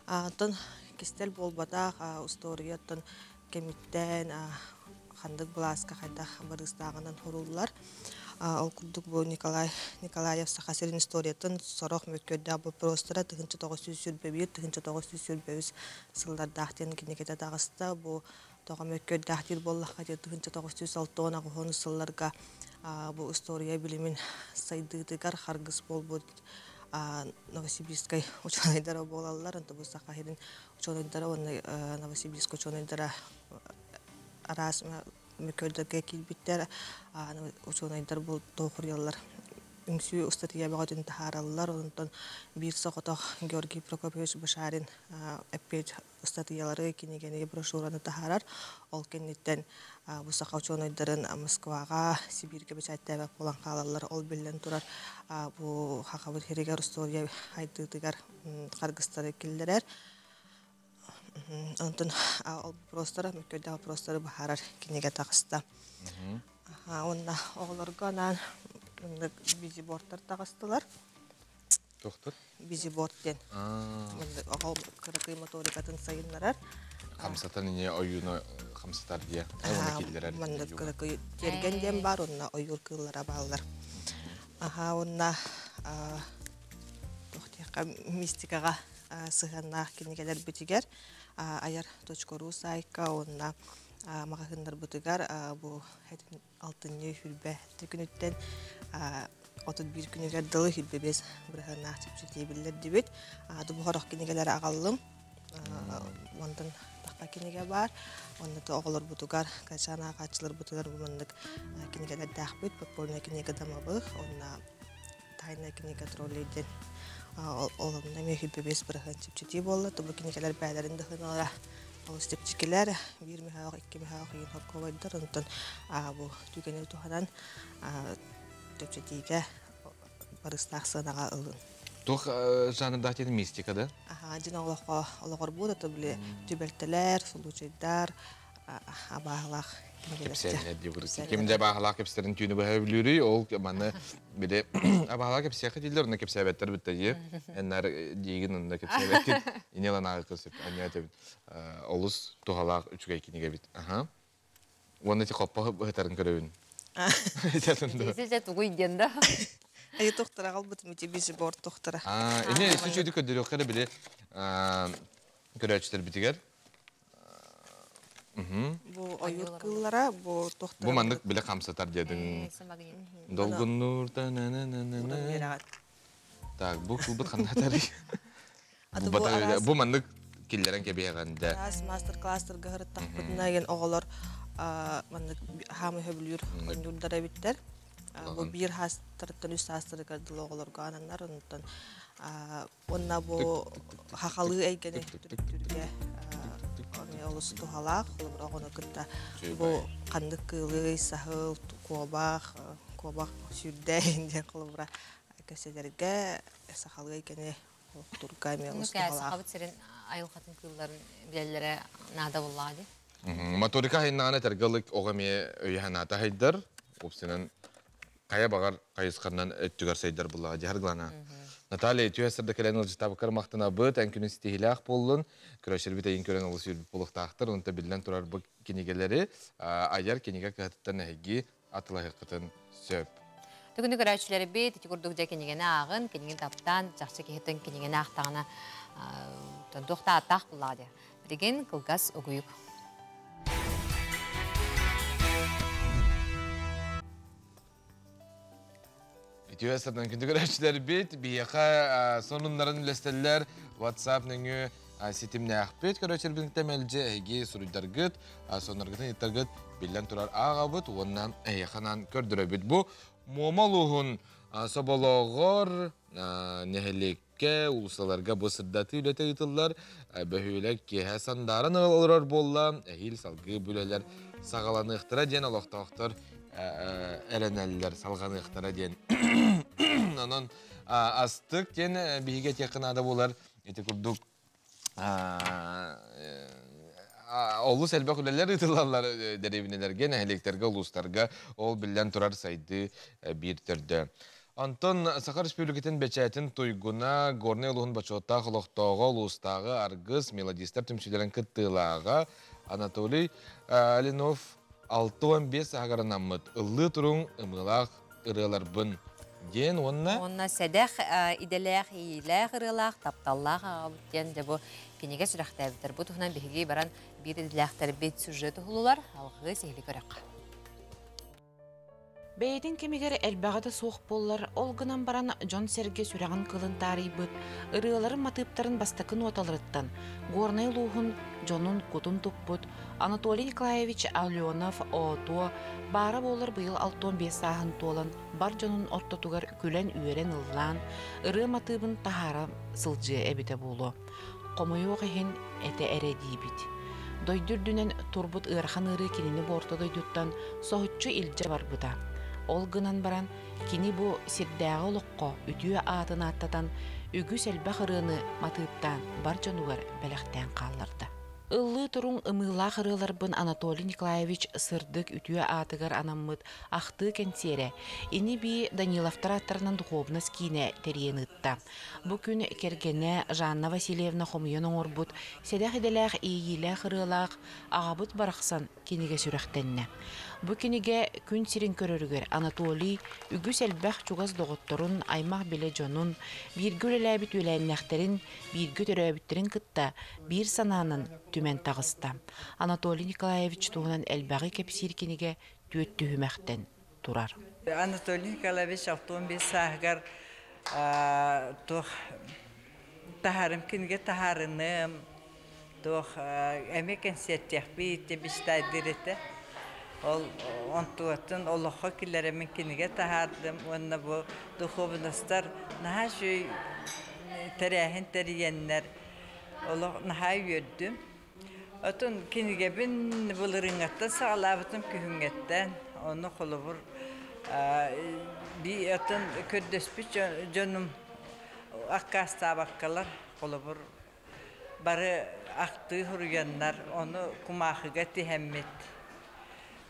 ағытын кестел болбадақ, ұсториеттін кемиттен, қандық бұласқа қайдақ барыстағынан хорулар. Ол күрдік бұл Николаев Сахасерин историеттін сорох мөккөдді бұл простыра 1941, 1941 сылдардақтен кенекеті дағыста бұл тоға мөккөддақтер боллаққа 1906 ағығын сылларға bu история билимин сайдыдыгар харгыс болбут Новосибирской ученыйдара болалар, anta bu сахахирин ученыйдара оны Новосибирск ученыйдара арас мөкөлдөргө килбиттер ученыйдар бул тохурялар үңсү устатия багатын тахараллар онтон бир сокото Георгий Прокопьевич Башарин эппет устатиялары кинегене брошюраны тахарар ол кеннеттен бу сака ученыйдарын Москвага Сибирге бечаттаба болан калалар ол билен турар бу хакабыт херегер история айтыдыгар каргыстары килдерер онтон ол простора мөкөлдө просторы бахарар кинеге тагыста онна оголоргонан бизиборттар тағыстылар.
Тоқтыр?
Бизиборттен. Ағал кыракый моторикатын сайынларар.
Хамсатан ине ойуну хамсатар дия.
Мандык терген дем бар, онна ойур кыллара баллар. Онна тохтияка мистикага сыганнах кинегелер бүтигер. Ayar.ru сайка, онна магазиндар бүтигер. Бу алтынны хүрбе түкүнүттен 31 күнүгер дылы хүрбебес бұрғаннах чепчетей білдер дебет. Дубу хорох кинегелер ағалым. Ондан таққа кинеге бар. Онда оғылар бұтығар, қачана қачылар бұтығар бұмындық кинегелер дәқбет. Подпольна кинеге дамабық. Онда тайна кинеге троллейден олымда мен хүрбебес бұрған чепчетей болды. Дубу кинегелер бәлерінде хыналара олыстепчекелер. Bir мехауқ, 2 мехауқ ең хаққа байдыр. Ондан бұл түгенер туғанан төпчетейге барыстақ сынаға ұлын.
Тух жанрда теді мистика, да?
Один олығыр болды, түбілі түбелтілер, сұлучайдар, абағылақ.
Кепсенler diyoruz. Kimde bağlak kepslerin tüyünü bahevlüri, ol bana bir de bağlak kepsiyakı değiller, ona kepsiyabetler bitti. Enler diyegin onda kepsiyabettir. İnelan ağı kısıp, anlayatı bit. Oluz tuhalak 3 ay kinige bit. Onda ti koppa hıtarın körevin.
Sizce tuğu igende.
Ayı tohtara kalbıt müti bizi bor tohtara.
İne suçuydu ködürü okara bile köreçler bitiger.
Bu oyur kıllara, bu tohtara.
Bu mandık bile kamsatar diyedin. Dolgun nurda ne. Tak, bu kulbut kanatari. Bu mandık killerin kebiye ganda.
Masterclass'lar gahırıt takbıdına gen oğular mandık hamı höbülür, oyundurdara bitter. Bu bir hastırıktan üst hastırı gardılı oğular gananlar. Onna bu hakalı eygeni türktürge olası tuhalak. Onu kıtta bu kandık kılı, sahıl, kovak, sürdeyin diye kılıbıra köselerge sakalı eygeni turgay mi olası tuhalak.
Sahabıt serin ayıl katın kılların bilelere nada bulladı?
Motorika hinnağına tergalık oğamiye öyhanata haydar. Opsinin kaya bağır kayıskandan öttügar saydar bulladı harglana. Natalya Etiyasır'da kelen ılıcı tabakar maqtına bıt, enkünün stihilaq bolun. Küraşır bite en kören ılısı yürüp buluq tağıtır. Onta bilden turar bu kinigeleri. Ayar kiniga kıhtıttan nehigi atıla hıqıtın söp.
Tügünü görüşleri bit, iti kurdukça kinigene ağın, kinigin taptan, жақсы kehitten kinigene ağtağına doqta ataq bulladı. Birgin kılgaz oguyuk.
Etiyasır'dan kündü görüşleri bit. Biyaka sonunların ülesteller WhatsApp nöngü sitimne ahbet. Görüşler bilin temelce egi suruydar gıt. Sonlargıtın yeter gıt. Bilden turar ağa bıt. Ondan eyakanan kördüre bit. Bu Momaluhun sabaloğor nehelikke ulusalarga bu sırdatı ülete yıtıllar. Behüylek kehe sandaran olur bolla. Ehil salgı büleler sağalanı ıhtıra diyen aloqtağıhtır. Ereneliler salganı ıhtara diyen. Onun astık diyen bihiget yakınada bolar. Eti kurduk. Oğlu selbek üleler ıtılarlar derevineler gene elekterge uluslarga ol bilden turar saydı bir türde. Anton Sakar Respublika'nın beçetin tuyguna Gornay Uluğun Baçotta Xoloqtağı ulustağı argız melodistler tümsülerin kıttılağı Anatoliy Alinov 6-15 ağarın ammıt. Illı turun ımılaq ırılar bın. Gen onna?
Onna sedek idelek, iyilek ırılaq, taptallaq ağabıt gen de bu kinege süraqtaybidir. Bu tuğunan bihigi baran bir idelekler bit süjeti hulular, halgı sehli görek.
Бәйден кемегер әлбәғада соқ боллар, олғынан баран Джон Серге сүрәғын қылын тарайбыт, ырыларын матыптарын бастакын оталырыттан, Горнай Луғын Джонун кутун туппут, Анатолий Николаевич Аленов ото, бары болар бұйыл 6-15 сағын толан, бар Джонун ортотугар күлен үйерен ыллан, ыры матыбын тахара сылжы әбіте болу. Қомойу ғehen әте әрі дейбіт. Дойдүрдүнен турбут ырхан ыры келіні борты дойдуттан соғытчы илже бар бұда. Олгынан баран, кини бу сирдәғы лоққа үтіе атын аттатан, үгі сәлбәқ ырыны матыптан бар жонуғар бәліқтен қалырды. Ыллы турун ымыла хырыларбын Анатолий Николаевич сырдык ütüе атыгар анаммыт ахты кенсере. Ини би Даниловтар аттарынан духовнас кийне териен ытта. Бу күн кергене Жанна Васильевна хомуен оңорбут, седах иделах ийгиле хырылах, агабыт барахсан киниге сүрәхтенне. Бу киниге күн сирин көрөрүгөр Анатолий үгүс элбэх чугас доготторун аймак биле жонун, биргүл эләбит үләннәхтерин, биргү төрөбүттерин кытта, бир сананын түмен тагыста. Анатолий Николаевич тугунан элбәги кепсир киниге төт түһүмәхтен турар.
Анатолий Николаевич автон бир сахгар тох тахарым киниге тахарыным тох эмекен сеттех бите бистайдырете. Ол онтуатын Аллахка килеремен киниге тахардым. Онна бу духовностар нахашуй терехин териеннер. Аллах нахай йөрдүм. Отун киниге бин булырыңатта саалабытым күһүнгеттен. Оны холобур би отун көддөспү жонум аккаста баккалар холобур бары акты хурганнар. Оны кумахыга тихеммет.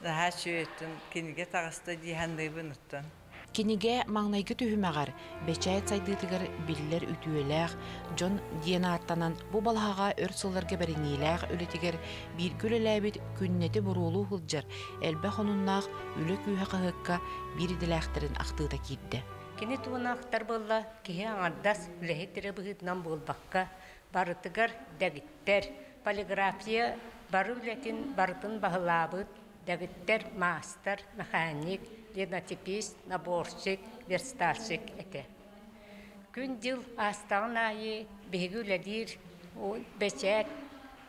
Киниге тағыста дихандыбын ұттан.
Киниге маңнайгы түхімәғар, бәчәйт сайдыдығыр білілер үтуеләғ, Джон диена артанан бұ балаға өрсылырға бәрінейләғ өлетігер бір көлеләбет күннеті бұрулу ғылджар, әлбә қонуннақ өлі күйі қығыққа бір діләқтірін ақтыда кейді.
Кені туына ақтар болла, кеге аңардас үләхеттері бұғытнан болбаққа, барытығар дәгіттер, полиграфия бары үләтін барытын бағылабыт, дәгіттер мастер, механик, линотипист, наборщик, верстальщик әте. Күн жыл астағын айы бейгі үләдір, бәчәт,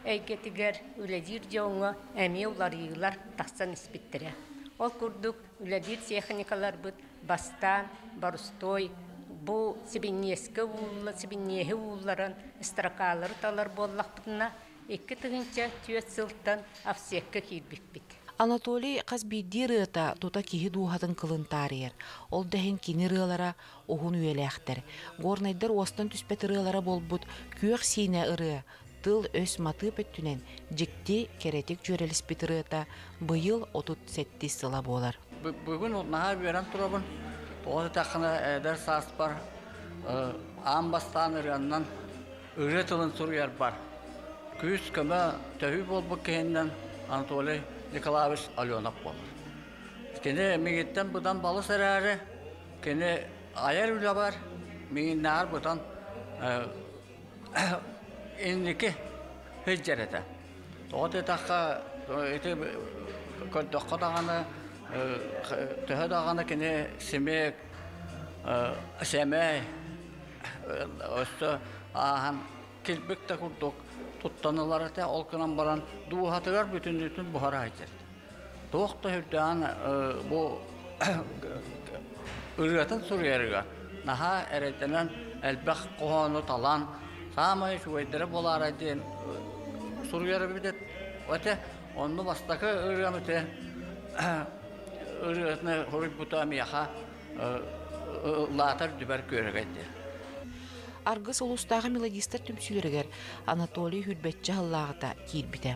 әйгетігер үләдір жоңы әме уларыйлар тақсан іспеттірі. Ол күрдік үләдір техникалар бұд, бастан, барустой, бұ себенескі ұлы, себенехі ұлларын, істірақалары талар боллақ бұдына, екі түгінші түйет сылтан афсеккі кейбік.
Анатолий қаз бидди рыта тута киһи дуухатын кылын таарыер. Ол дәһин кини рыалара оһун үелэхтер. Горнайдар остан түспет рыалара болбут күөх сине ыры. Тыл өс маты пөттүнен жикти керетик жөрелиспит рыта быйыл 37 сыла болар.
Бүгүн наһа берен турабын. Тоғы тақына әдер саас бар. Амбастан ырыаннан ыры тылын суруяр бар. Күс көмө төхү болбук кehenden Анатолий Николаевич Аленов болар. Кені мегеттен бұдан балы сәрәрі, кені айар үлі бар, мегеннәр бұдан енекі хүджер еті. Тоғыт етаққа, көрдіққа дағаны, түхі дағаны кені семек, сәмәй, өсті ағын келбекті күрдік. Tuttanılar ete olkınan baran duhatıgar bütün buhara aydır. Doğukta hüddan bu ırgatın suriyarıga. Naha eretenen elbek kohonu talan sağmayı şu eddere bolar edin suriyarı bidet. Öte onu bastaki ırgamıte ırgatını hurip butamiyaha latar düber görügedir.
Аргыс улустағы мелодистер түмсүлерігер Анатолий Хүлбетчі ғыллағыта кейірбіті.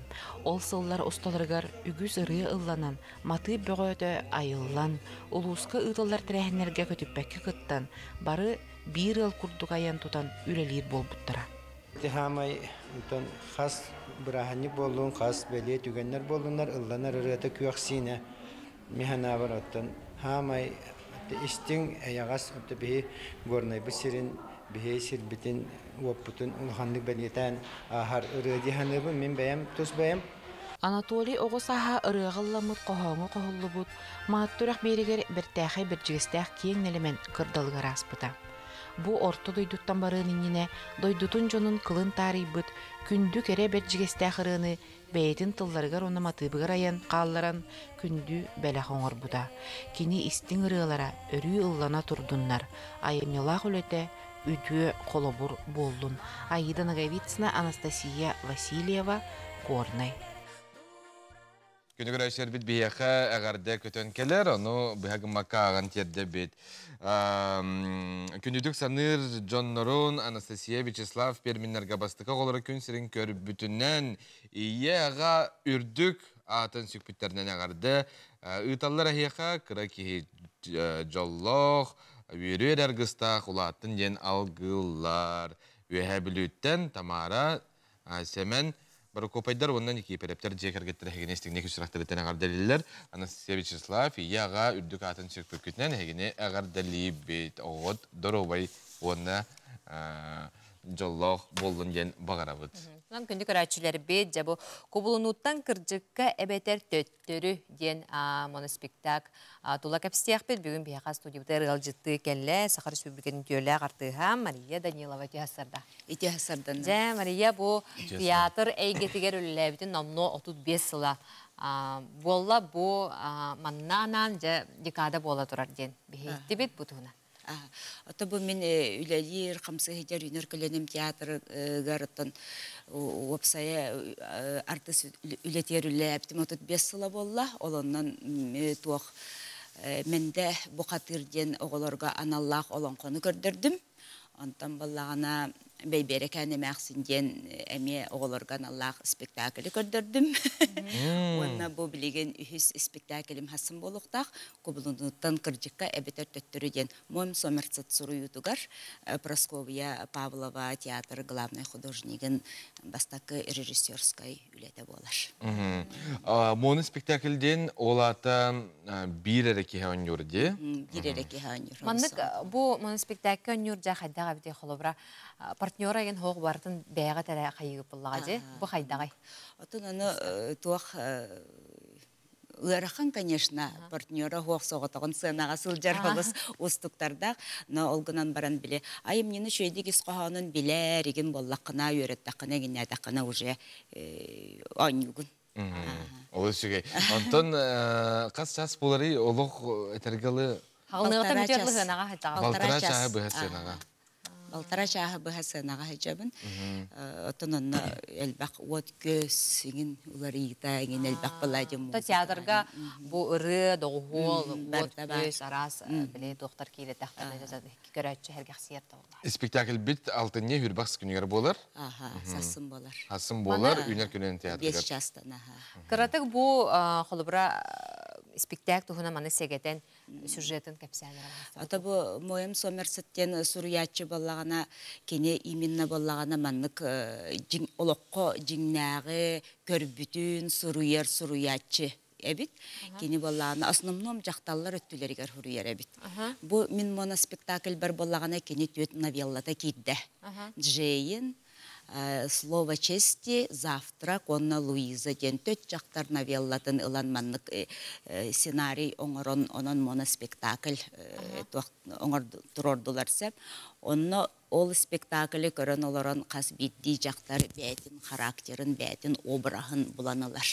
Ол сыллар ұсталырғар үгіз ұры ұлланан, маты бөғөті айыллан, улусқа ұтылар тірәхінерге көтіппәкі қыттан, бары бір ыл күрдік аян тұтан үрелер бол бұттыра.
Тихамай қас бұраханник болуын, қас бәле түгенлер болуынлар, ұлланар ұрыты күйақсіне механа бар оттан. Хамай істің әяғас бейі горнай бұсырын бейсир битин опутун улханлык бәлетән ахар ырыди ханыбы мен бәям тус бәям.
Анатолий оғы саха ырығылламыт қоғаңы қоғылыбыт, мааттырақ берігер бір тәхі бір жігістәқ кейін нелемен кырдалғыр аспыта. Бу орто дойдуттан барыныніне дойдутун жонун кылын тарийбыт, күнді кере бір жігістәқ ырыны бәйтін тылларығар оны матыбығыр аян қалларан күнді бәләқ оңыр бұда. Кені істің ырығылара өрі ұллана тұрдуннар, айымнелақ өлеті үдүө колобур болдун. Аида Наговицына, Анастасия Васильева, Горный.
Күнü görüşür bit biyaqa ağarda kötön keler, onu bihagı makağın terde bit. Күнүдүк саныр Джон Норон, Анастасия Вячеслав Перминнерге бастыка олары күн сирин көріп бүтіннен ие аға үрдік атын сүкпіттерінен ағарды. Үталлар ахияқа кыра кихи жоллоқ, үйрер әргістақ улатын ден алғылар. Өйә білуттен Тамара Семен Бары көпайдар оннан екі перептер жекергеттер хегіне істігіне күсірақтырыттен ағар дәлелер. Анастасия Вячеслав ияға үрдік атын сөкпіп күтінен хегіне ағар дәлей бет оғыт дұровай онна жоллоқ болдың ден бағарабыд.
Күнді көрәтшілері бет жабы көбілінуттан кіржікка әбетер төттөрі ден моноспектак тула кәпістеяқ бет бүгін бияға студиябыда ырғал жытты кәлі Сахар Республиканың түйелі ағартыға Мария Данилова түйасырда.
Түйасырдан.
Мария бұл театр әйгетігер өліләбетін номно 35 сыла. Болла бұл маннанан декада бола тұрар ден. Бейетті бет бұтығына.
Ата бу мен үлелер камсы хедер үнер көлөнөм театр гарыттан опсая артист үлетер үлептим 35 сыла болла. Олоннан туох менде бу катырден оголорга аналлах олонкону көрдөрдүм. Антан баллагана бейберекәне мәхсинден әме оғылырған Аллах спектаклі көрдірдім. Онна бұл білеген үхіс спектаклім хасын болуқтақ, көбілінуттан кіржікка әбетер төттіруден Мойм Сомерцет сұруютугар Просковия Павлова театр главный художнигін бастақы режиссерскай үлеті болар.
Моны спектакльден олата бір әреке хауынюр де?
Бір әреке хауынюр.
Мандық бұл моны спектакль өнюр жа қайдаға біде қолыбыра партнера ген хоқ бартын бәйға тәрі қайығып болғады. Бұл қайдағай?
Отын оны туақ Ырахан, конечно, партнера хоқ соғытығын сынаға сылжар қолыс ұстықтардақ, но олғынан баран біле. Айым нені шөйдік ісқоғанын білер, еген боллақына, өреттақына, генетақына уже ойнюгын.
Олы шүгей. Антон, қас час болары олық әтергілі... Балтара чағы бұғасынаға.
Балтара чағы бұғасынаға хәжабын. Отын онна әлбәқ от көз, еңін олар иғта, еңін әлбәқ балайдым.
Театрға бұл ұры, доғыл, от көз, арас, біле доқтар кейлі тақтарына жазады. Көрәтші әргәқ сиярта олар.
Спектакль бит алтынне хүрбақс күнігер болар?
Сасын болар.
Сасын болар, үйнер күнен театрға.
5 жастан.
Қыратық бұл қолыбыра спектакль тұғына маны сегетен сюжетін кәпсәнер.
Ата бұл Мойм Сомерцеттен сұруятчы болағана, кене именно болағана маннық олыққо жиңнағы көрбүтін сұруятчы. Эбит, кені болағана, основном жақталар өттілергер хуруер эбит. Бұл мен моно спектакль бар болағана кені төт новеллата кейді. Джейн, Слово чести, завтрак, онна Луиза ден төт жақтар новеллатын ыланманлық сценарий оңырын, онын моноспектакль оңыр тұрордылар сәп. Онна ол спектаклі көрін оларын қас бетді жақтар бәтін, характерін, бәтін, обырағын бұланылар.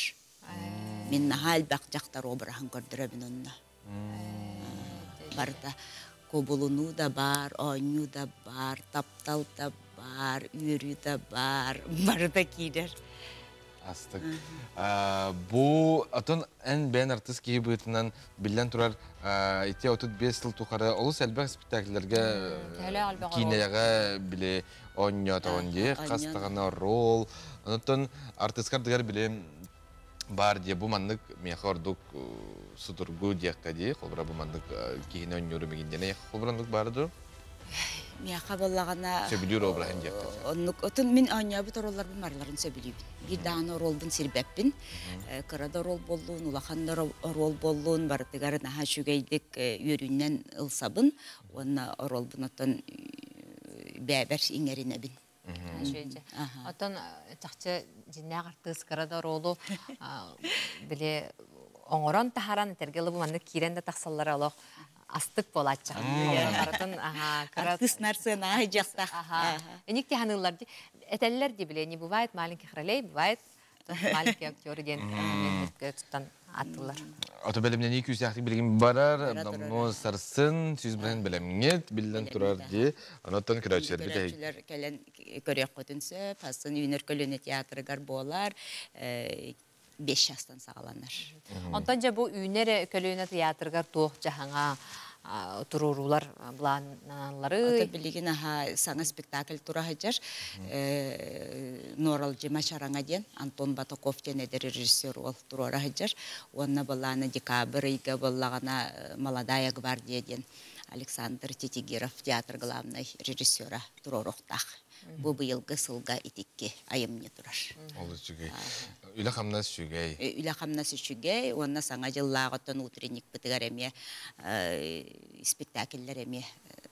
Мен нағал бақ жақтар обырағын көрдіребін онна. Барда көбіліну да бар, ойну да бар, таптал да бар, үйрі да бар, барда кейдер.
Астық. Бұл атын ән бән артыс кейі бұйтынан білден тұрар 35 жыл тұқары олыс әлбәқ спектакльлерге кейнеяға біле ойнята ойнде, қастығына рол. Онытын артыскар дығар біле бар де бұл мандық меха ордық сұдыргу дейққа де, қолбыра бұл мандық кейіне ойныры мегендене қолбырандық барды?
Меха болағана...
Сөбілер обырағын дейққа?
Отын мен ойнабы тұролар бұмарларын сөбілейбін. Bir dağına rolbun sirbeppin. Kırada rol bolluğun, ulakanda rol bolluğun var. Tıgarı daha şügeydik yöründen ılsabın. Ona rolbun otan bәбәр иңеріне бін.
Отан тақчы жинне ағартыз кырада ролу біле оңыран тахаран тергелі бұманды киренде тақсалары олық астық болатча.
Артыс нәрсен ағай жақтақ.
Әнек те ханылар де, әтәлілер де біле, не бывает маленький хралей, бывает маленький актер ден тұттан аттылар.
Ото бәлімнен 200 яқтық білген барар, но сарсын, сүйіз білген білеміңет, білден тұрар де, анаттан күрәтшілер біде.
Күрәтшілер кәлен көрек көтінсі, пасын үйінер көліне театрығар болар, 5 yaştan sağlanır.
Ondan ja bu üynere kölüne teatrgar toq jahanga tururular planları.
Ata bilgin sana spektakl tura hajar. Noral Cema Şaranga diyen Anton Batakov diyen rejissör ol turora hajar. Onna balana dekabrıyga balana Maladaya Gvardiya diyen Alexander Tetigirov teatr главный rejissöra turoroqtaq. Bu bıyılgı sılga itikki ayımını turar.
Olur çünkü. Üle hamnas şügey.
Üle hamnas şügey. Onna sana jıllağıttan utrenik bitigar eme spektakiller eme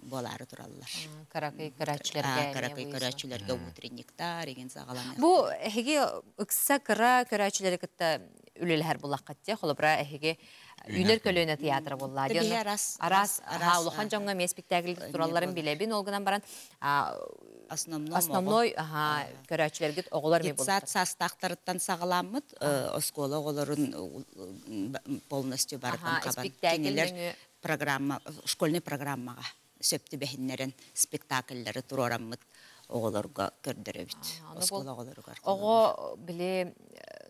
boları turallar.
Karakay köräçlerge.
Karakay köräçlerge utreniktar egen sağalanır.
Bu hege ıksa kıra köräçleri kıtta ülelher bulaqatya. Xolobra hege Üner kölüne tiyatra bolla.
Tabii aras.
Uluxan jonga me spektakl turalların bilebin. Olgunan baran основной köräçlerge oğular me
bulaq. Sastaqtarıttan sağlamıt. Oskola oğuların polностью barıtan kaban. Keniler programma, şkolny programmaga söptü behinlerin spektaklleri turoramıt. Oğularga kördürübüt. Oskola oğularga.
Oğu bile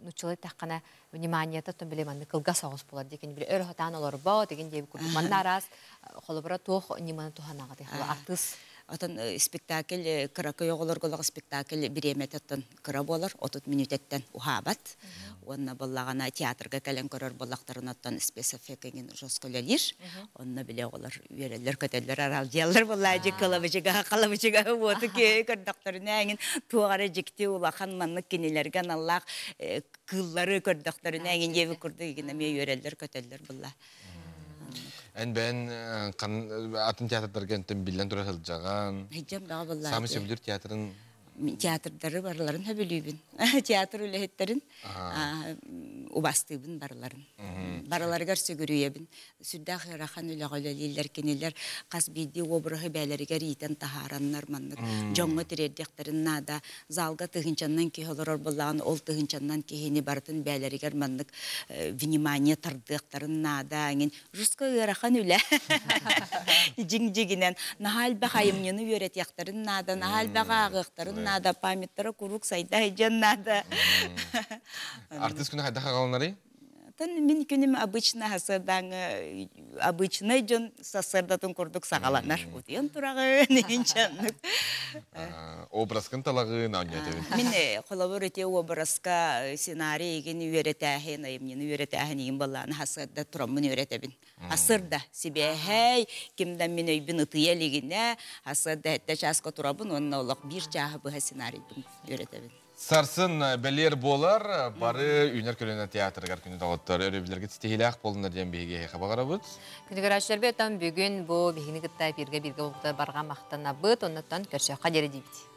nучылы таққана вниманиета тон биле манны кылга соғыс болады деген биле өр хатан олар ба деген дебі көрдік. Манна арас холобра тоқ неманы туханага де хола артыс.
Атын спектакль кыракай оғыларғылығы спектакль биремет атын кыра болар, 30 минуттен ухабат. Онна боллағана театрға кәлен көрір боллақтарын аттан спецэффектеген жоскөлелер. Онна біле оғылар верелер, көтелер, аралжиялар болла жек қалабычыға оты кей көрдіқтарына әңін туғары жекте улақан манны кенелерген Аллах кыллары көрдіқтарына әңін ебі көрді егін әме верелер, көтелер болла.
Ben atın teatrlarga bilden tura hılcagan. Sami söbülür teatrın
teatrları barların höbülübün. Teatr ülehetlerin ubastığın barların. Baralargar sögürüyebin. Süddağ rahan üleğöleliler keniler qasbidi obrahı bəlerigar iten taharanlar manlık. Jonga tireddeklerin nada zalga tığınçandan keholor bolağın ol tığınçandan kehini barıtın bəlerigar manlık vнимание tardığıqların nada. Ruska rahan üle. Jing-jiginen nahal baxayımyını öğretiyakların nada. Nahal baxağıqların nada. Pamittara kuruk sayda heyecan nada.
Artist günü hayda kalanları?
Min günüm обычно hasırdan обычно jön sasırdatın kurduk sağalanlar. Udiyan turağı neyinçanlık.
Obrazkın talağı nanyatı?
Min kolabor ete obrazka senaryo egeni öğretəhin, ayımını öğretəhin egin balağını hasırda turamını öğretəbin. Hasırda sibe hey kimden min öybün ıtıya ligine hasırda hette çaska turabın onunla olaq bir çahı bu senaryo öğretəbin.
Sarsın belir bolar, bari Üner Kölüne teatrgar günü dağıtlar. Örebilirge tistihilaq bolunlar diyen behiге xabagara bud.
Күні көрәшілер бе, бөгін бұл бігіні күтті бірге-бірге оқты барған мақтана бұд, оннаттан көрші қадері дейбді.